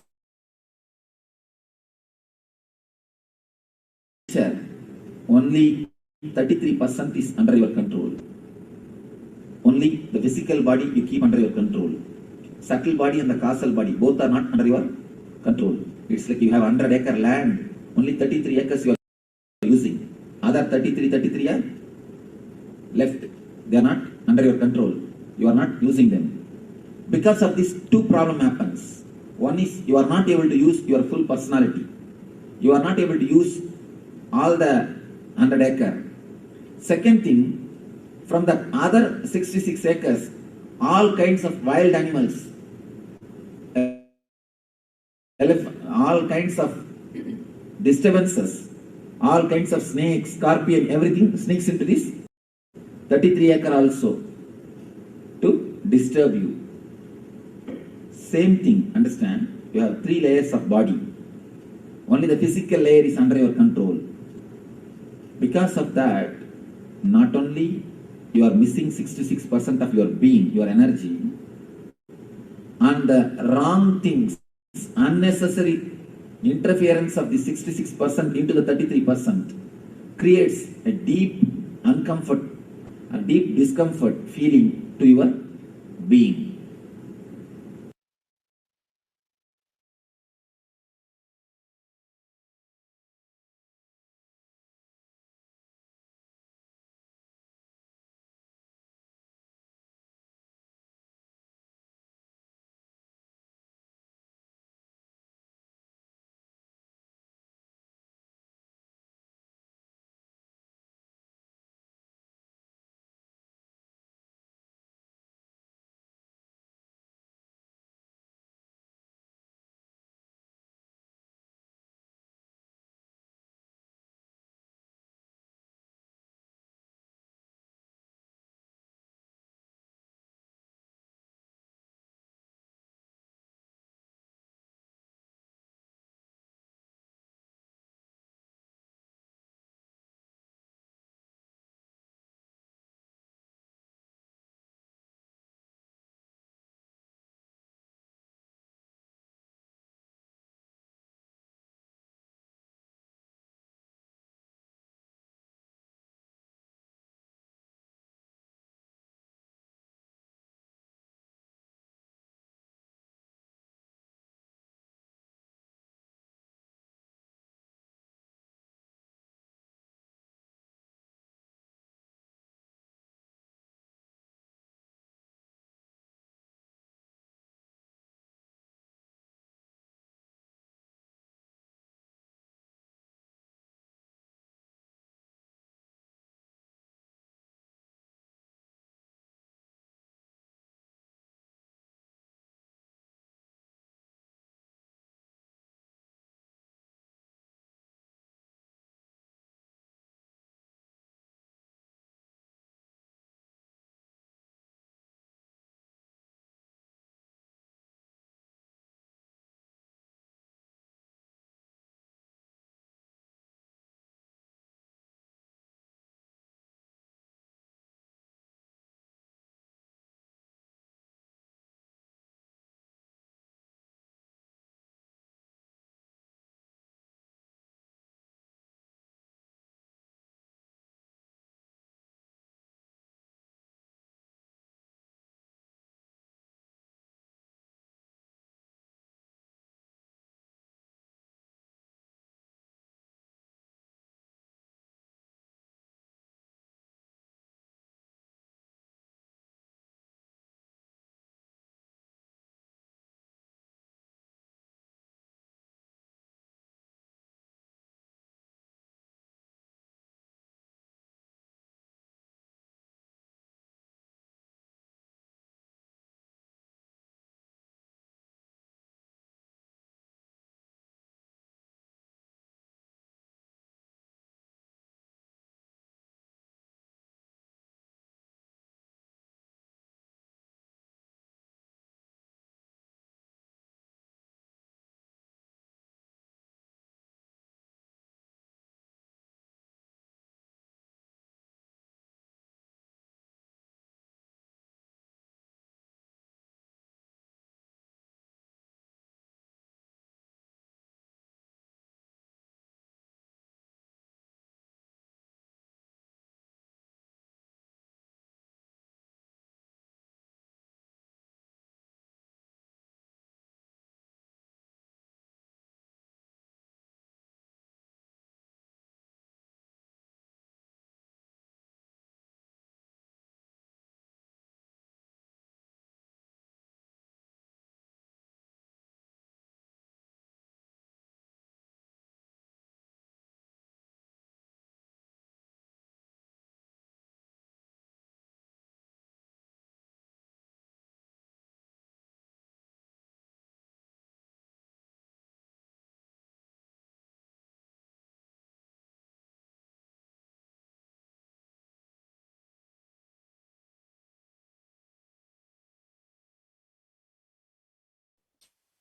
only 33% is under your control. Only the physical body you keep under your control. Subtle body and the causal body, both are not under your control. It's like you have 100-acre land, only 33 acres you are using. Other 33 are left. They are not under your control. You are not using them. Because of this, 2 problems happens. One is you are not able to use your full personality. You are not able to use all the 100-acre. Second thing, from the other 66 acres, all kinds of wild animals, all kinds of disturbances, all kinds of snakes, scorpion, everything sneaks into this 33-acre also to disturb you. Same thing, understand? You have 3 layers of body. Only the physical layer is under your control. Because of that, not only you are missing 66% of your being, your energy, and the wrong things, unnecessary interference of the 66% into the 33% creates a deep uncomfort, a deep discomfort feeling to your being.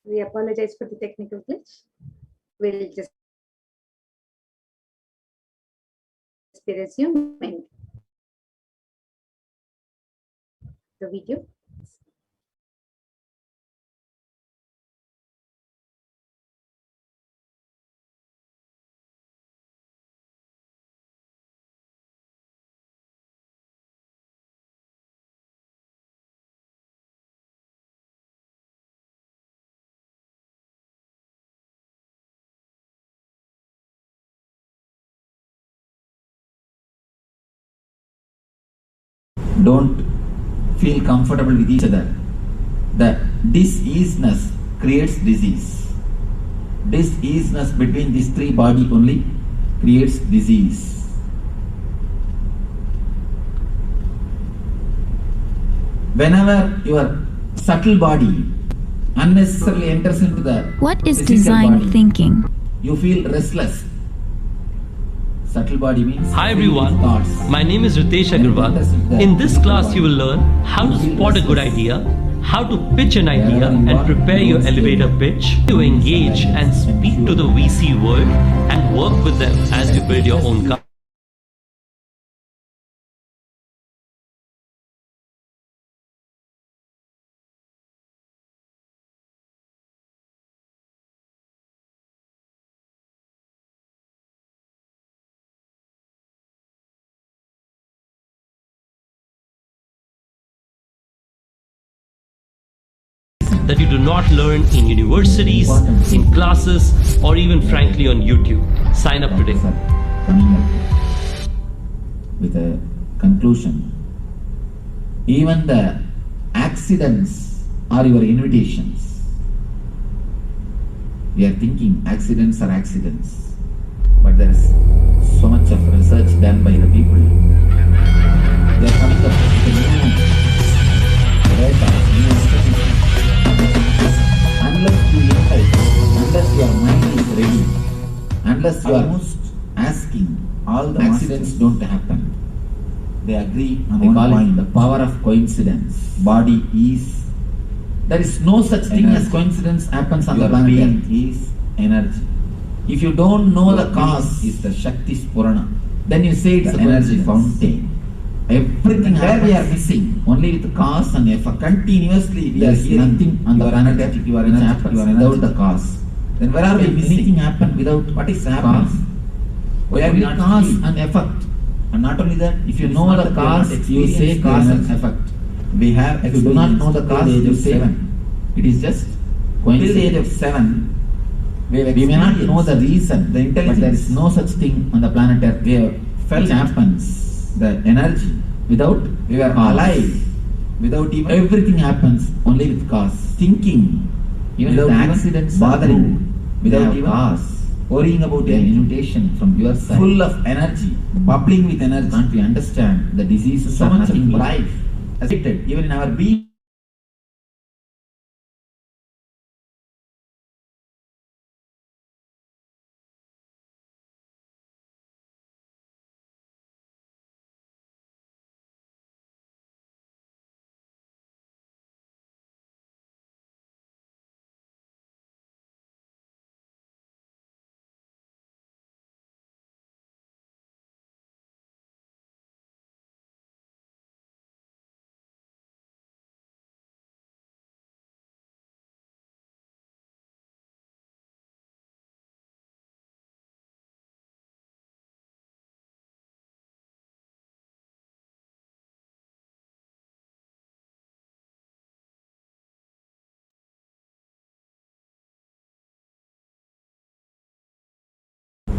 We apologize for the technical glitch. We'll just be resuming. the video. Don't feel comfortable with each other. The diseaseness creates disease. Diseaseness between these three body only creates disease. Whenever your subtle body unnecessarily enters into the What is physical design body, thinking? you feel restless. Subtle body means Hi filled with everyone, thoughts. my name is Ritesh Agarwal. In this class you will learn how to spot a good idea, how to pitch an idea and prepare your elevator pitch, to engage and speak to the VC world and work with them as you build your own company. That you do not learn in universities, in classes, or even frankly on YouTube. Sign up today. Coming up with a conclusion. Even the accidents are your invitations. We are thinking accidents are accidents, but there is so much of research done by the people. They are coming up with a new data, new statistics. Unless you invite, unless your mind is ready, unless you are almost asking, all the accidents don't happen. They agree on one point, the power of coincidence. Body is, there is no such thing as coincidence happens on the planet Earth. Is energy. If you don't know the cause is the Shakti Spurana, then you say it's an energy fountain. Everything where we are missing, only with cause and effect. Continuously we are hearing nothing on the planet Earth. You are without the cause. Then where are we missing? Anything happen without what is happening? Why are we not cause and effect? And not only that, if you know the cause, you say cause and effect. We have, if you do not know the cause, you say 7. It is just coincidence. Till the age of 7, we may not know the reason, the intelligence. But there is no such thing on the planet Earth where felt happens. The energy without we are alive, without even everything happens only with cause. Thinking, even without accidents bothering, without even cause, worrying about an invitation from your side, full of energy, bubbling with energy. Can't we understand the diseases so are nothing but life? Affected even in our being.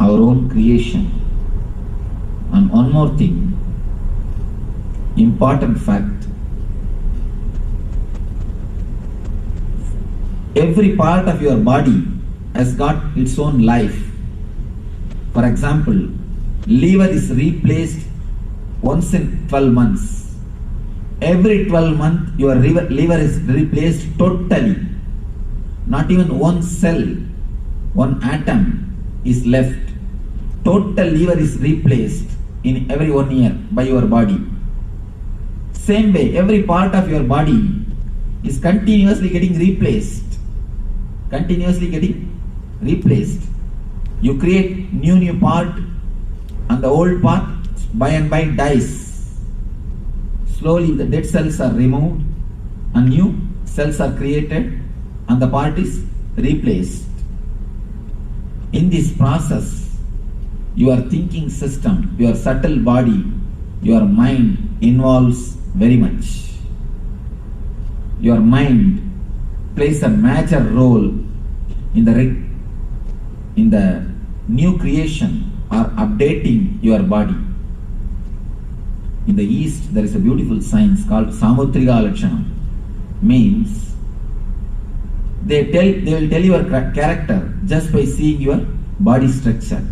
Our own creation. And one more thing, important fact, every part of your body has got its own life. For example, liver is replaced once in 12 months. Every 12 months your liver is replaced totally. Not even one cell, one atom is left. Total liver is replaced in every 1 year by your body. Same way, every part of your body is continuously getting replaced. Continuously getting replaced. You create new part and the old part by and by dies. Slowly the dead cells are removed and new cells are created and the part is replaced. In this process, your thinking system, your subtle body, your mind involves very much. Your mind plays a major role in the new creation or updating your body. In the East, there is a beautiful science called Samutrika Lakshanam. Means they will tell your character just by seeing your body structure.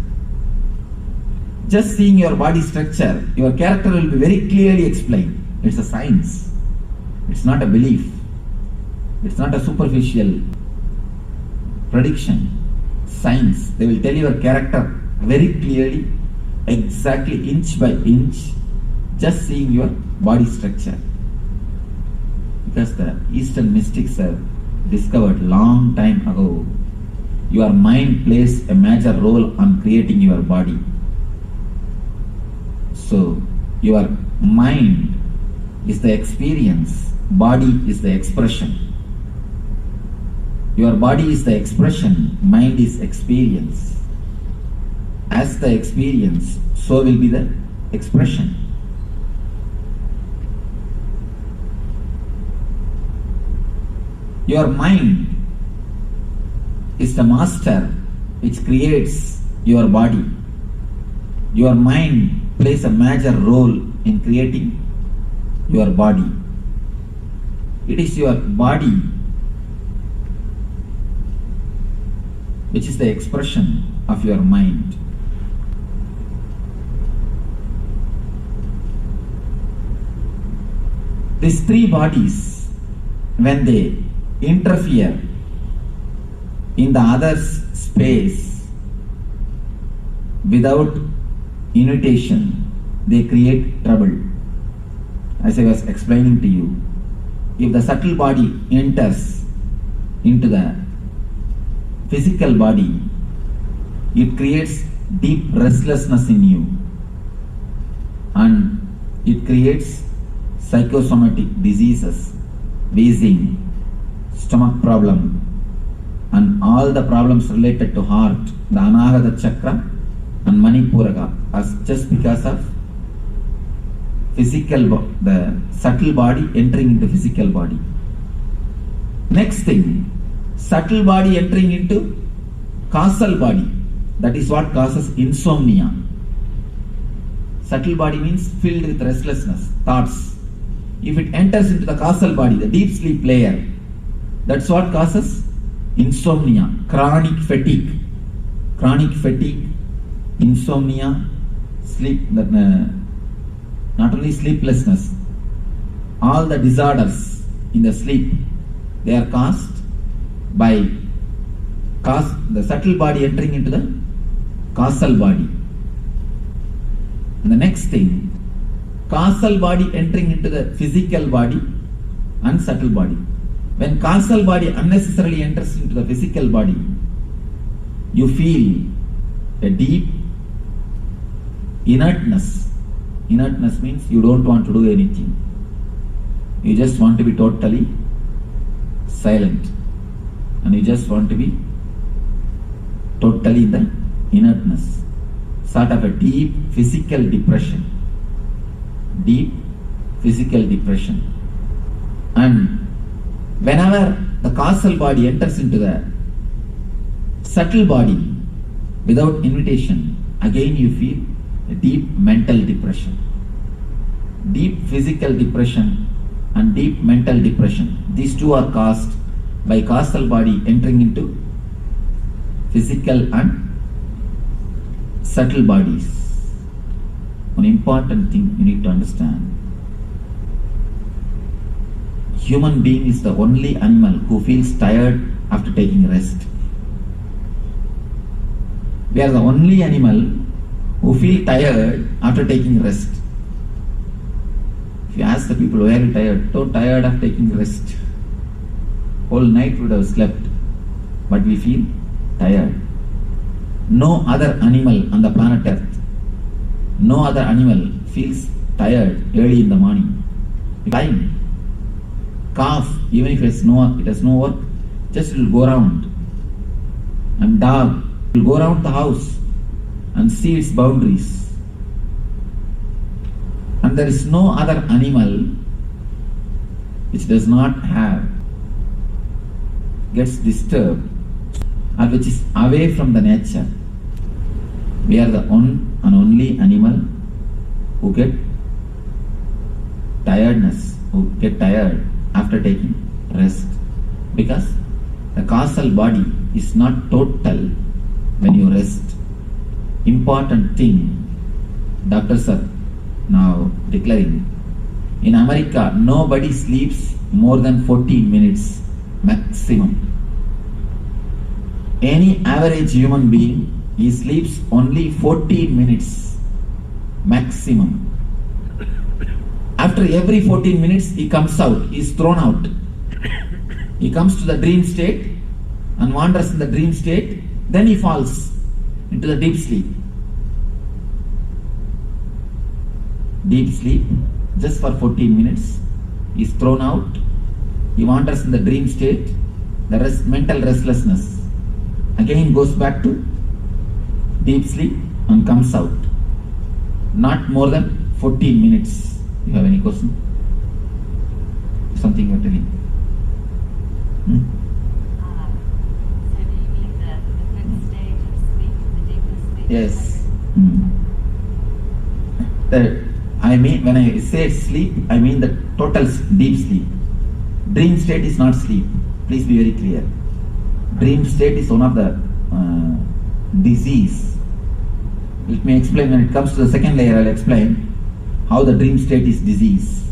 Just seeing your body structure, your character will be very clearly explained. It's a science. It's not a belief. It's not a superficial prediction. Science. They will tell your character very clearly, exactly inch by inch, just seeing your body structure. Because the Eastern mystics have discovered long time ago, your mind plays a major role on creating your body. So, your mind is the experience, body is the expression. Your body is the expression, mind is experience. As the experience, so will be the expression. Your mind is the master which creates your body. Your mind plays a major role in creating your body. It is your body which is the expression of your mind. These three bodies, when they interfere in the other's space without invitation, they create trouble. As I was explaining to you, if the subtle body enters into the physical body, it creates deep restlessness in you and it creates psychosomatic diseases, wheezing, stomach problem, and all the problems related to heart, the Anahata chakra and Manipuraka, as just because of the subtle body entering into physical body. Next thing, subtle body entering into causal body. That is what causes insomnia. Subtle body means filled with restlessness, thoughts. If it enters into the causal body, the deep sleep layer, that's what causes insomnia, chronic fatigue. Chronic fatigue, insomnia, sleep, not only sleeplessness, all the disorders in the sleep, they are caused by the subtle body entering into the causal body. And the next thing, causal body entering into the physical body and subtle body. When causal body unnecessarily enters into the physical body, you feel a deep inertness. Inertness means you don't want to do anything. You just want to be totally silent. And you just want to be totally in the inertness. Sort of a deep physical depression. Deep physical depression. And whenever the causal body enters into the subtle body without invitation, again you feel a deep mental depression. Deep physical depression and deep mental depression. These two are caused by causal body entering into physical and subtle bodies. One important thing you need to understand. Human being is the only animal who feels tired after taking rest. We are the only animal who feel tired after taking rest. If you ask the people, why are you tired? So tired of taking rest. Whole night we would have slept, but we feel tired. No other animal on the planet Earth, no other animal feels tired early in the morning. Flying, calf, even if it has no work, just it will go around. And dog will go around the house and see its boundaries. And there is no other animal which does not have, gets disturbed, or which is away from the nature. We are the one and only animal who get tiredness, who get tired after taking rest, because the causal body is not total when you rest. Important thing doctors are now declaring. In America, nobody sleeps more than 14 minutes maximum. Any average human being, he sleeps only 14 minutes maximum. After every 14 minutes, he comes out, he is thrown out. He comes to the dream state and wanders in the dream state, then he falls into the deep sleep. Deep sleep, just for 14 minutes, he is thrown out, he wanders in the dream state, the mental restlessness again goes back to deep sleep and comes out. Not more than 14 minutes. You have any question? Something you are telling? So do you mean the fifth stage of sleep, the deepest sleep? Yes. I mean, when I say sleep, I mean the total deep sleep. Dream state is not sleep. Please be very clear. Dream state is one of the disease. Let me explain. When it comes to the second layer, I'll explain how the dream state is disease.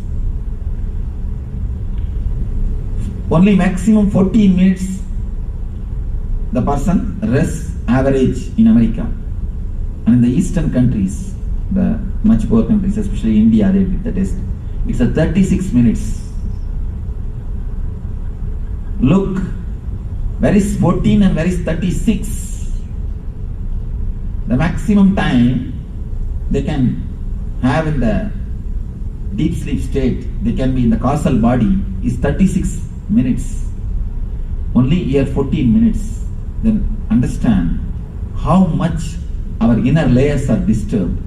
Only maximum 14 minutes the person rests average in America. And in the eastern countries, the much poor countries, especially India, they did the test. It's a 36 minutes. Look, where is 14 and where is 36? The maximum time they can have in the deep sleep state, they can be in the causal body, is 36 minutes. Only here 14 minutes. Then understand how much our inner layers are disturbed.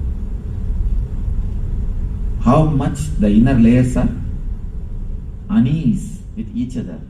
How much the inner layers are unease with each other.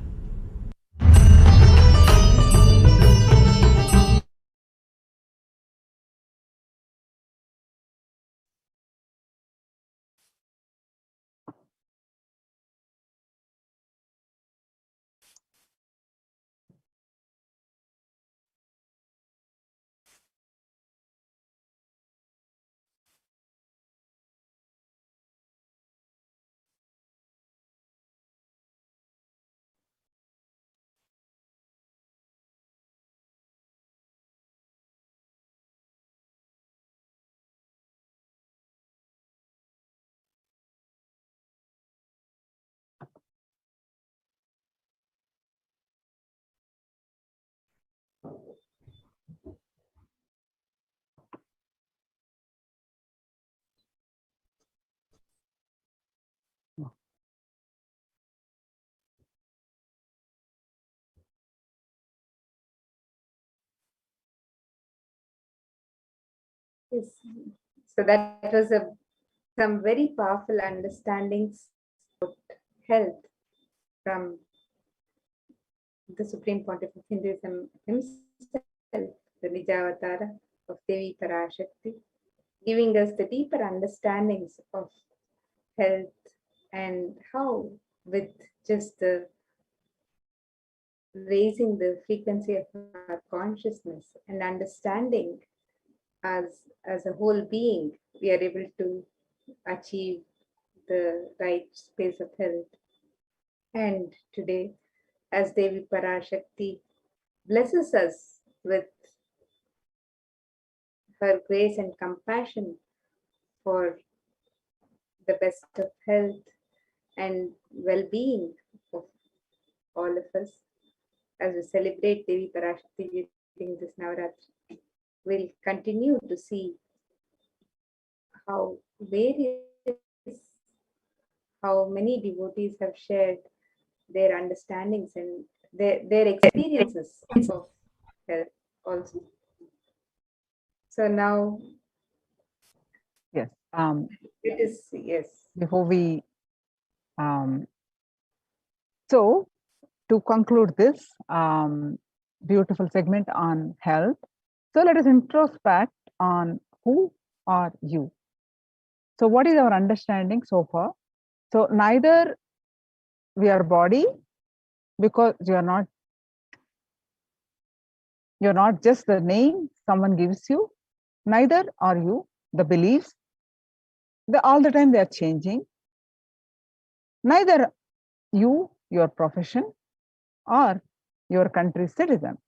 Yes. So that was some very powerful understandings about health from the Supreme Pontiff of Hinduism himself, the Nijavatara of Devi Parashakti, giving us the deeper understandings of health and how, with just the raising the frequency of our consciousness and understanding as a whole being, we are able to achieve the right space of health. And today, as Devi Parashakti blesses us with her grace and compassion for the best of health and well-being of all of us, as we celebrate Devi Parashakti during this Navaratri, we'll continue to see how various how many devotees have shared their understandings and their experiences of health also. So now Yes. it is, yes. Before we, so to conclude this beautiful segment on health, so let us introspect on who are you. So what is our understanding so far? So neither we are body, because you're not just the name someone gives you, neither are you the beliefs. All the time they are changing. Neither you, your profession, or your country's citizen,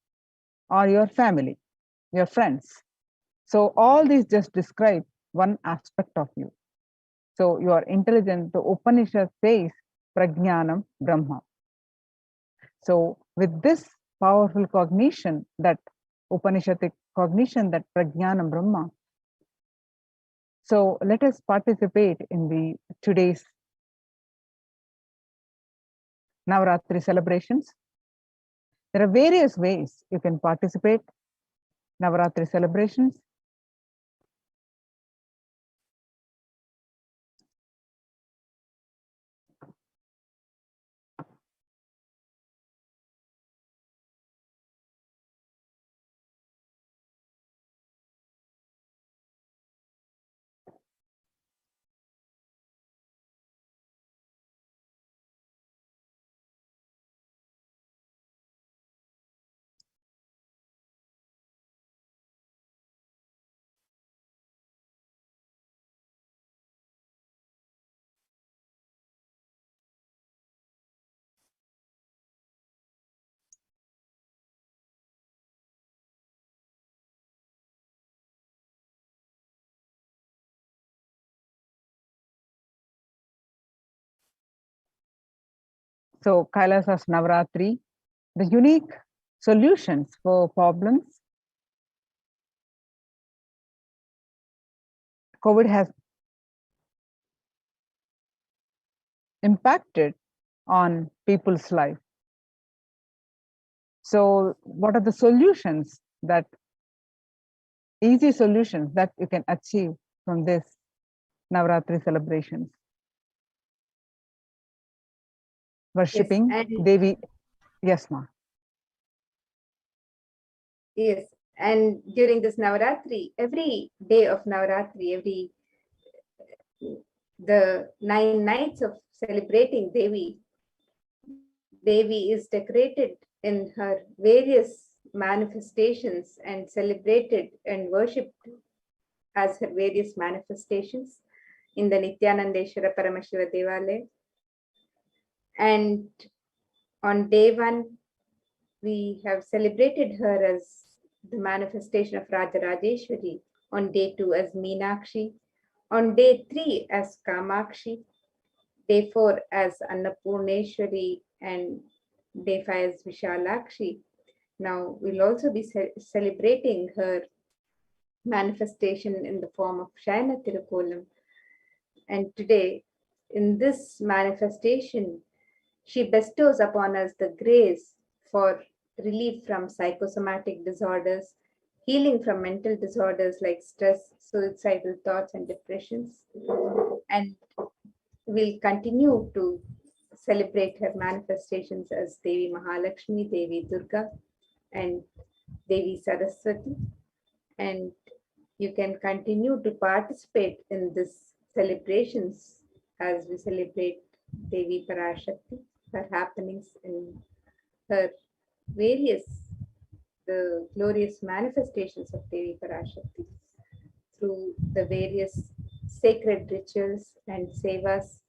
or your family, your friends. So all these just describe one aspect of you. So you are intelligent. The Upanishad says Prajnanam Brahma. So with this powerful cognition, that Upanishadic cognition, that Prajnanam Brahma, so let us participate in the today's Navaratri celebrations. There are various ways you can participate Navaratri celebrations. So Kailasa'S Navaratri, the unique solutions for problems COVID has impacted on people's life. So what are the solutions, that easy solutions that you can achieve from this Navaratri celebrations? Worshipping Devi. Yes, ma. Yes, and during this Navaratri, every day of Navaratri, the 9 nights of celebrating Devi is decorated in her various manifestations and celebrated and worshipped as her various manifestations in the Nithyananda Paramashiva Devalaya. And on day 1, we have celebrated her as the manifestation of Rajarajeshwari, on day 2 as Meenakshi, on day 3 as Kamakshi, day 4 as Annapurneshwari, and day 5 as Vishalakshi. Now we'll also be celebrating her manifestation in the form of Shayana Tirukolam. And today, in this manifestation, she bestows upon us the grace for relief from psychosomatic disorders, healing from mental disorders like stress, suicidal thoughts, and depressions. And we'll continue to celebrate her manifestations as Devi Mahalakshmi, Devi Durga, and Devi Saraswati. And you can continue to participate in this celebrations as we celebrate Devi Parashakti, her happenings in her various, the glorious manifestations of Devi Parashakti through the various sacred rituals and sevas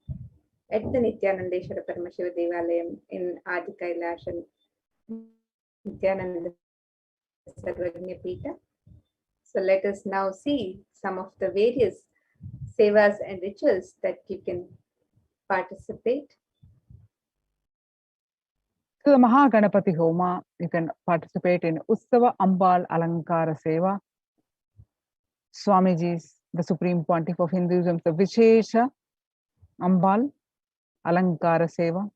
at the Nithyananda Paramashiva Devalayam in Adi Kailash and Nithyananda Sarvagnya Pita. So let us now see some of the various sevas and rituals that you can participate. So the Mahaganapati Homa, you can participate in Ussava Ambal Alankara Seva. Swamiji's, the Supreme Pontiff of Hinduism, the Vishesha Ambal, Alankara Seva,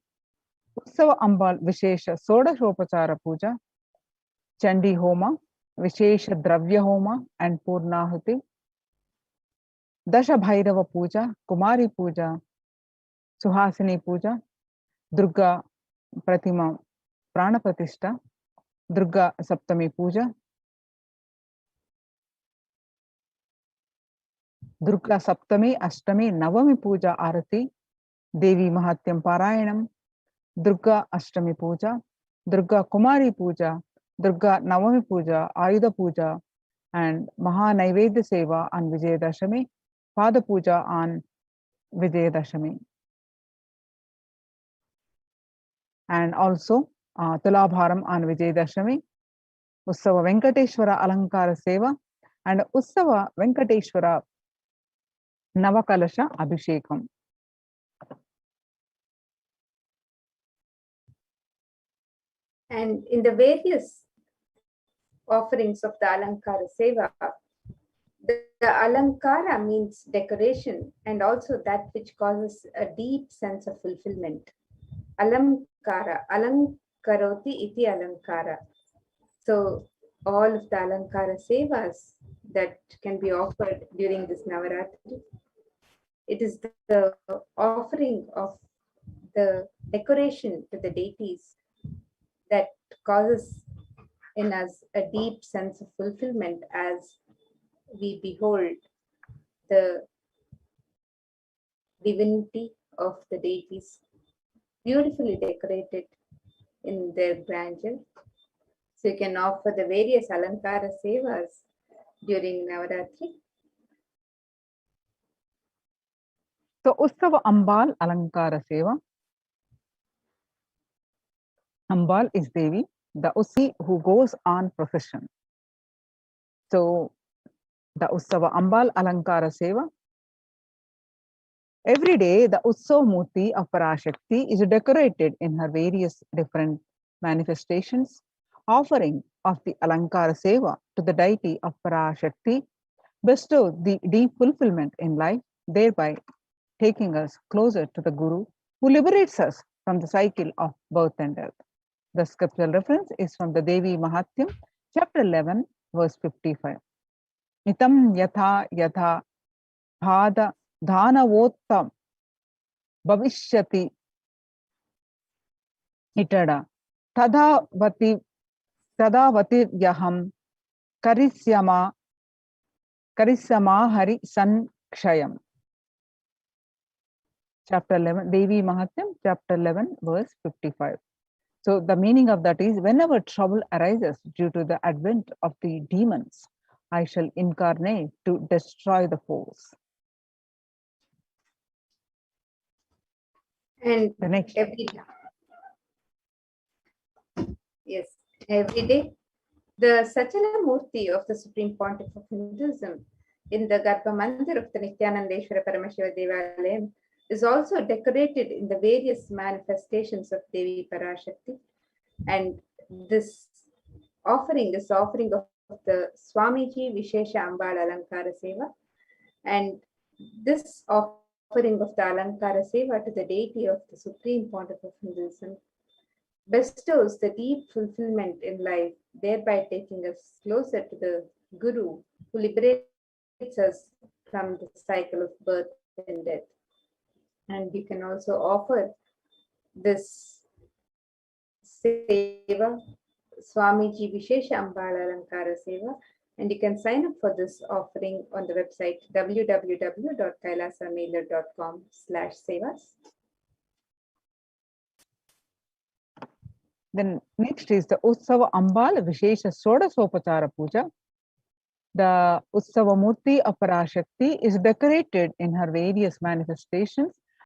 Utsava Ambal Vishesha Sodashopachara Puja, Chandi Homa, Vishesha Dravya Homa and Purnahuti, Dasha Bhairava Puja, Kumari Puja, Suhasini Puja, Durga Pratima Prana Pratishta, Durga Saptami Puja, Durga Saptami, Ashtami, Navami Puja Arati, Devi Mahatyam Parayanam, Durga Ashtami Puja, Durga Kumari Puja, Durga Navami Puja, Ayudha Puja, and Maha Naivedya Seva on Vijayadashami, Pada Puja on Vijayadashami. And also Tulabharam on Vijayadashami, Utsava Venkateshwara Alankara Seva, and Utsava Venkateshwara Navakalasha Abhishekam. And in the various offerings of the Alankara Seva, the Alankara means decoration and also that which causes a deep sense of fulfillment. Alankara, Alankaroti iti Alankara. So all of the Alankara Sevas that can be offered during this Navaratri, it is the offering of the decoration to the deities that causes in us a deep sense of fulfillment as we behold the divinity of the deities beautifully decorated in their grandeur. So you can offer the various Alankara Sevas during Navaratri. So Utsava Ambal Alankara Seva. Ambal is Devi, the Usi who goes on procession. So the Utsava Ambal Alankara Seva. Every day, the Utsav Murti of Parashakti is decorated in her various different manifestations. Offering of the Alankara Seva to the deity of Parashakti bestows the deep fulfillment in life, thereby taking us closer to the Guru who liberates us from the cycle of birth and death. The scriptural reference is from the Devi Mahatyam, chapter 11, verse 55. Nitam yatha yatha bhada dhanavottam bhavishyati itada tadavati yaham karisyama hari sankshayam. Chapter 11, Devi Mahatyam, chapter 11, verse 55. So the meaning of that is, whenever trouble arises due to the advent of the demons, I shall incarnate to destroy the foes. And The next. every day, the Sachala Murti of the Supreme Pontiff of Hinduism in the Garbha Mandir of the Nithyananda Paramashivam Devalayam is also decorated in the various manifestations of Devi Parashakti. And this offering of the Swamiji Vishesha Ambal Alankara Seva. And this offering of the Alankara Seva to the deity of the Supreme Pontiff of Hinduism bestows the deep fulfillment in life, thereby taking us closer to the Guru who liberates us from the cycle of birth and death. And you can also offer this Seva, Swamiji Vishesha Ambal Alankara Seva, and you can sign up for this offering on the website www.kailasa'S.com/sevas. Then next is the Utsava Ambal Vishesha Sodasopachara Puja. The Utsava Murti of Parashakti is decorated in her various manifestations.